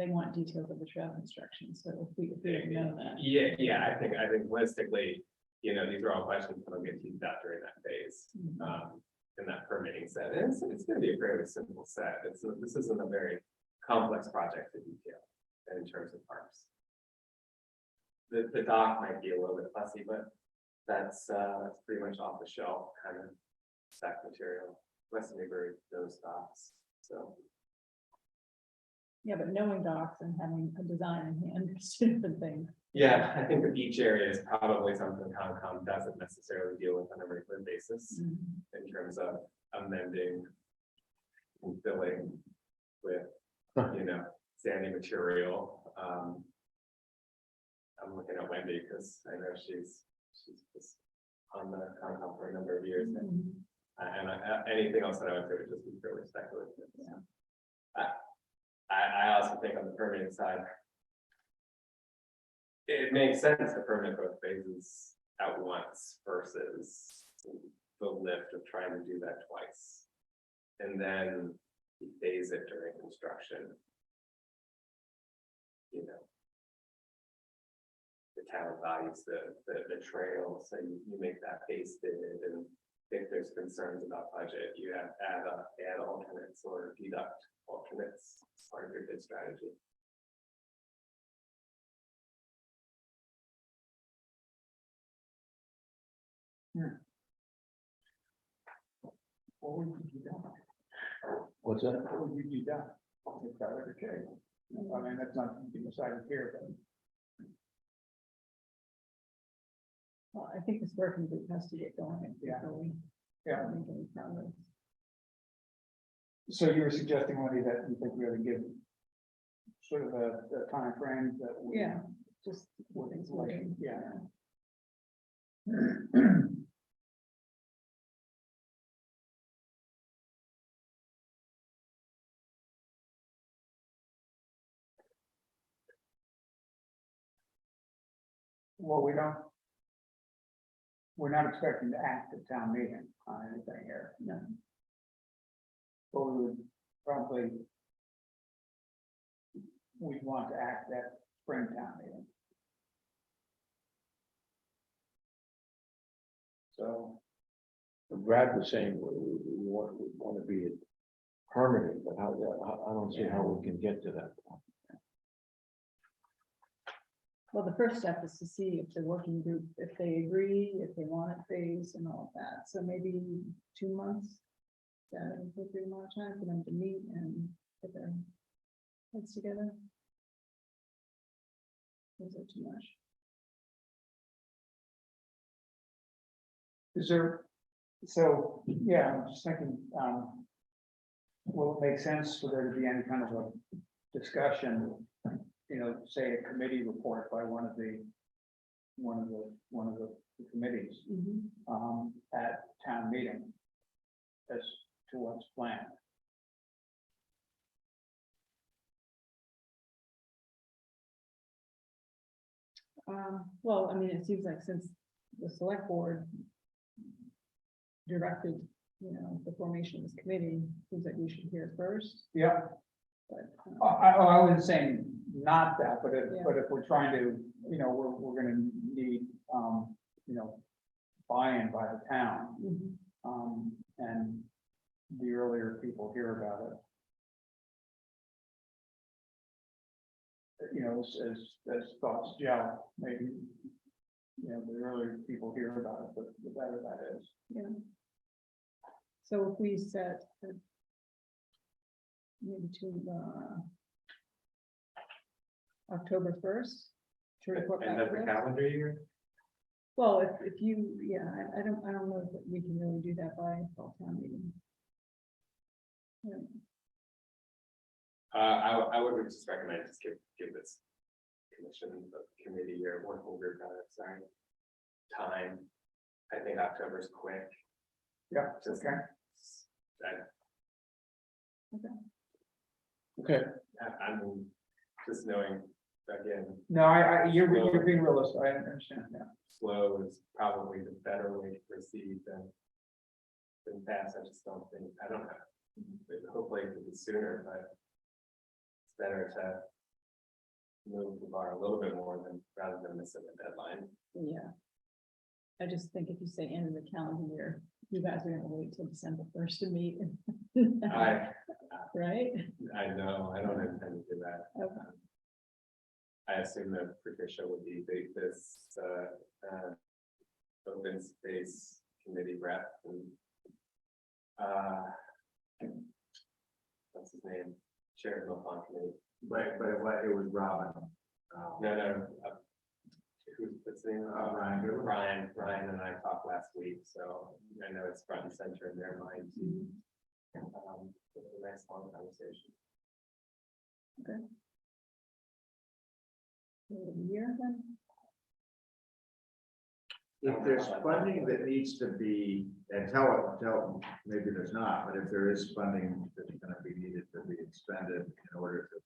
want details of the trail construction, so if we don't know that. Yeah, I think realistically, these are all questions that'll get teased out during that phase. In that permitting set, and it's gonna be a fairly simple set. This isn't a very complex project to detail in terms of parks. The dock might be a little bit fussy, but that's pretty much off the shelf kind of stack material. West Newbury, those docks, so. Yeah, but knowing docs and having a design in hand is a different thing. Yeah, I think the beach area is probably something Concom doesn't necessarily deal with on a regular basis in terms of amending and filling with, sandy material. I'm looking at Wendy because I know she's just on the Concom for a number of years. And anything else that I would do would just be fairly speculative. So. I also think on the permitting side, it makes sense to permit both phases at once versus the lift of trying to do that twice. And then you phase it during construction. The town values the trail, so you make that phased and if there's concerns about budget, you add alternates or deduct alternates as part of your bid strategy. What would you do done? What's that? What would you do done? If that were the case? I mean, that's not something decided here, but. Well, I think this working group has to get going. Yeah. before we Yeah, make any progress. so you were suggesting, Wendy, that you think we ought to give sort of a time frame that we. Yeah, just. things working. Yeah. Well, we're not expecting to act at town meeting on anything here. No. But we would probably. We'd want to act at spring town meeting. So, Brad was saying we want to be permanent, but I don't see how we can get to that point. Well, the first step is to see if the working group, if they agree, if they want it phased and all of that. So maybe 2 months. That would be more time for them to meet and get their heads together. Is it too much? is there, so, yeah, I'm just thinking, will it make sense for there to be any kind of a discussion? Say a committee report by one of the committees, at town meeting as to what's planned. Well, I mean, it seems like since the select board directed, the formation of this committee, seems like we should hear first, Yeah, but. I wasn't saying not that, but Yeah. if we're trying to, we're gonna need, buy-in by the town. Mhm. And the earlier people hear about it. As thoughts gel, maybe, the earlier people hear about it, the better that is. Yeah. So if we set maybe to October 1st. To report back to us. calendar year? Well, if you, yeah, I don't know if we can really do that by fall town meeting. Yeah. I would just recommend just give this commission, the committee or working group, time. I think October's quick. Yeah, Just, okay. Okay, I'm just knowing, again, No, you're being realistic, I understand, yeah. slow is probably the better way to proceed than fast. I just don't think, I don't know. Hopefully it could be sooner, but it's better to move the bar a little bit more than rather than missing the deadline. Yeah. I just think if you say end of the calendar year, you guys are gonna wait till December 1st to meet. Right? I know, I don't intend to do that. Okay. I assume that Patricia would be this open space committee rep and what's his name? Chair of the Milfond Committee. But it was Robin. No, who's the name? Ryan. Ryan and I talked last week, so I know it's front and center in their mind too. It was a nice long conversation. Year then? If there's funding that needs to be, and tell, maybe there's not, but if there is funding that's gonna be needed to be expended in order to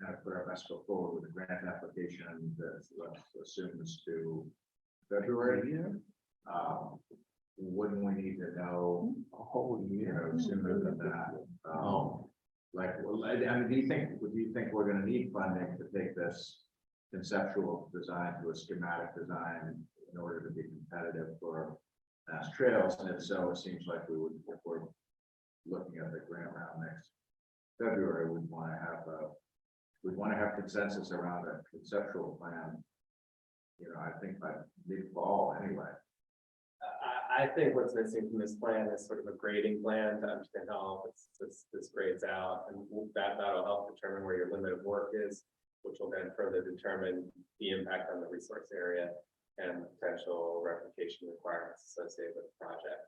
kind of put our best foot forward with a grant application that, let's assume is to February. Wouldn't we need to know a whole year. sooner than that? Do you think we're gonna need funding to take this conceptual design to a schematic design in order to be competitive for mass trails? And if so, it seems like we would, if we're looking at the grant round next February, we'd want to have consensus around a conceptual plan. I think by mid-fall anyway. I think what's missing from this plan is sort of a grading plan to understand how all this grades out, and that'll help determine where your limit of work is, which will then further determine the impact on the resource area and potential replication requirements associated with the project.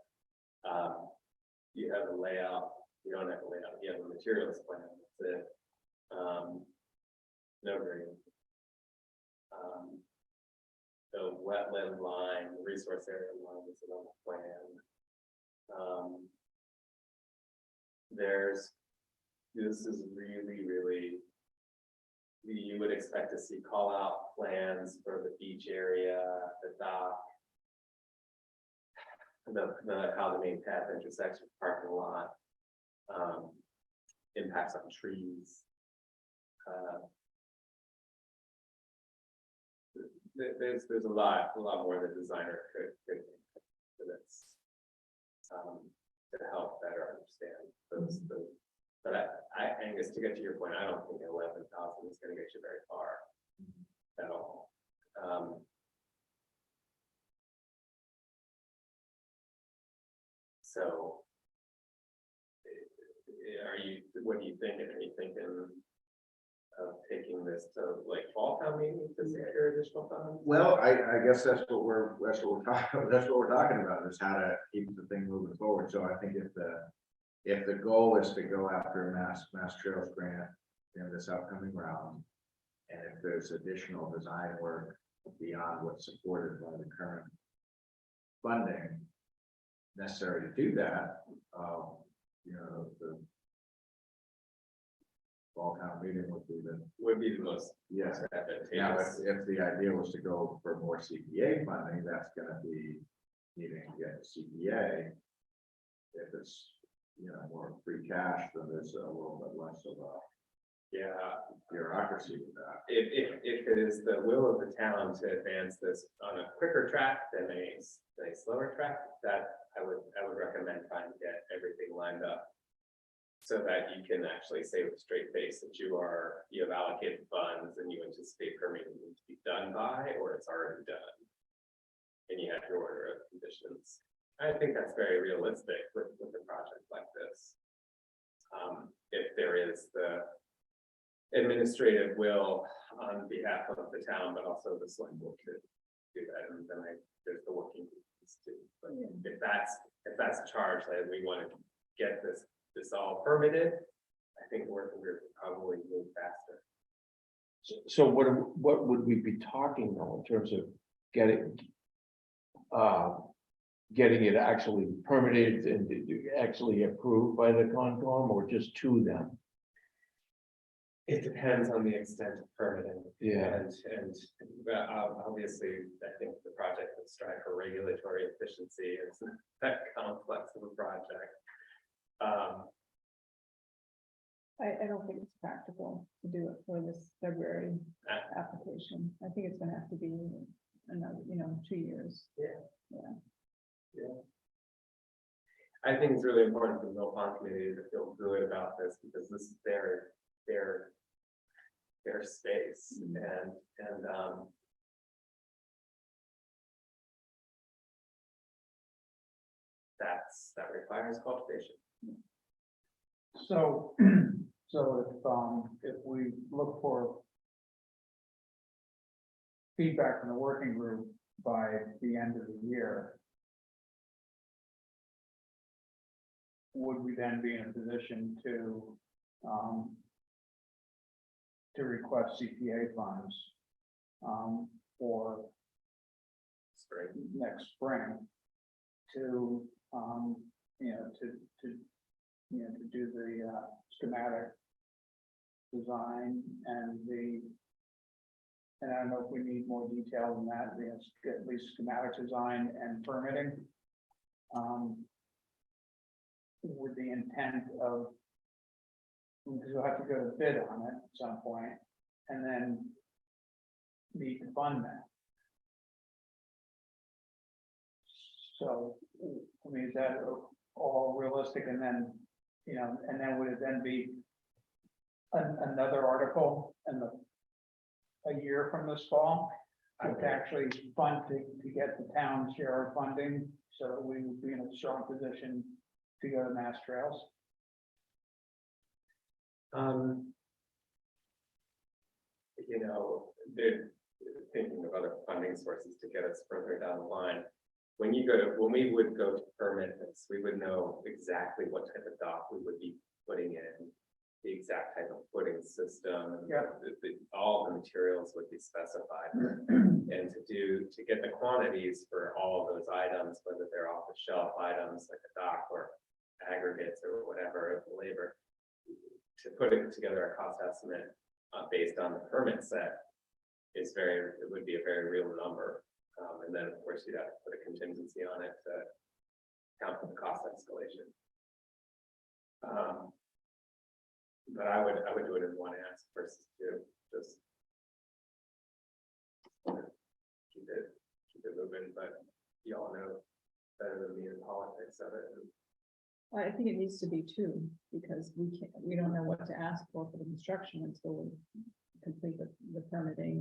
You have a layout, you don't have a layout, you have a materials plan, that's it. No grading. The wetland line, the resource area line is another plan. This is really, you would expect to see call out plans for the beach area, the dock, how the main path intersects with parking lot, impacts on trees. There's a lot more the designer could think for this to help better understand those. But Angus, to get to your point, I don't think 11,000 is going to get you very far at all. So, what are you thinking? Are you thinking of taking this to like fall town meeting to secure additional funds? Well, I guess that's what we're talking about, is how to keep the thing moving forward. So I think if the goal is to go after a mass trails grant in this upcoming round, and if there's additional design work beyond what's supported by the current funding necessary to do that, the fall town meeting would be the, most yes. Now, advantageous. if the idea was to go for more CPA funding, that's gonna be needing to get CPA. If it's, more free cash, then there's a little bit less of a bureaucracy with that. If it is the will of the town to advance this on a quicker track than a slower track, that I would recommend trying to get everything lined up. So that you can actually say with a straight face that you have allocated funds and you anticipate permitting to be done by, or it's already done. And you have your order of conditions. I think that's very realistic with a project like this. If there is the administrative will on behalf of the town, but also the select board to do that, and then there's the working groups too. But if that's a charge that we want to get this all permitted, I think we're probably move faster. So what would we be talking though in terms of getting it actually permitted and actually approved by the Concom, or just to them? It depends on the extent of permitting. Yeah. And obviously, I think the project would strive for regulatory efficiency. It's not that complex of a project. I don't think it's practical to do it for this February application. I think it's gonna have to be another, 2 years. I think it's really important for the Mill Pond community to feel good about this, because this is their space, and that requires cultivation. So, if we look for feedback from the working group by the end of the year, would we then be in a position to request CPA funds for Spring. next spring to do the schematic design and I don't know if we need more detail than that, at least schematic design and permitting. With the intent of, because we'll have to go to bid on it at some point, and then need to fund that. So, I mean, is that all realistic? And then, and then would it then be another article in a year from this fall to actually fund to get the town share of funding, so that we would be in a strong position to go to Mass Trails? They're thinking of other funding sources to get us further down the line. When we would go to permit this, we would know exactly what type of dock we would be putting in, the exact type of footing system. Yep. All the materials would be specified. And to get the quantities for all of those items, whether they're off the shelf items like a dock or aggregates or whatever, labor, to put it together a cost estimate based on the permit set it would be a very real number. And then of course you'd have to put a contingency on it to account for the cost escalation. But I would do it in one ask versus two, just keep it moving, but you all know better than me in politics of it. I think it needs to be two, because we don't know what to ask for the construction until we complete the permitting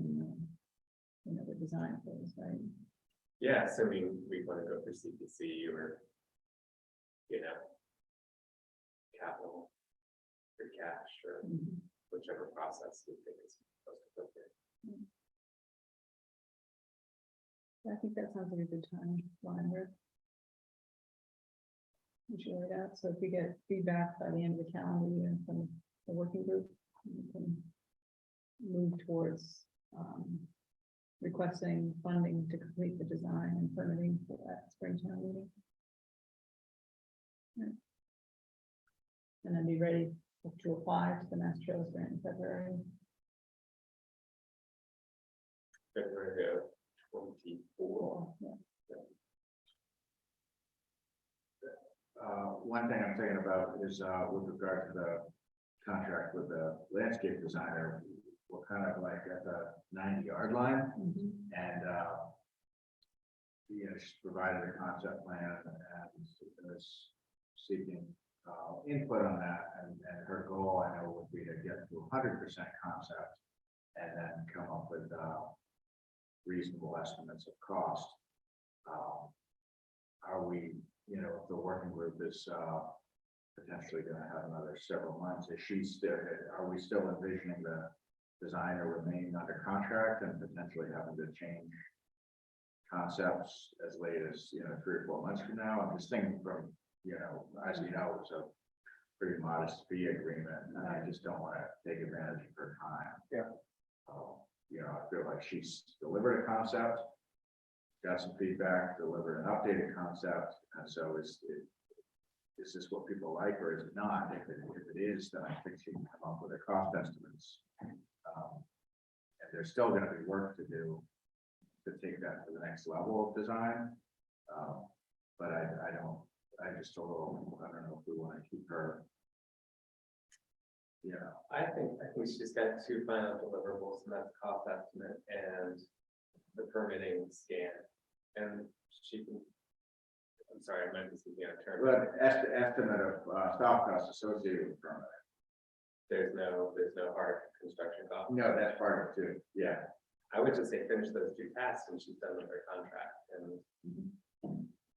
and the design phase, right? Yeah, so we want to go for CPC or, capital, free cash, or whichever process we think is most appropriate. I think that sounds like a good timeline, Rick. We should write out, so if we get feedback by the end of the calendar year from the working group, we can move towards requesting funding to complete the design and permitting for that Springtown meeting. Right. And then be ready to apply to the Mass Trails grant February. February of 24. Yeah. One thing I'm thinking about is, with regard to the contract with the landscape designer, we're kind of like at the 90-yard line, Mhm. and, she's provided a concept plan and is seeking, input on that, and her goal, I know, would be to get to 100% concept, and then come up with, reasonable estimates of cost. Are we, if the working group is, potentially gonna have another several months, are we still envisioning the designer remaining under contract and potentially having to change concepts as late as, 3 or 4 months from now? I'm just thinking from, as you know, it's a pretty modest fee agreement, and I just don't want to take advantage of her time. Yeah. I feel like she's delivered a concept, got some feedback, delivered an updated concept, and so is this what people like, or is it not? If it is, then I think she can come up with her cost estimates. And there's still gonna be work to do to take that to the next level of design. But I don't know if we want to keep her. I think she's got 2 final deliverables, and that's cost estimate and the permitting scan. And she can, I'm sorry, I meant to see the term. But estimate of soft costs associated with permit. There's no hard construction cost. No, that's part of it too. Yeah. I would just say finish those 2 tasks when she's done with her contract, and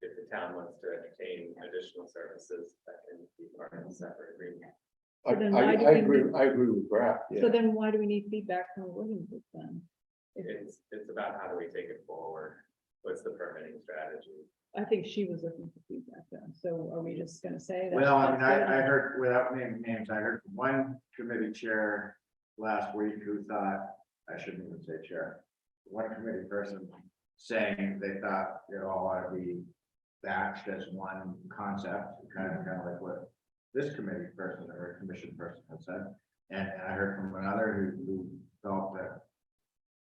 if the town wants to entertain additional services, that can be part of a separate agreement. So then why do we need- I agree with Brad. So then why do we need feedback from the working group then? It's about how do we take it forward? What's the permitting strategy? I think she was looking for feedback then. So are we just gonna say that? Well, I mean, I heard, without naming names, I heard from one committee chair last week who thought, I shouldn't even say chair, one committee person saying they thought it all ought to be batched as one concept, kind of like what this committee person or commission person had said. And I heard from another who felt that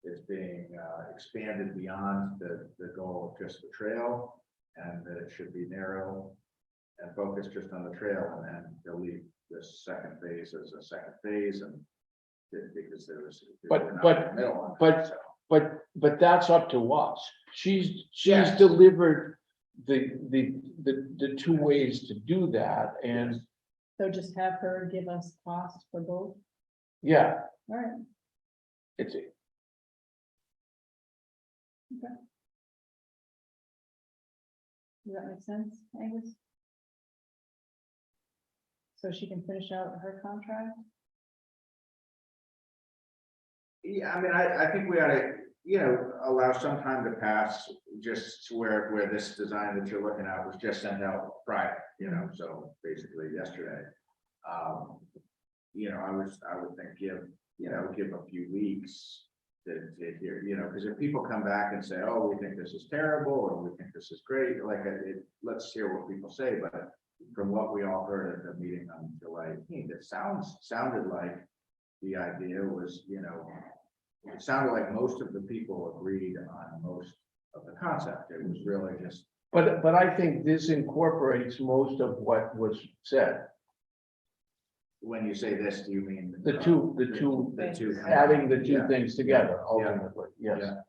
it's being expanded beyond the goal of just the trail, and that it should be narrow and focused just on the trail, and then delete this second phase as a second phase, and because there was. But that's up to us. She's Yes. delivered the 2 ways to do that, and So just have her give us cost for both? yeah, All right. it's. Does that make sense, Angus? So she can finish out her contract? Yeah, I mean, I think we ought to, allow some time to pass, just to where this design that you're looking at was just sent out Friday, so basically yesterday. I would think give a few weeks to hear, because if people come back and say, oh, we think this is terrible, or we think this is great, let's hear what people say. But from what we all heard at the meeting on July 18th, it sounded like the idea was, it sounded like most of the people agreed on most of the concept. It was really just. But I think this incorporates most of what was said. When you say this, do you mean? The two, adding the 2 things together ultimately, yes. Yeah.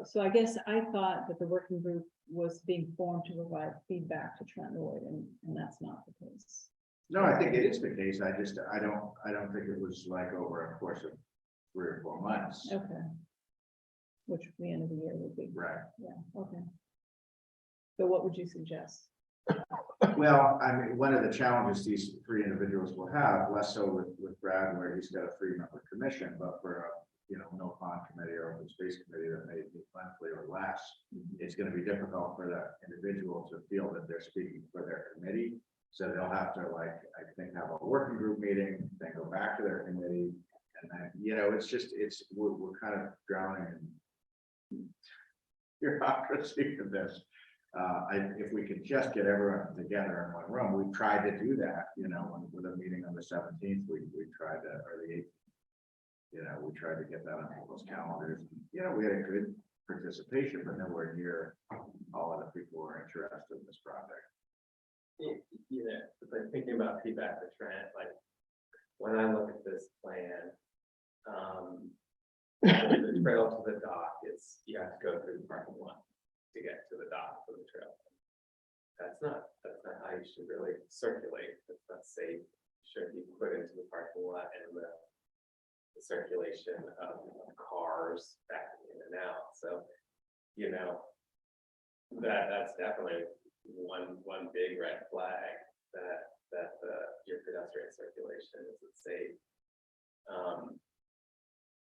So I guess I thought that the working group was being formed to provide feedback to Trent Lloyd, and that's not the case. No, I think it is the case. I don't think it was like over a course of 3 or 4 months. Okay. Which the end of the year would be. Right. Yeah, okay. So what would you suggest? Well, I mean, one of the challenges these 3 individuals will have, less so with Brad, where he's got a 3-member commission, but for a, no pond committee or open space committee that may be monthly or less, it's going to be difficult for the individual to feel that they're speaking for their committee. So they'll have to, I think, have a working group meeting, then go back to their committee. And then, we're kind of drowning in bureaucracy for this. If we could just get everyone together in one room, we tried to do that, you know, with a meeting on the 17th, we tried to, or the 18th. You know, we tried to get that on people's calendars. You know, we had a good participation, but nowhere near all of the people who are interested in this project. Yeah, it's like thinking about feedback to Trent, like, when I look at this plan, the trail to the dock is, you have to go through the parking lot to get to the dock for the trail. That's not how you should really circulate. That's not safe. Should be put into the parking lot and the circulation of cars backing in and out. So, you know, that's definitely one big red flag that your pedestrian circulation isn't safe.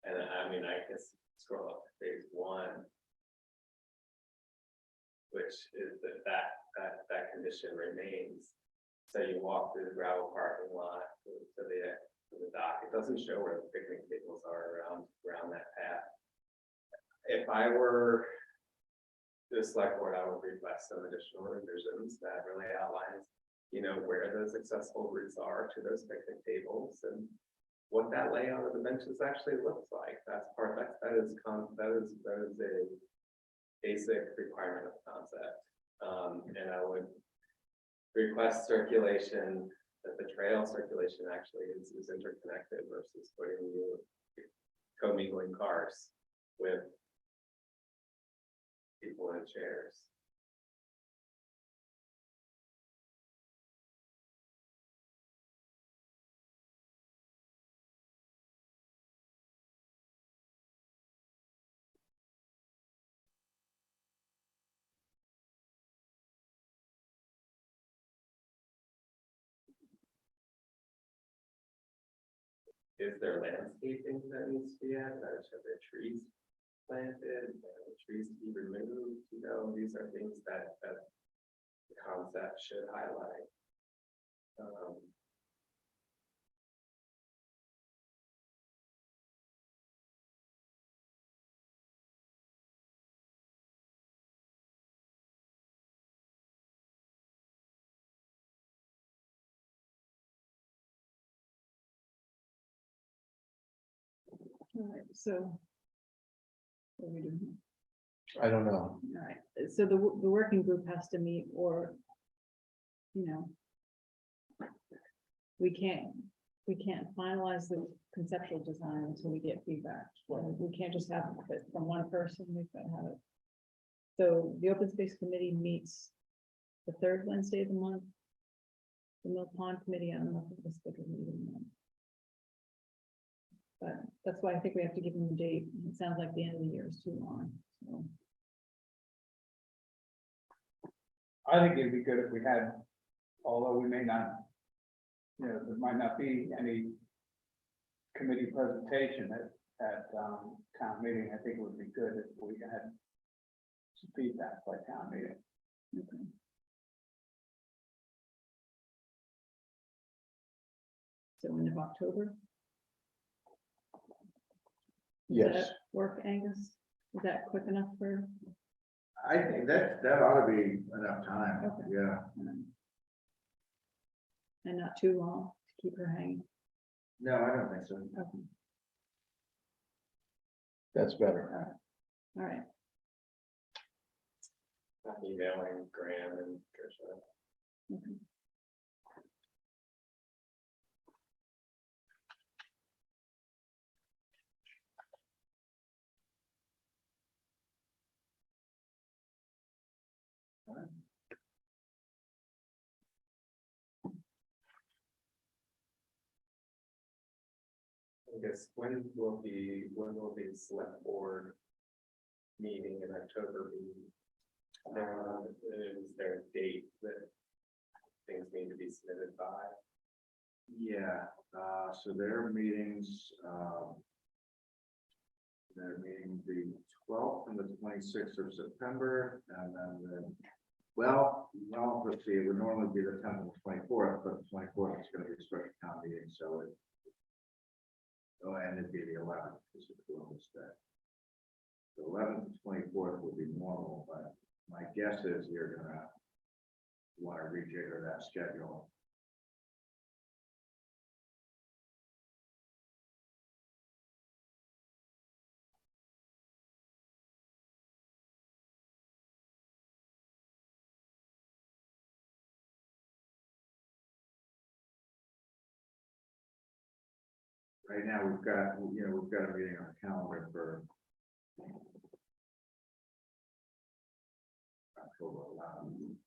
And I mean, I guess scroll up to phase 1, which is that condition remains. So you walk through the gravel parking lot to the dock. It doesn't show where the picnic tables are around that path. If I were the select board, I would request some additional revisions that really outlines, you know, where those accessible routes are to those picnic tables and what that layout of the benches actually looks like. That is a basic requirement of concept. And I would request circulation, that the trail circulation actually is interconnected versus putting you commingling cars with people in chairs. Is there landscaping that needs to be added? Are there trees planted? Are the trees to be removed? You know, these are things that the concept should highlight. All right, so. What are we doing here? I don't know. All right, so the working group has to meet, or, you know, we can't finalize the conceptual design until we get feedback. We can't just have it from one person, we've got to have it. So the open space committee meets the third Wednesday of the month. The Mill Pond Committee, I don't know if it's scheduled meeting. But that's why I think we have to give them a date. It sounds like the end of the year is too long, so. I think it'd be good if we had, although we may not, you know, there might not be any committee presentation at town meeting. I think it would be good if we had some feedback by town meeting. Okay. So end of October? Does Yes. that work, Angus? Is that quick enough for? I think that ought to be enough time. Okay. Yeah. And not too long to keep her hanging? No, I don't think so. Okay, That's better. all right. I'm emailing Graham and Tricia. Okay. I guess when will the select board meeting in October be? Is there a date that things need to be submitted by? Yeah, so their meetings, the 12th and the 26th of September, and then well, let's see, it would normally be the 10th and 24th, but the 24th is going to be a special town meeting, so and it'd be the 11th, because it's Columbus Day. The 11th and 24th would be normal, but my guess is you're gonna want to rejigger that schedule. Right now, we've got a meeting on the calendar for October 11th.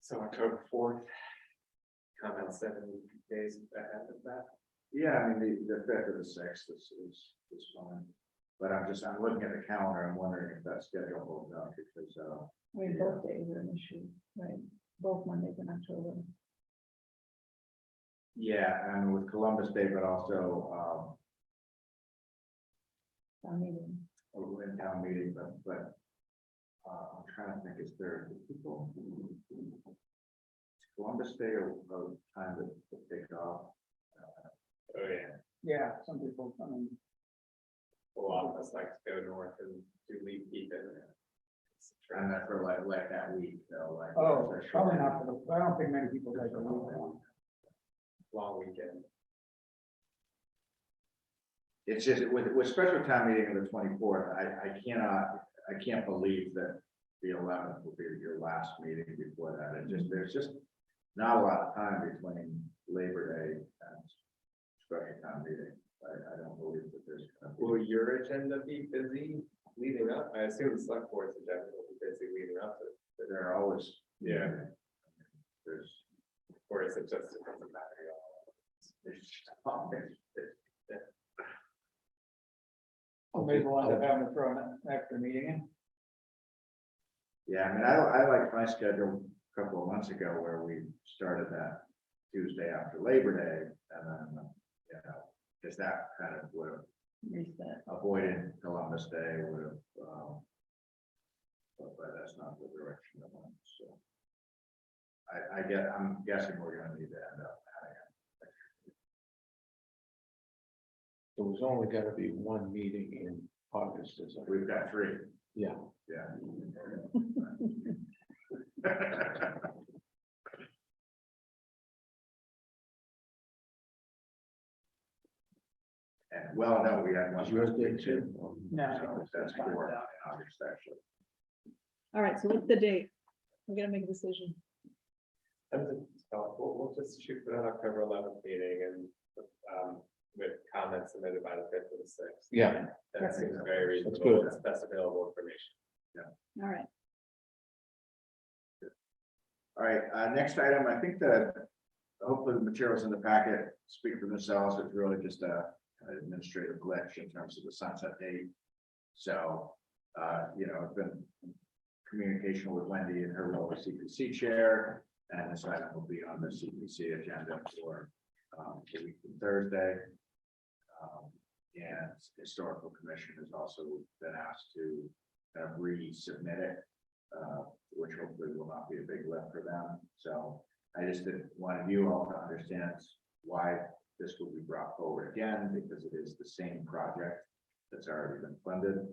So October 4th, come out 7 days ahead of that. Yeah, I mean, the 5th or the 6th is fine. But I'm looking at the calendar, I'm wondering if that schedule holds up because, I mean, both days are an issue, right? Both Mondays in October. yeah, and with Columbus Day, but also, I mean, in town meeting, but I'm trying to think, is there people? Columbus Day or time to take off? Oh, yeah. Yeah, some people, I mean, A lot of us like to go north and do leaf peeping. And that for like that week, though, like. oh, probably not for the, I don't think many people like the week one. Long weekend. It's just with special town meeting on the 24th, I can't believe that the 11th will be your last meeting before that. There's just not a lot of time between Labor Day and special town meeting. I don't believe that there's. Will your agenda be busy leading up? I assume the select board's agenda will be busy leading up to it. There are always. Yeah. There's. Or is it just, it doesn't matter at all? Or maybe we'll end up having to throw an extra meeting in. Yeah, I mean, I liked my schedule a couple of months ago where we started that Tuesday after Labor Day, and then, because that kind of would have reset. avoided Columbus Day, would have, but that's not the direction I want, so. I'm guessing we're gonna need to end up having it. There was only gonna be one meeting in August, is it? We've got 3, Yeah. yeah. And well, no, we had one. Was yours day too? No. So that's 4 in August, actually. All right, so what's the date? We gotta make a decision. We'll just shoot for that October 11th meeting and with comments submitted by the 5th or the 6th. Yeah. That seems very That's reasonable. good. That's best available information. All right. All right, next item, I think that hopefully the materials in the packet speak for themselves. It's really just an administrative glitch in terms of the sunset date. So, I've been in communication with Wendy and her role as CPC chair, and this item will be on the CPC agenda for the week from Thursday. And Historical Commission has also been asked to resubmit it, which hopefully will not be a big lift for them. So I just wanted you all to understand why this will be brought forward again, because it is the same project that's already been funded.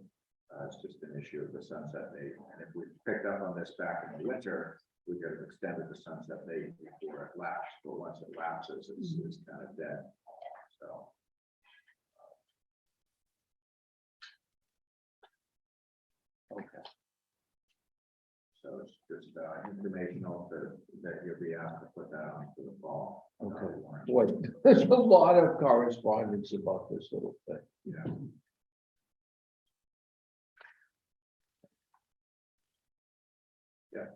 It's just an issue of the sunset date. And if we picked up on this back in the winter, we could have extended the sunset date before it lapsed. But once it lapses, it's kind of dead. So. Okay. So it's just informational that you'll be asked to put that on for the fall. Okay. Boy, there's a lot of correspondence about this little thing. Yeah. Yeah.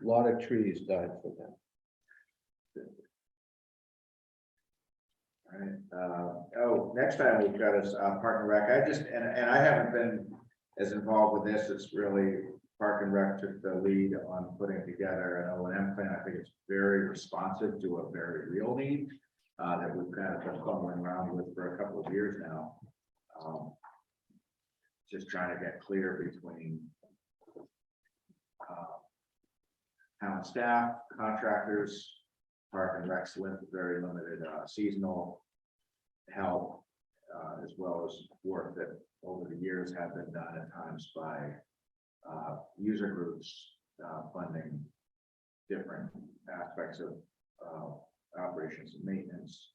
A lot of trees died for them. All right, next time we've got is Park and Rec. I haven't been as involved with this. It's really Park and Rec took the lead on putting together an O&M plan. I think it's very responsive to a very real need that we've kind of been fumbling around with for a couple of years now. Just trying to get clear between town staff, contractors, Park and Rec's with very limited seasonal help, as well as work that over the years have been done at times by user groups funding different aspects of operations and maintenance.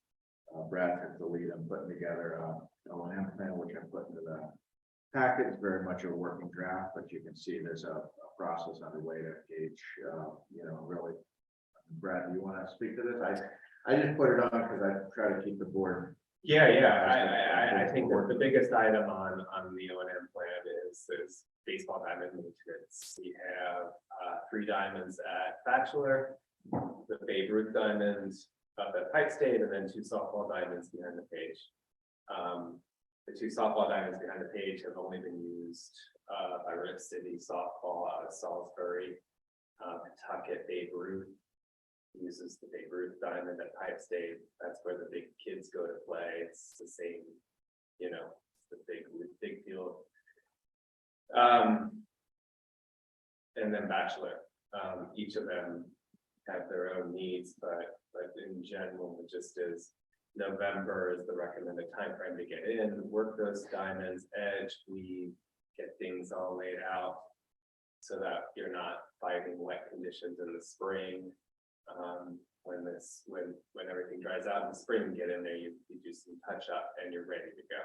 Brad took the lead on putting together a O&M plan, which I put into the packet. It's very much a working draft, but you can see there's a process underway to gauge, really. Brad, do you want to speak to this? I just put it on because I try to keep the board. Yeah, I think that the biggest item on the O&M plan is baseball diamond maintenance. We have 3 diamonds at Bachelor, the Babe Ruth diamonds up at Pike State, and then 2 softball diamonds behind the page. The 2 softball diamonds behind the page have only been used by Rip City softball out of Salisbury. Pawtucket Babe Ruth uses the Babe Ruth diamond at Pike State. That's where the big kids go to play. It's the same, the big field. And then Bachelor. Each of them have their own needs, but in general, it just is November is the recommended time frame to get in, work those diamonds, edge, we get things all laid out so that you're not fighting wet conditions in the spring. When everything dries out in the spring, get in there, you do some touch up and you're ready to go.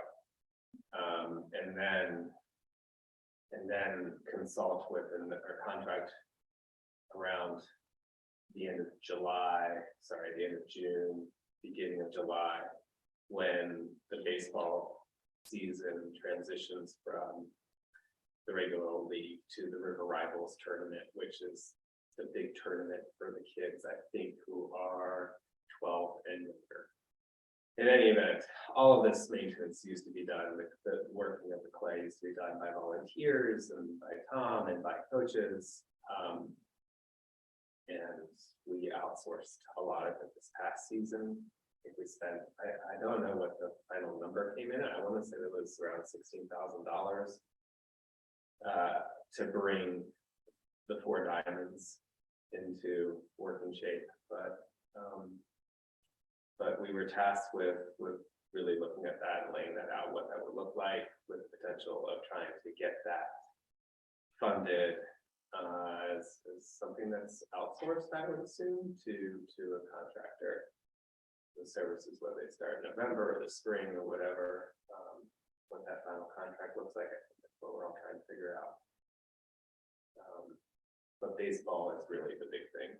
And then consult with or contract around the end of the end of June, beginning of July, when the baseball season transitions from the regular league to the River Rivals tournament, which is the big tournament for the kids, I think, who are 12 and younger. In any event, all of this maintenance used to be done, the working of the clay used to be done by volunteers and by Tom and by coaches. And we outsourced a lot of it this past season. I think we spent, I don't know what the final number came in. I want to say it was around $16,000 to bring the 4 diamonds into working shape, but we were tasked with really looking at that and laying that out, what that would look like, with the potential of trying to get that funded as something that's outsourced, I would assume, to a contractor. The services, whether they start in November or the spring or whatever, what that final contract looks like, I think that's what we're all trying to figure out. But baseball is really the big thing.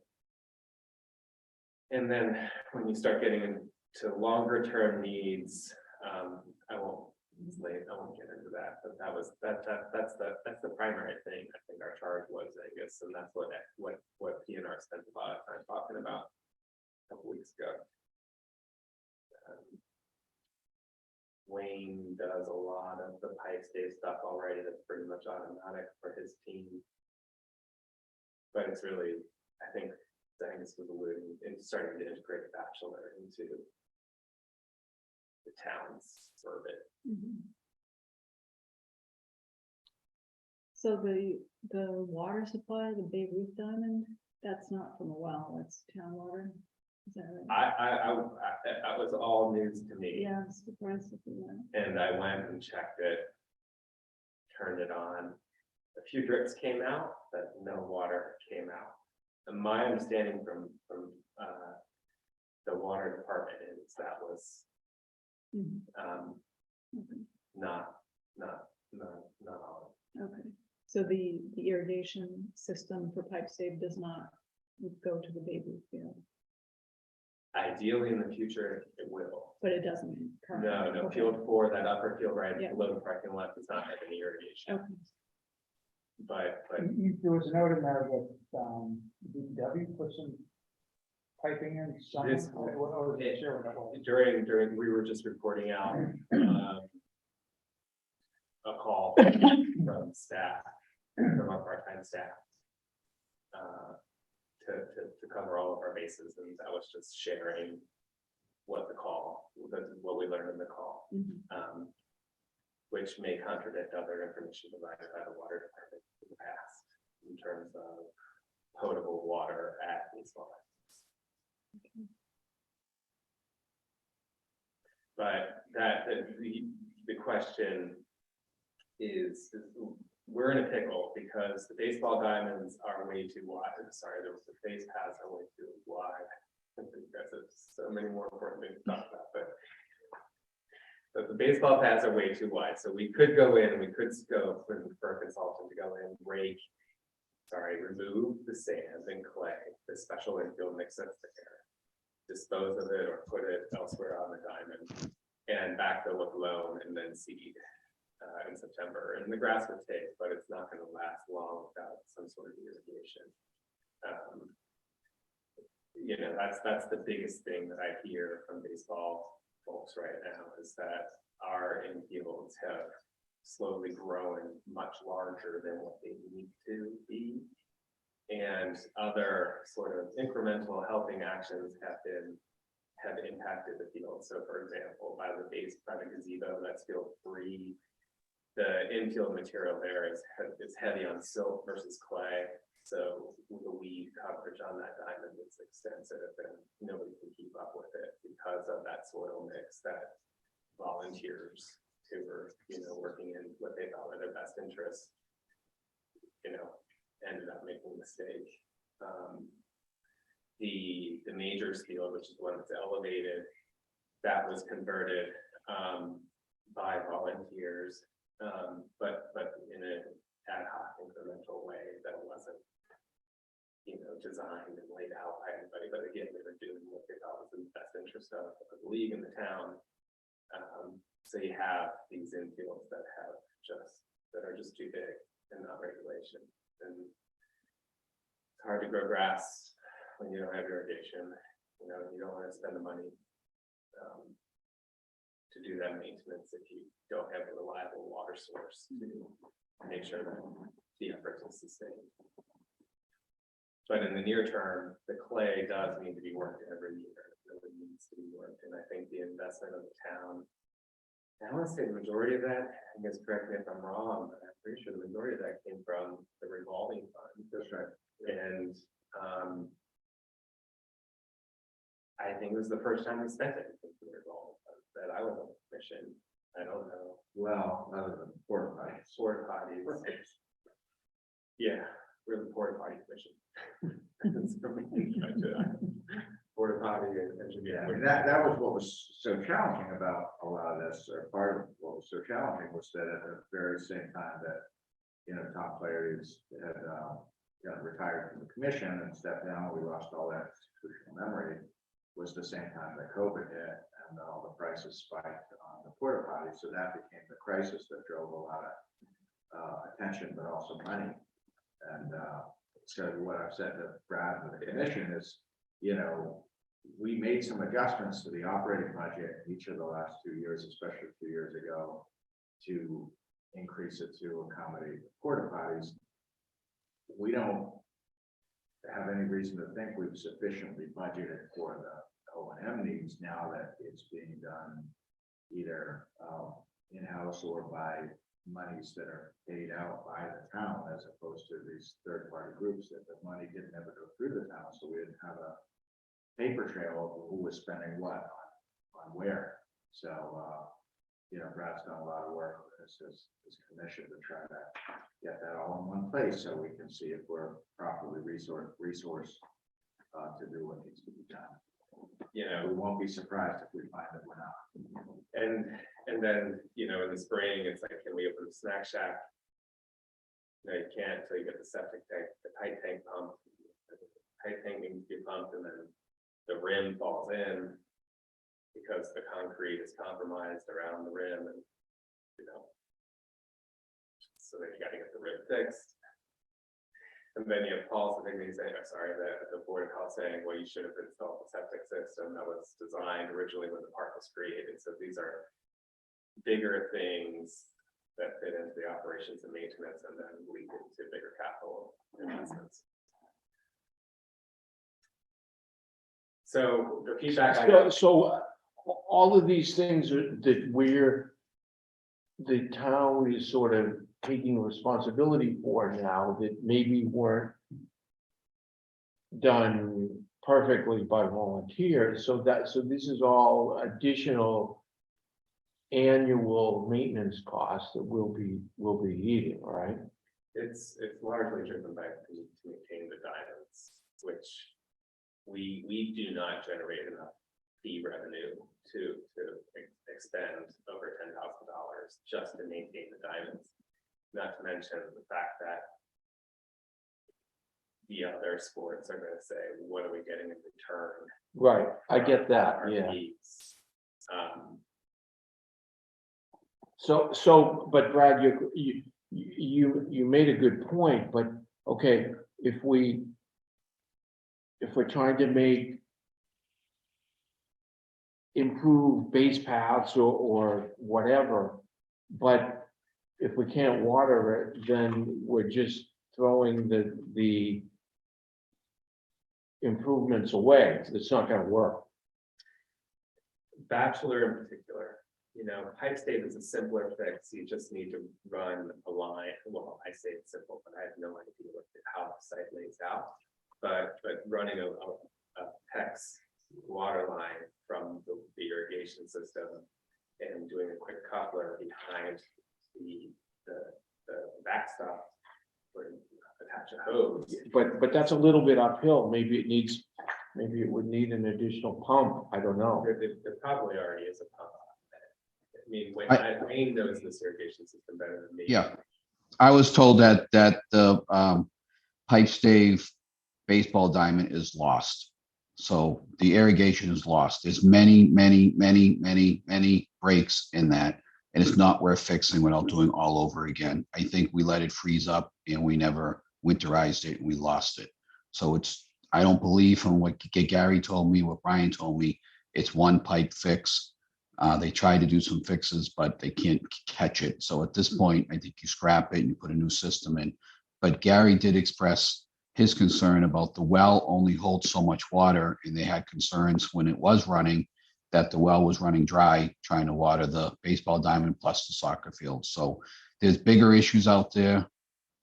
And then when you start getting into longer term needs, I won't get into that, but that's the primary thing I think our charge was, Angus, and that's what PNR spent a lot of time talking about a couple weeks ago. Wayne does a lot of the Pike State stuff already. That's pretty much automatic for his team. But it's really, I think Angus was alluding into starting to integrate Bachelor into the town's orbit. So the water supply, the Babe Ruth diamond, that's not from a well, that's town water. Is that right? That was all news to me. Yeah, I'm surprised if you went. And I went and checked it, turned it on. A few drips came out, but no water came out. And my understanding from the water department is that was not all. Okay, so the irrigation system for Pipe Save does not go to the Babe Ruth field, Ideally, in the future, it will. but it doesn't currently. No, Okay. field 4, that upper field right Yeah. below the parking lot does not have any irrigation. Okay. But There was a note in there that, DPW put some piping in, some, This- I wasn't sure what that was. during, we were just reporting out a call from staff, from our part-time staff, to cover all of our bases, and that was just sharing what what we learned in the call, which may contradict other information provided by the water department in the past in terms of potable water at baseball. But the question is, we're in a pickle because the baseball diamonds are way too wide. Sorry, the base paths are way too wide. Because there's so many more important things to talk about, but the baseball paths are way too wide. So we could go in and we could go for a consultant to go in, remove the sand and clay, the special infield makes sense there. Dispose of it or put it elsewhere on the diamond and backfill with loam and then seed in September. And the grass would take, but it's not going to last long without some sort of irrigation. You know, that's the biggest thing that I hear from baseball folks right now is that our infields have slowly grown much larger than what they need to be. And other sort of incremental helping actions have impacted the field. So for example, by the gazebo, that's field 3, the infield material there is heavy on silt versus clay. So the weed coverage on that diamond is extensive and nobody can keep up with it because of that soil mix that volunteers who were, working in what they thought were their best interests, ended up making a mistake. The majors field, which is the one that's elevated, that was converted by volunteers, but in an ad hoc incremental way that wasn't, designed and laid out by anybody. But again, they were doing what they thought was in the best interest of the league and the town. So you have these infields that are just too big and not regulation. And it's hard to grow grass when you don't have irrigation. You don't want to spend the money to do that maintenance if you don't have a reliable water source to make sure that the effort is sustained. But in the near term, the clay does need to be worked every year. It really needs to be worked. And I think the investment of the town, I want to say the majority of that, I guess correct me if I'm wrong, but I'm pretty sure the majority of that came from the revolving fund. That's right. And I think it was the first time we spent it from the revolving fund that I was on the commission. I don't know. Well, other than porta potties. Porta potties. Yeah, we're the porta potty commission. Porta potty and Yeah, I mean, that was what was so challenging about a lot of this, or part of what was so challenging was that at the very same time that, top players had, retired from the commission and stepped down, we lost all that institutional memory, was the same time that COVID hit and all the prices spiked on the porta potty. So that became the crisis that drove a lot of attention, but also money. And so what I've said to Brad and the commission is, we made some adjustments to the operating budget each of the last 2 years, especially 2 years ago, to increase it to accommodate the porta potties. We don't have any reason to think we've sufficiently budgeted for the O&M needs now that it's being done either in-house or by monies that are paid out by the town, as opposed to these third-party groups that the money didn't ever go through the town, so we didn't have a paper trail of who was spending what on where. So Brad's done a lot of work with this commission to try to get that all in one place so we can see if we're properly resourced to do what needs to be done. We won't be surprised if we find that we're not. And then, in the spring, it's like, can we open the snack shack? No, you can't until you get the septic tank, the tight tank pump. The tight tank needs to be pumped, and then the rim falls in because the concrete is compromised around the rim, and so then you got to get the rim fixed. And then you have Paul saying, the Board of Health saying, well, you should have installed the septic system that was designed originally when the park was created. So these are bigger things that fit into the operations and maintenance and then lead into bigger capital investments. So the feedback So all of these things that the town is sort of taking responsibility for now that maybe weren't done perfectly by volunteers. So this is all additional annual maintenance cost that we'll be eating, right? It's largely driven by to maintain the diamonds, which we do not generate enough fee revenue to expend over $10,000 just to maintain the diamonds. Not to mention the fact that the other sports are going to say, what are we getting in return? Right, I get that, Our yeah. fees. So, but Brad, you made a good point, but okay, if we're trying to improve base paths or whatever, but if we can't water it, then we're just throwing the improvements away. It's not gonna work. Bachelor in particular, pipe state is a simpler fix. You just need to run a line. Well, I say it's simple, but I have no idea how the site lays out. But running a PEX water line from the irrigation system and doing a quick coupler behind the backstop where you attach a hose. But that's a little bit uphill. Maybe it would need an additional pump. I don't know. There probably already is a pump. I mean, Wayne knows this irrigation system better than me. Yeah. I was told that the pipe stave baseball diamond is lost. So the irrigation is lost. There's many breaks in that. And it's not worth fixing without doing all over again. I think we let it freeze up and we never winterized it and we lost it. So I don't believe from what Gary told me, what Brian told me, it's one pipe fix. They tried to do some fixes, but they can't catch it. So at this point, I think you scrap it and you put a new system in. But Gary did express his concern about the well only holds so much water, and they had concerns when it was running that the well was running dry, trying to water the baseball diamond plus the soccer field. So there's bigger issues out there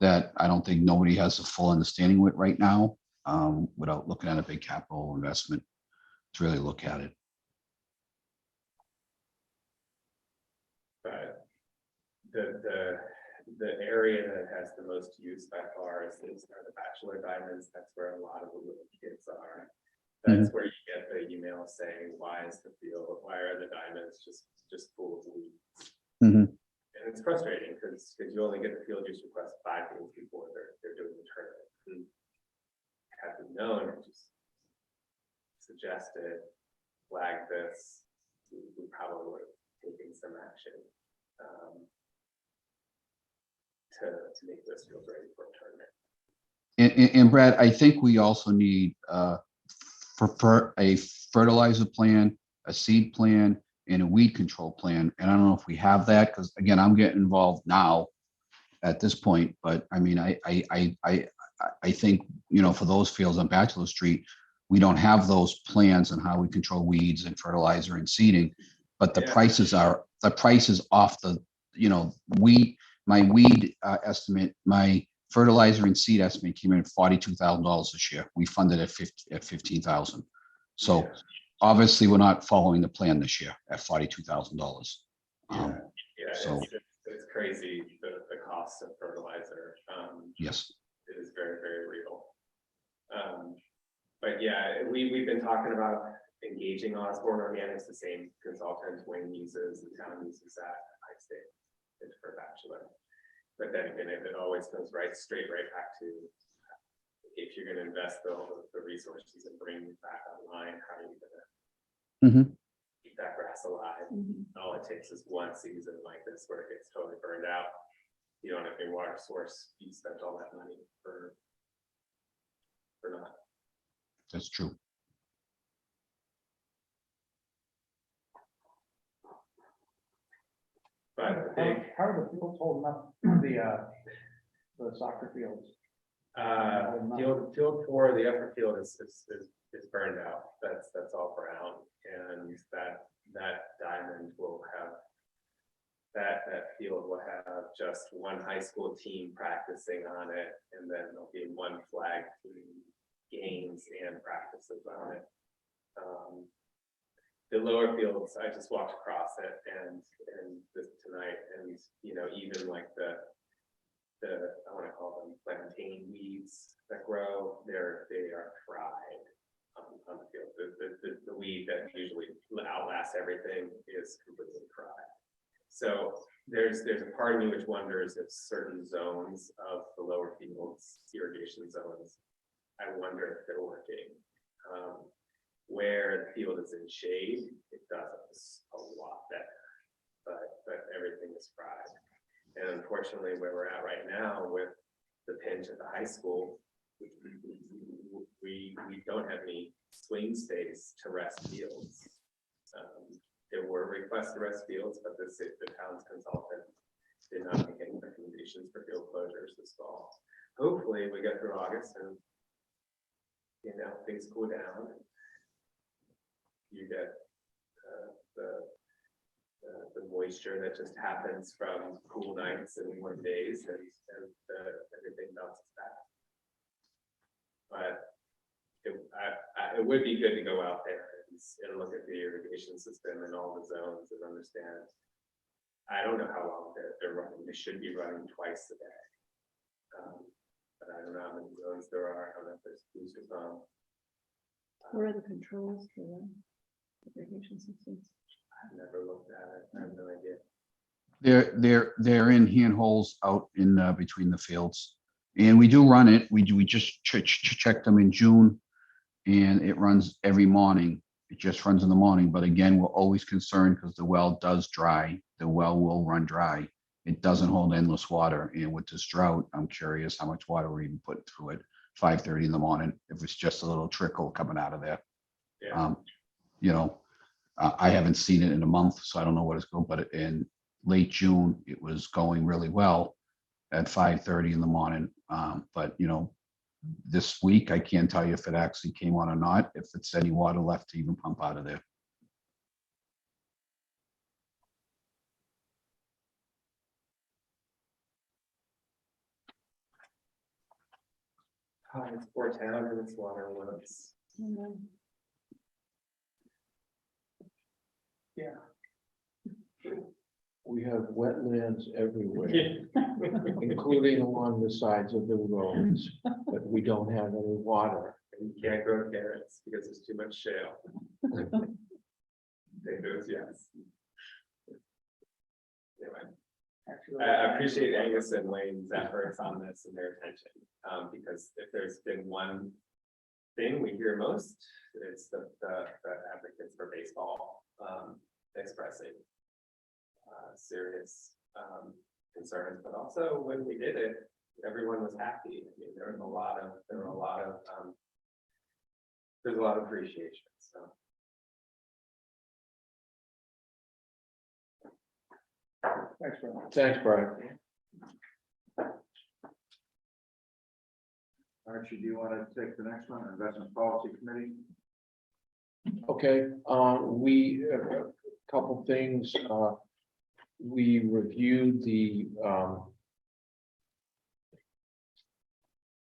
that I don't think nobody has a full understanding with right now, without looking at a big capital investment to really look at it. But the area that has the most use by far are the bachelor diamonds. That's where a lot of the little kids are. That's where you get the email saying, why are the diamonds just full of weeds? And it's frustrating because you only get the field use request 5 days before they're doing the tournament. And had we known, or just suggested, flag this, we probably would have taken some action to make this field ready for a tournament. And Brad, I think we also need for a fertilizer plan, a seed plan, and a weed control plan. And I don't know if we have that, because again, I'm getting involved now at this point, but I mean, I think, for those fields on Bachelor Street, we don't have those plans on how we control weeds and fertilizer and seeding, but the prices off the, my weed estimate, my fertilizer and seed estimate came in at $42,000 this year. We funded at $15,000. So obviously we're not following the plan this year at $42,000. So it's crazy the cost of fertilizer. Yes. It is very, very real. But yeah, we've been talking about engaging Osborne Organics, the same consultant Wayne uses, the town uses that, I say it's for Bachelor. But then again, it always goes straight back to, if you're gonna invest the resources and bring it back online, how are you gonna keep that grass alive? All it takes is one season like this where it gets totally burned out. You don't have any water source, you spent all that money for not. That's true. But How are the fields holding up, the soccer fields? Field 4, the upper field is burned out. That's all brown, and that diamond will have that field will have just one high school team practicing on it, and then there'll be one flag team games and practices on it. the lower fields, I just walked across it and this tonight, and even like the I want to call them plantain weeds that grow, they are fried on the field. The weed that usually outlasts everything is completely fried. So there's a part of me which wonders if certain zones of the lower fields, irrigation zones, I wonder if they're working. Where the field is in shade, it does a lot better, but everything is fried. And unfortunately, where we're at right now with the pinch at the high school, we don't have any swing space to rest fields. There were requests to rest fields, but the town's consultant did not make any recommendations for field closures this fall. Hopefully, we get through August and things cool down. You get the moisture that just happens from cool nights and warm days, and everything bounces back. But it would be good to go out there and look at the irrigation system and all the zones and understand. I don't know how long they're running. They should be running twice a day. But I don't know how many zones there are. I don't know if there's boosters on. What are the controls for the irrigation systems? I've never looked at it. I have no idea. They're in handholds out in between the fields, and we do run it. We just checked them in June, and it runs every morning. It just runs in the morning, but again, we're always concerned because the well does dry. The well will run dry. It doesn't hold endless water, and with this drought, I'm curious how much water we're even putting through it. 5:30 in the morning, if it's just a little trickle coming out of there. Yeah. I haven't seen it in a month, so I don't know what it's going, but in late June, it was going really well at 5:30 in the morning. But this week, I can't tell you if it actually came on or not, if it's any water left to even pump out of there. It's poor town and it's water limits. Yeah. We have wetlands everywhere, including along the sides of the roads, but we don't have any water. And you can't grow carrots because there's too much shale. Potatoes, yes. Anyway, I appreciate Angus and Wayne's efforts on this and their attention, because if there's been one thing we hear most, it's the advocates for baseball expressing serious concerns, but also when we did it, everyone was happy. I mean, there's a lot of appreciation. So. Thanks, Brian. Thanks, Brian. Archie, do you want to take the next one, Investment Policy Committee? Okay, we, a couple things, we reviewed the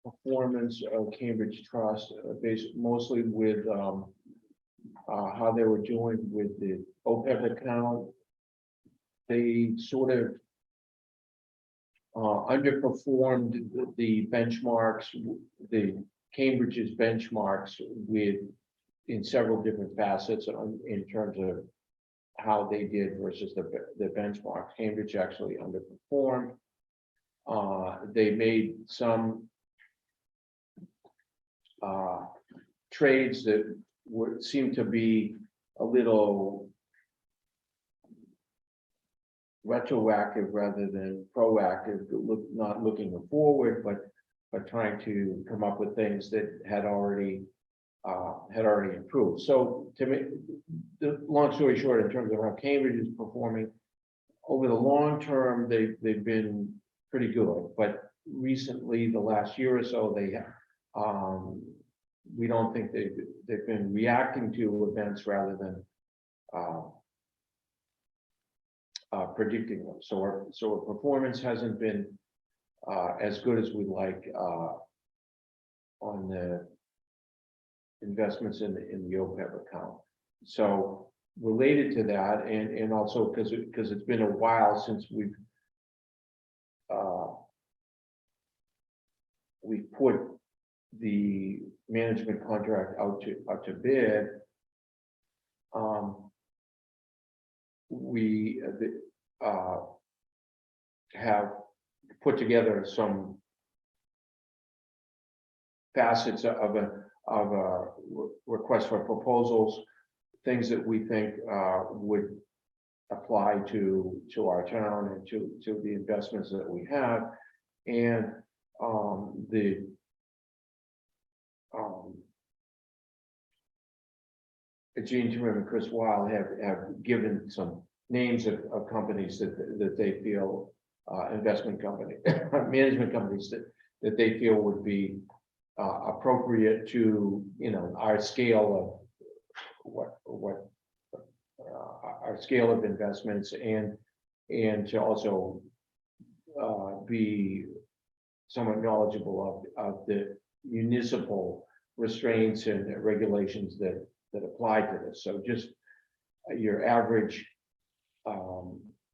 performance of Cambridge Trust, based mostly with how they were doing with the OPEB account. They sort of underperformed the benchmarks, the Cambridge's benchmarks in several different facets in terms of how they did versus the benchmark. Cambridge actually underperformed. They made some trades that seemed to be a little retroactive rather than proactive, not looking forward, but trying to come up with things that had already improved. So to me, the long story short, in terms of how Cambridge is performing, over the long term, they've been pretty good, but recently, the last year or so, they have, we don't think they've been reacting to events rather than predicting them. So our performance hasn't been as good as we'd like on the investments in the OPEB account. So related to that, and also because it's been a while since we've put the management contract out to bid. We have put together some facets of a request for proposals, things that we think would apply to our town and to the investments that we have. And Gene Trim and Chris Weil have given some names of companies that they feel investment company management companies that they feel would be appropriate to, you know, our scale of what our scale of investments, and to also be somewhat knowledgeable of the municipal restraints and regulations that apply to this. So just your average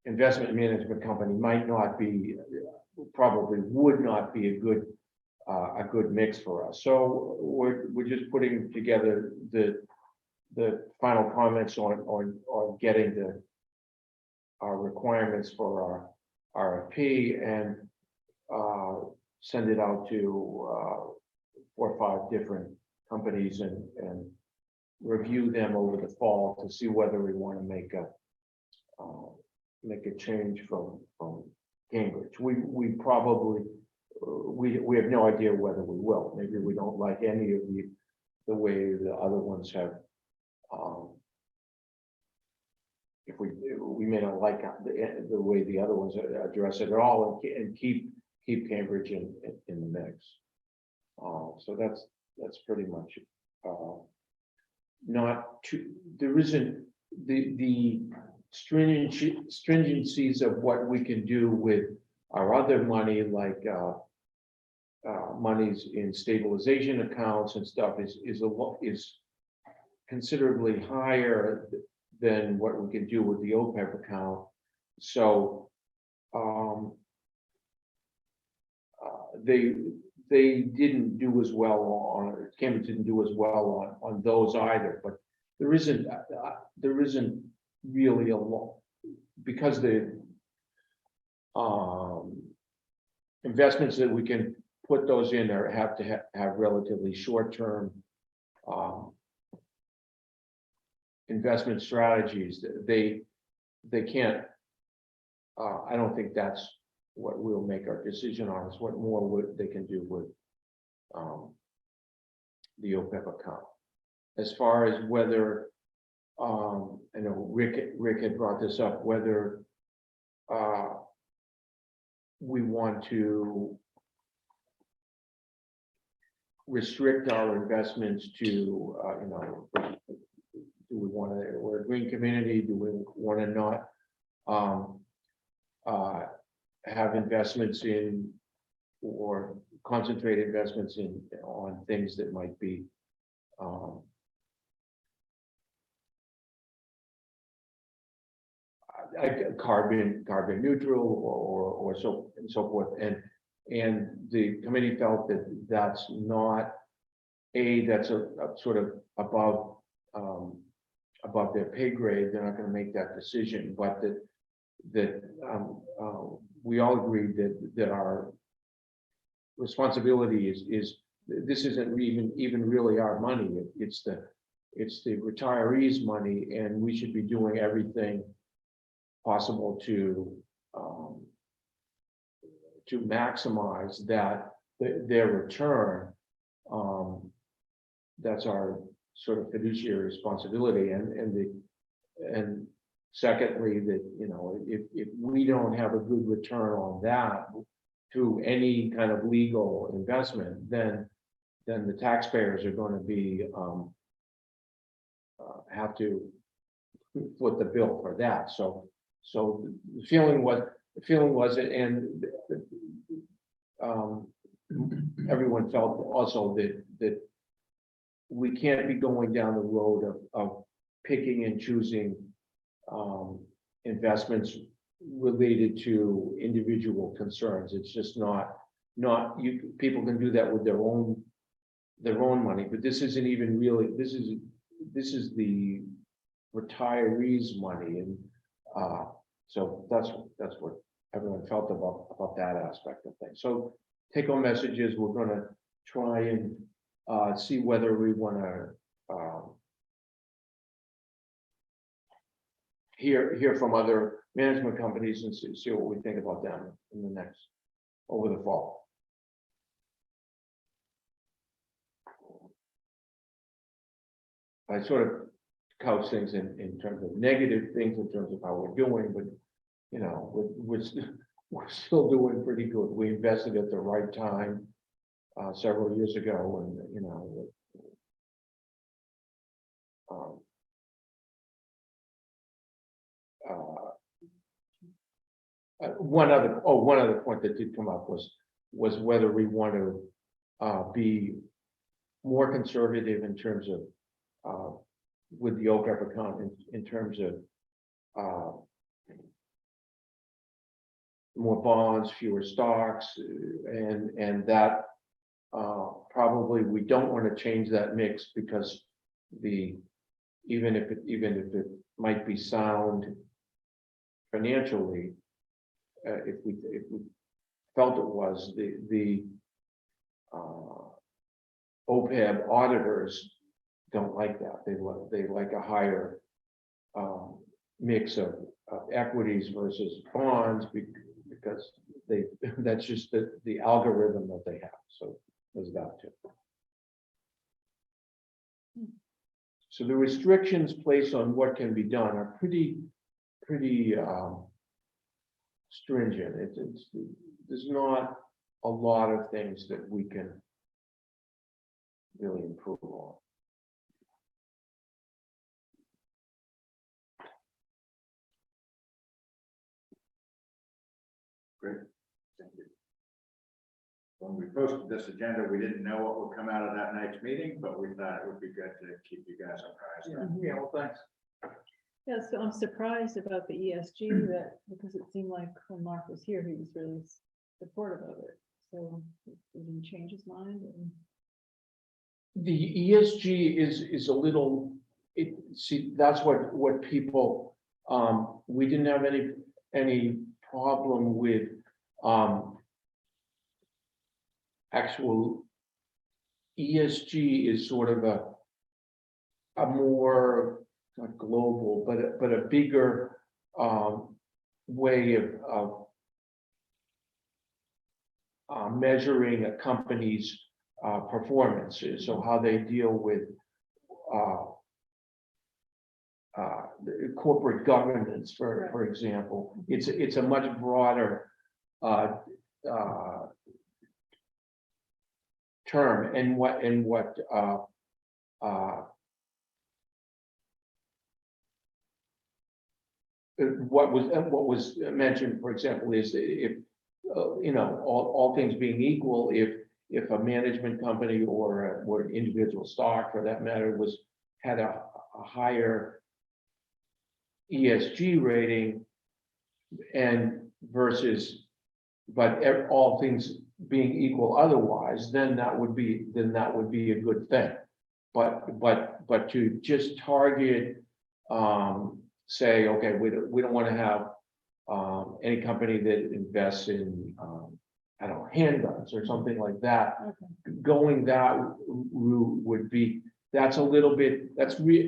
investment management company might not be, probably would not be a good mix for us. So we're just putting together the final comments on getting our requirements for our RFP, and send it out to 4 or 5 different companies and review them over the fall to see whether we want to make a change from Cambridge. We probably we have no idea whether we will. Maybe we don't like any of the way the other ones have. If we may not like the way the other ones address it at all, and keep Cambridge in the mix. So that's pretty much not too. There isn't the stringencies of what we can do with our other money, like monies in stabilization accounts and stuff, is considerably higher than what we can do with the OPEB account. So they didn't do as well on, Cambridge didn't do as well on those either, but there isn't really a lot, because the investments that we can put those in have to have relatively short-term investment strategies. They can't, I don't think that's what we'll make our decision on, is what more they can do with the OPEB account. As far as whether, I know Rick had brought this up, whether we want to restrict our investments to, you know, do we want to, we're a green community, do we want to not have investments in, or concentrate investments on things that might be carbon neutral, or so and so forth, and the committee felt that that's not that's a sort of above their pay grade. They're not going to make that decision, but that we all agreed that our responsibility is this isn't even really our money. It's the retirees' money, and we should be doing everything possible to maximize their return. That's our sort of fiduciary responsibility, and secondly, that, you know, if we don't have a good return on that through any kind of legal investment, then the taxpayers are going to be have to foot the bill for that. So the feeling was, and everyone felt also that we can't be going down the road of picking and choosing investments related to individual concerns. It's just not, people can do that with their own money, but this isn't even really, this is the retirees' money, and so that's what everyone felt about that aspect of things. So take home messages, we're gonna try and see whether we wanna hear from other management companies and see what we think about them in the next, over the fall. I sort of couch things in terms of negative things, in terms of how we're doing, but you know, we're still doing pretty good. We invested at the right time several years ago, and you know, one other point that did come up was whether we want to be more conservative in terms of with the OPEB account in terms of more bonds, fewer stocks, and that probably we don't want to change that mix, because even if it might be sound financially, if we felt it was, the OPEB auditors don't like that. They like a higher mix of equities versus bonds, because that's just the algorithm that they have. So there's that too. So the restrictions placed on what can be done are pretty stringent. There's not a lot of things that we can really improve on. Great, thank you. When we posted this agenda, we didn't know what would come out of that night's meeting, but we thought it would be good to keep you guys apprised. Yeah, well, thanks. Yeah, so I'm surprised about the ESG, that, because it seemed like when Mark was here, he was really supportive of it. So did he change his mind? The ESG is a little, see, that's what people, we didn't have any problem with actual ESG is sort of a more, not global, but a bigger way of measuring a company's performances. So how they deal with corporate governance, for example. It's a much broader term, and what was mentioned, for example, is if you know, all things being equal, if a management company or an individual stock, for that matter, had a higher ESG rating, and versus, but all things being equal otherwise, then that would be a good thing. But to just target, say, okay, we don't want to have any company that invests in I don't know, handguns or something like that. Okay. Going that route would be, that's a little bit,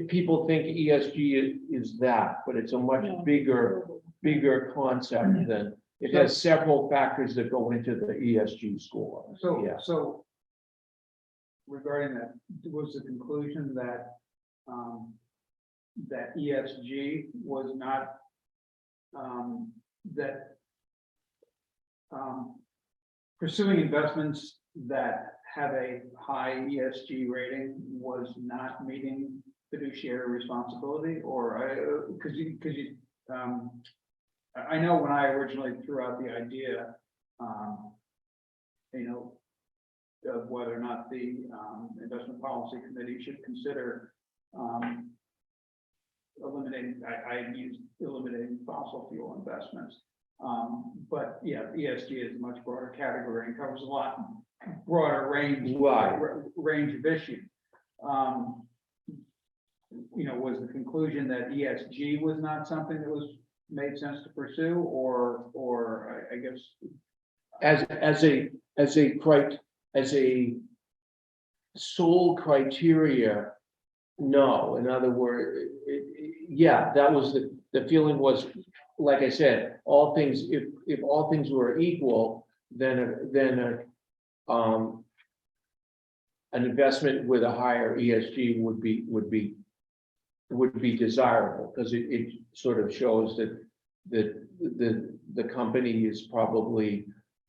people think ESG is that, but it's a much bigger concept than, it has several factors that go into the ESG score. So, Yeah. so regarding that, was the conclusion that that ESG was not pursuing investments that have a high ESG rating was not meeting fiduciary responsibility, or I know when I originally threw out the idea, you know, of whether or not the investment policy committee should consider eliminating, I use eliminating fossil fuel investments. But yeah, ESG is a much broader category and covers a lot broader range. Right. Range of issues. You know, was the conclusion that ESG was not something that was made sense to pursue, or I guess. As a sole criteria, no. In other words, yeah, that was the feeling was, like I said, all things, if all things were equal, then an investment with a higher ESG would be desirable, because it sort of shows that the company is probably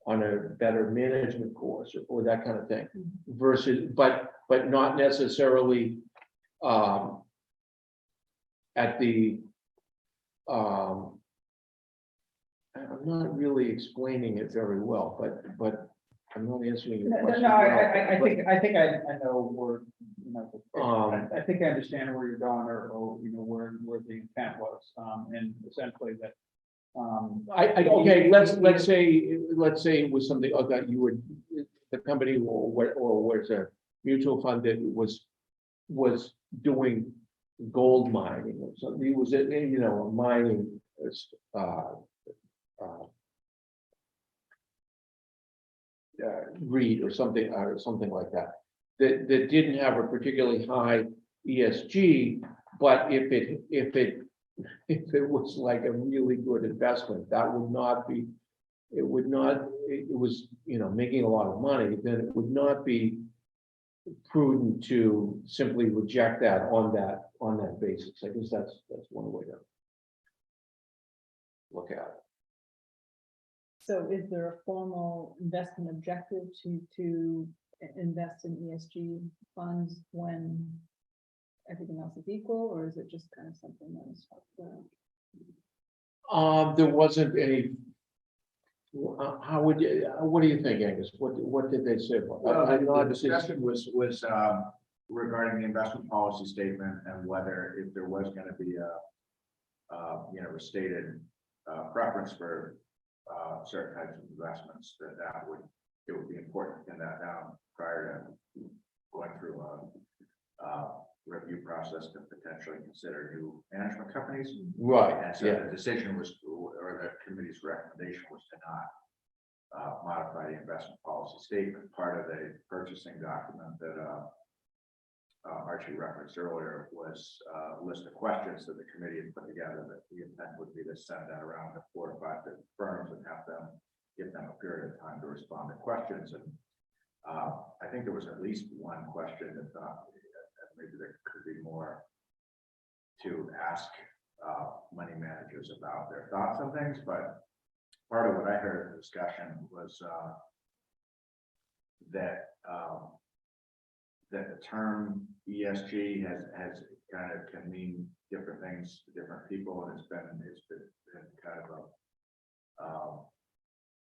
on a better management course or that kind of thing, versus, but not necessarily at the I'm not really explaining it very well, but I'm not answering your question. I think I know where, you know, I think I understand where you're going, or you know, where the intent was, and essentially that. Okay, let's say it was something that you would, the company or was a mutual fund that was doing gold mining or something. It was a, you know, a mining REIT or something like that, that didn't have a particularly high ESG, but if it was like a really good investment, that would not be, it was, you know, making a lot of money, then it would not be prudent to simply reject that on that basis. I guess that's one way to look at it. So is there a formal investment objective to invest in ESG funds when everything else is equal, or is it just kind of something that is There wasn't any. What do you think, Angus? What did they say about that? Well, the discussion was regarding the investment policy statement and whether if there was going to be a stated preference for certain types of investments, it would be important to pin that down prior to going through a review process to potentially consider new management companies. Right. And so the decision was, or the committee's recommendation was to not modify the investment policy statement. Part of the purchasing document that Archie referenced earlier was a list of questions that the committee had put together, that the intent would be to send that around to 4 or 5 different firms and give them a period of time to respond to questions. And I think there was at least one question that maybe there could be more to ask money managers about their thoughts on things. But part of what I heard in the discussion was that the term ESG has kind of can mean different things to different people, and it's been kind of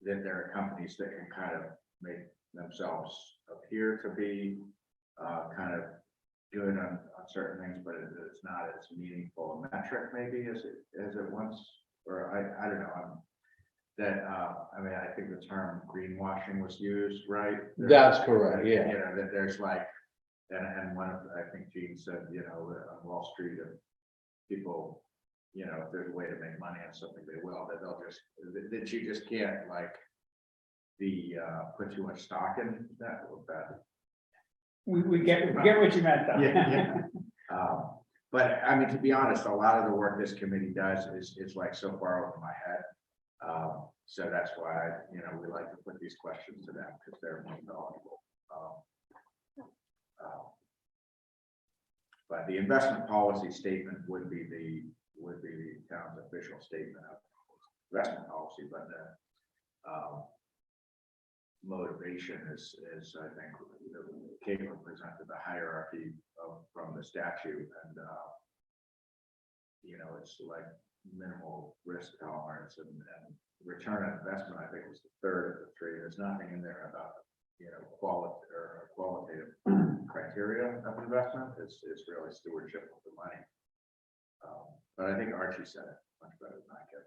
that there are companies that can kind of make themselves appear to be kind of good on certain things, but it's not as meaningful a metric maybe as it once, or I don't know. I mean, I think the term greenwashing was used, right? That's correct. Yeah. You know, that there's like, and one of, I think Gene said, you know, on Wall Street, if people, you know, if there's a way to make money on something, they will. That they'll just, that you just can't like put too much stock in that. We get what you meant, though. Yeah. But I mean, to be honest, a lot of the work this committee does is like so far over my head. So that's why, you know, we like to put these questions to them because they're more knowledgeable. But the investment policy statement would be the town's official statement of investment policy, but the motivation is I think Caitlin presented the hierarchy from the statute, and you know, it's like minimal risk tolerance and return on investment. I think was the third of the three. There's nothing in there about, you know, qualitative criteria of investment. It's really stewardship of the money. But I think Archie said it much better than I could.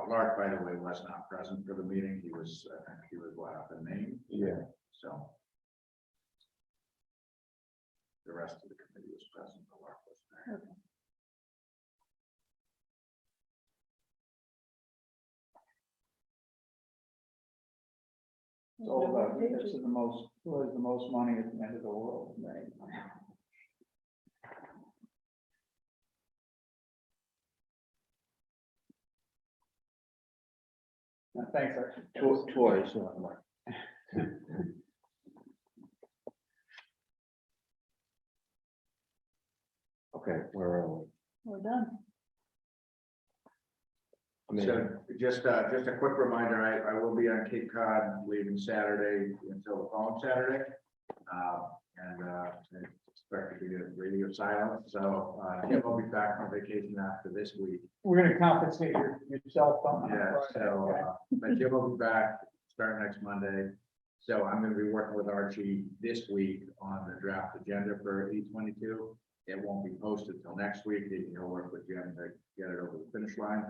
Lark, by the way, was not present for the meeting. He was, I think he was up in Maine. Yeah. So. The rest of the committee was present, but Lark was there. It's all about who gets the most, who has the most money at the end of the world, right? Thanks, Archie. Toys, not mine. Okay, where are we? We're done. I mean, So just a quick reminder, I will be on Cape Cod leaving Saturday until the following Saturday. And expect to be a radio silent. So Kim will be back on vacation after this week. We're gonna compensate your cell phone. Yeah, so but Jim will be back starting next Monday. So I'm gonna be working with Archie this week on the draft agenda for E22. It won't be posted till next week. He'll work with Jim to get it over the finish line.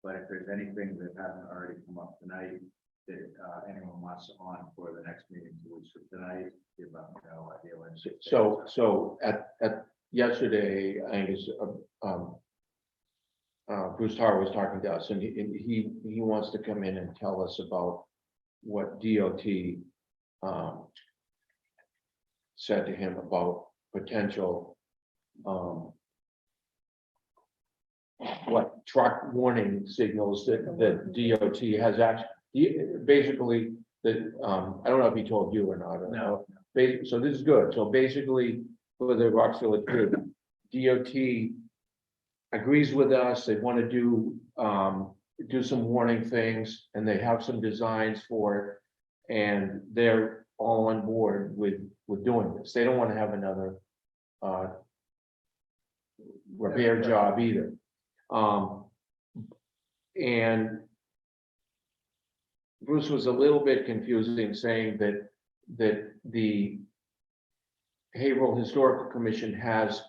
But if there's anything that hasn't already come up tonight that anyone wants on for the next meeting 2 weeks from tonight, give them no idea when. so at yesterday, Angus, Bruce Tar was talking to us, and he wants to come in and tell us about what DOT said to him about potential what truck warning signals that DOT has actually, basically, that, I don't know if he told you or not. I don't know. So this is good. So basically, for the Roxville group, DOT agrees with us. They want to do some warning things, and they have some designs for it, and they're all on board with doing this. They don't want to have another repair job either. And Bruce was a little bit confusing, saying that the Haverhill Historical Commission has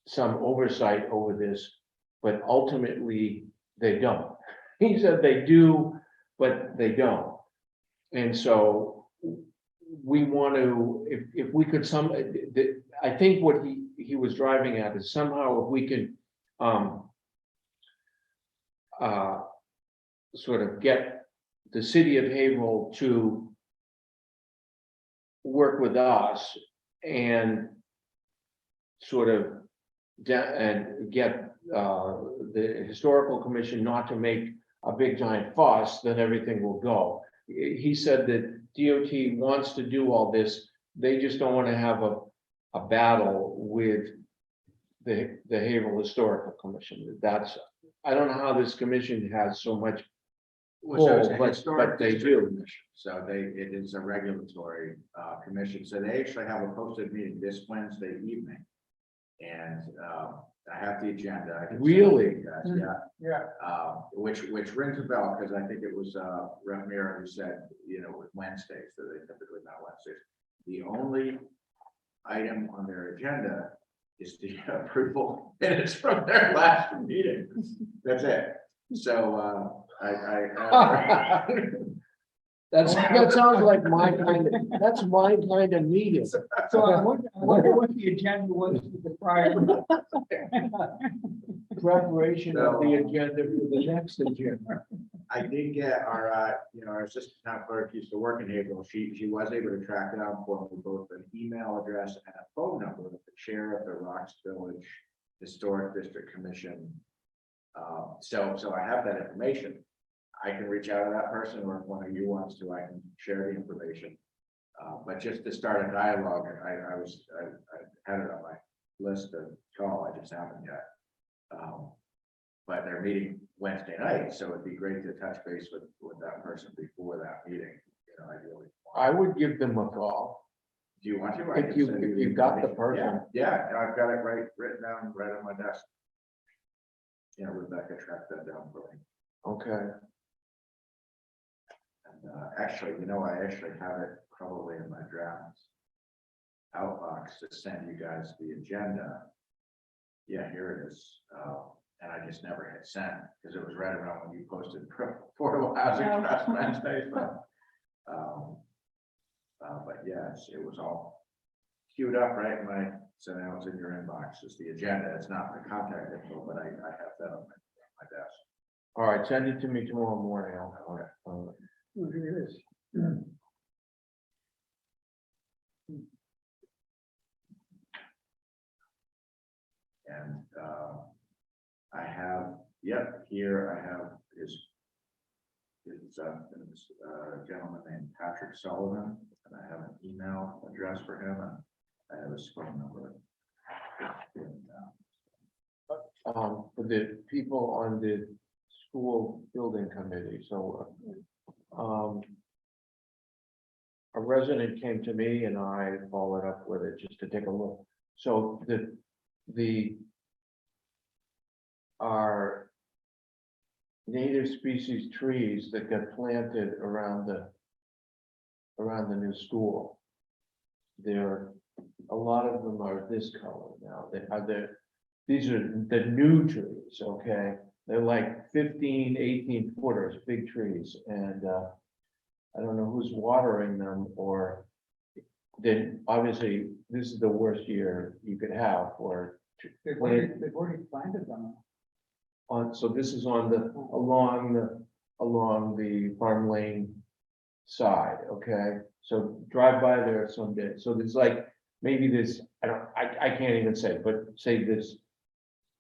some oversight over this, but ultimately they don't. He said they do, but they don't. And so we want to, if we could I think what he was driving at is somehow if we could sort of get the city of Haverhill to work with us and sort of and get the historical commission not to make a big giant fuss, then everything will go. He said that DOT wants to do all this. They just don't want to have a battle with the Haverhill Historical Commission. I don't know how this commission has so much So it's a but historic they district do. commission. So it is a regulatory commission. So they actually have a posted meeting this Wednesday evening. And I have the agenda. I can send it to Really? you guys. Yeah. Yeah. Which rings a bell, because I think it was Rep. Mira who said, with Wednesdays, so they typically not Wednesdays. The only item on their agenda is the approval minutes from their last meeting. That's it. So That sounds like that's my kind of meeting. So I wonder what the agenda was for the prior. Preparation of the agenda for the next agenda. I did get our assistant town clerk used to work in Haverhill. She was able to track down for me both an email address and a phone number of the chair of the Rocks Village Historic District Commission. So I have that information. I can reach out to that person, or if one of you wants to, I can share the information. But just to start a dialogue, I had it on my list to call. I just haven't yet. But they're meeting Wednesday night, so it'd be great to touch base with that person before that meeting. Ideally. I would give them a call. Do you want to? If you got the person. Yeah, I've got it written down right on my desk. Rebecca tracked that down for me. Okay. And actually, I actually have it probably in my drafts. outbox to send you guys the agenda. Yeah, here it is. And I just never hit send because it was right around when you posted affordable housing trust Wednesday. But yes, it was all queued up right when so now it's in your inbox. It's the agenda. It's not the contact info, but I have that on my desk. All right, send it to me tomorrow morning. Here it is. And I have, yep, here I have is gentleman named Patrick Sullivan, and I have an email address for him, and I have his phone number. For the people on the school building committee, so a resident came to me and I followed up with it just to take a look. So our native species trees that got planted around the new school. A lot of them are this color now. These are the new trees, okay? They're like 15, 18 footers, big trees, and I don't know who's watering them, or then obviously this is the worst year you could have for. They've already planted them. So this is on along the farm lane side, okay? So drive by there someday. So there's like, maybe this, I can't even say, but say there's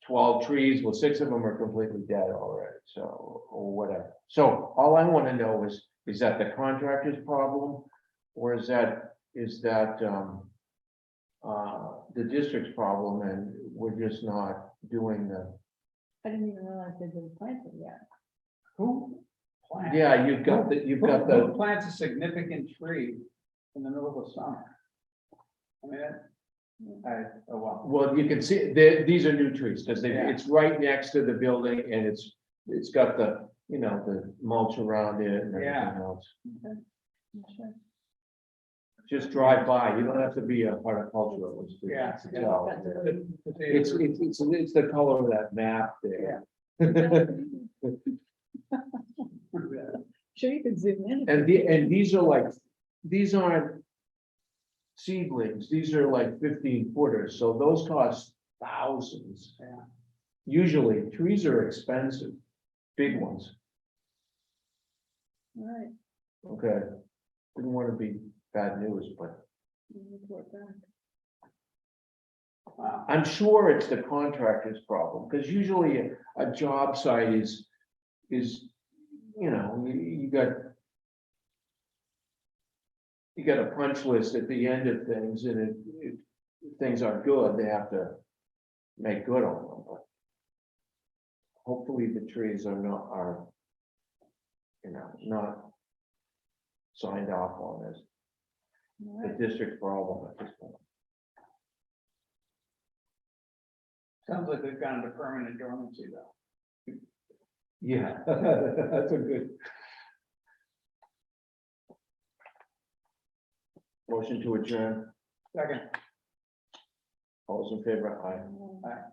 12 trees, well, 6 of them are completely dead already, so, or whatever. So all I want to know is that the contractor's problem? Or is that the district's problem and we're just not doing the. I didn't even realize they'd been planted yet. Who plants? Yeah, you've got Who the, plants a significant tree in the middle of the summer? I mean, oh, wow. well, you can see, these are new trees, because Yeah. it's right next to the building and it's got the, the mulch around it and Yeah. everything else. Sure. Just drive by, you don't have to be a horticulturalist. Yeah. to tell. It's the color of that map there. Sure, you could zoom in. And these aren't seedlings, these are like 15 footers, so those cost thousands. Yeah. Usually, trees are expensive, big ones, All right. okay? Didn't want to be bad news, but we'll report back. Wow. I'm sure it's the contractor's problem, because usually a job site is, you got a punch list at the end of things, and if things aren't good, they have to make good on them, but hopefully the trees are not signed off on as All the right. district problem at this point. Sounds like they've gone into permanent dormancy though. Yeah, that's a good. Motion to adjourn, Second. all those in favor, aye. Aye.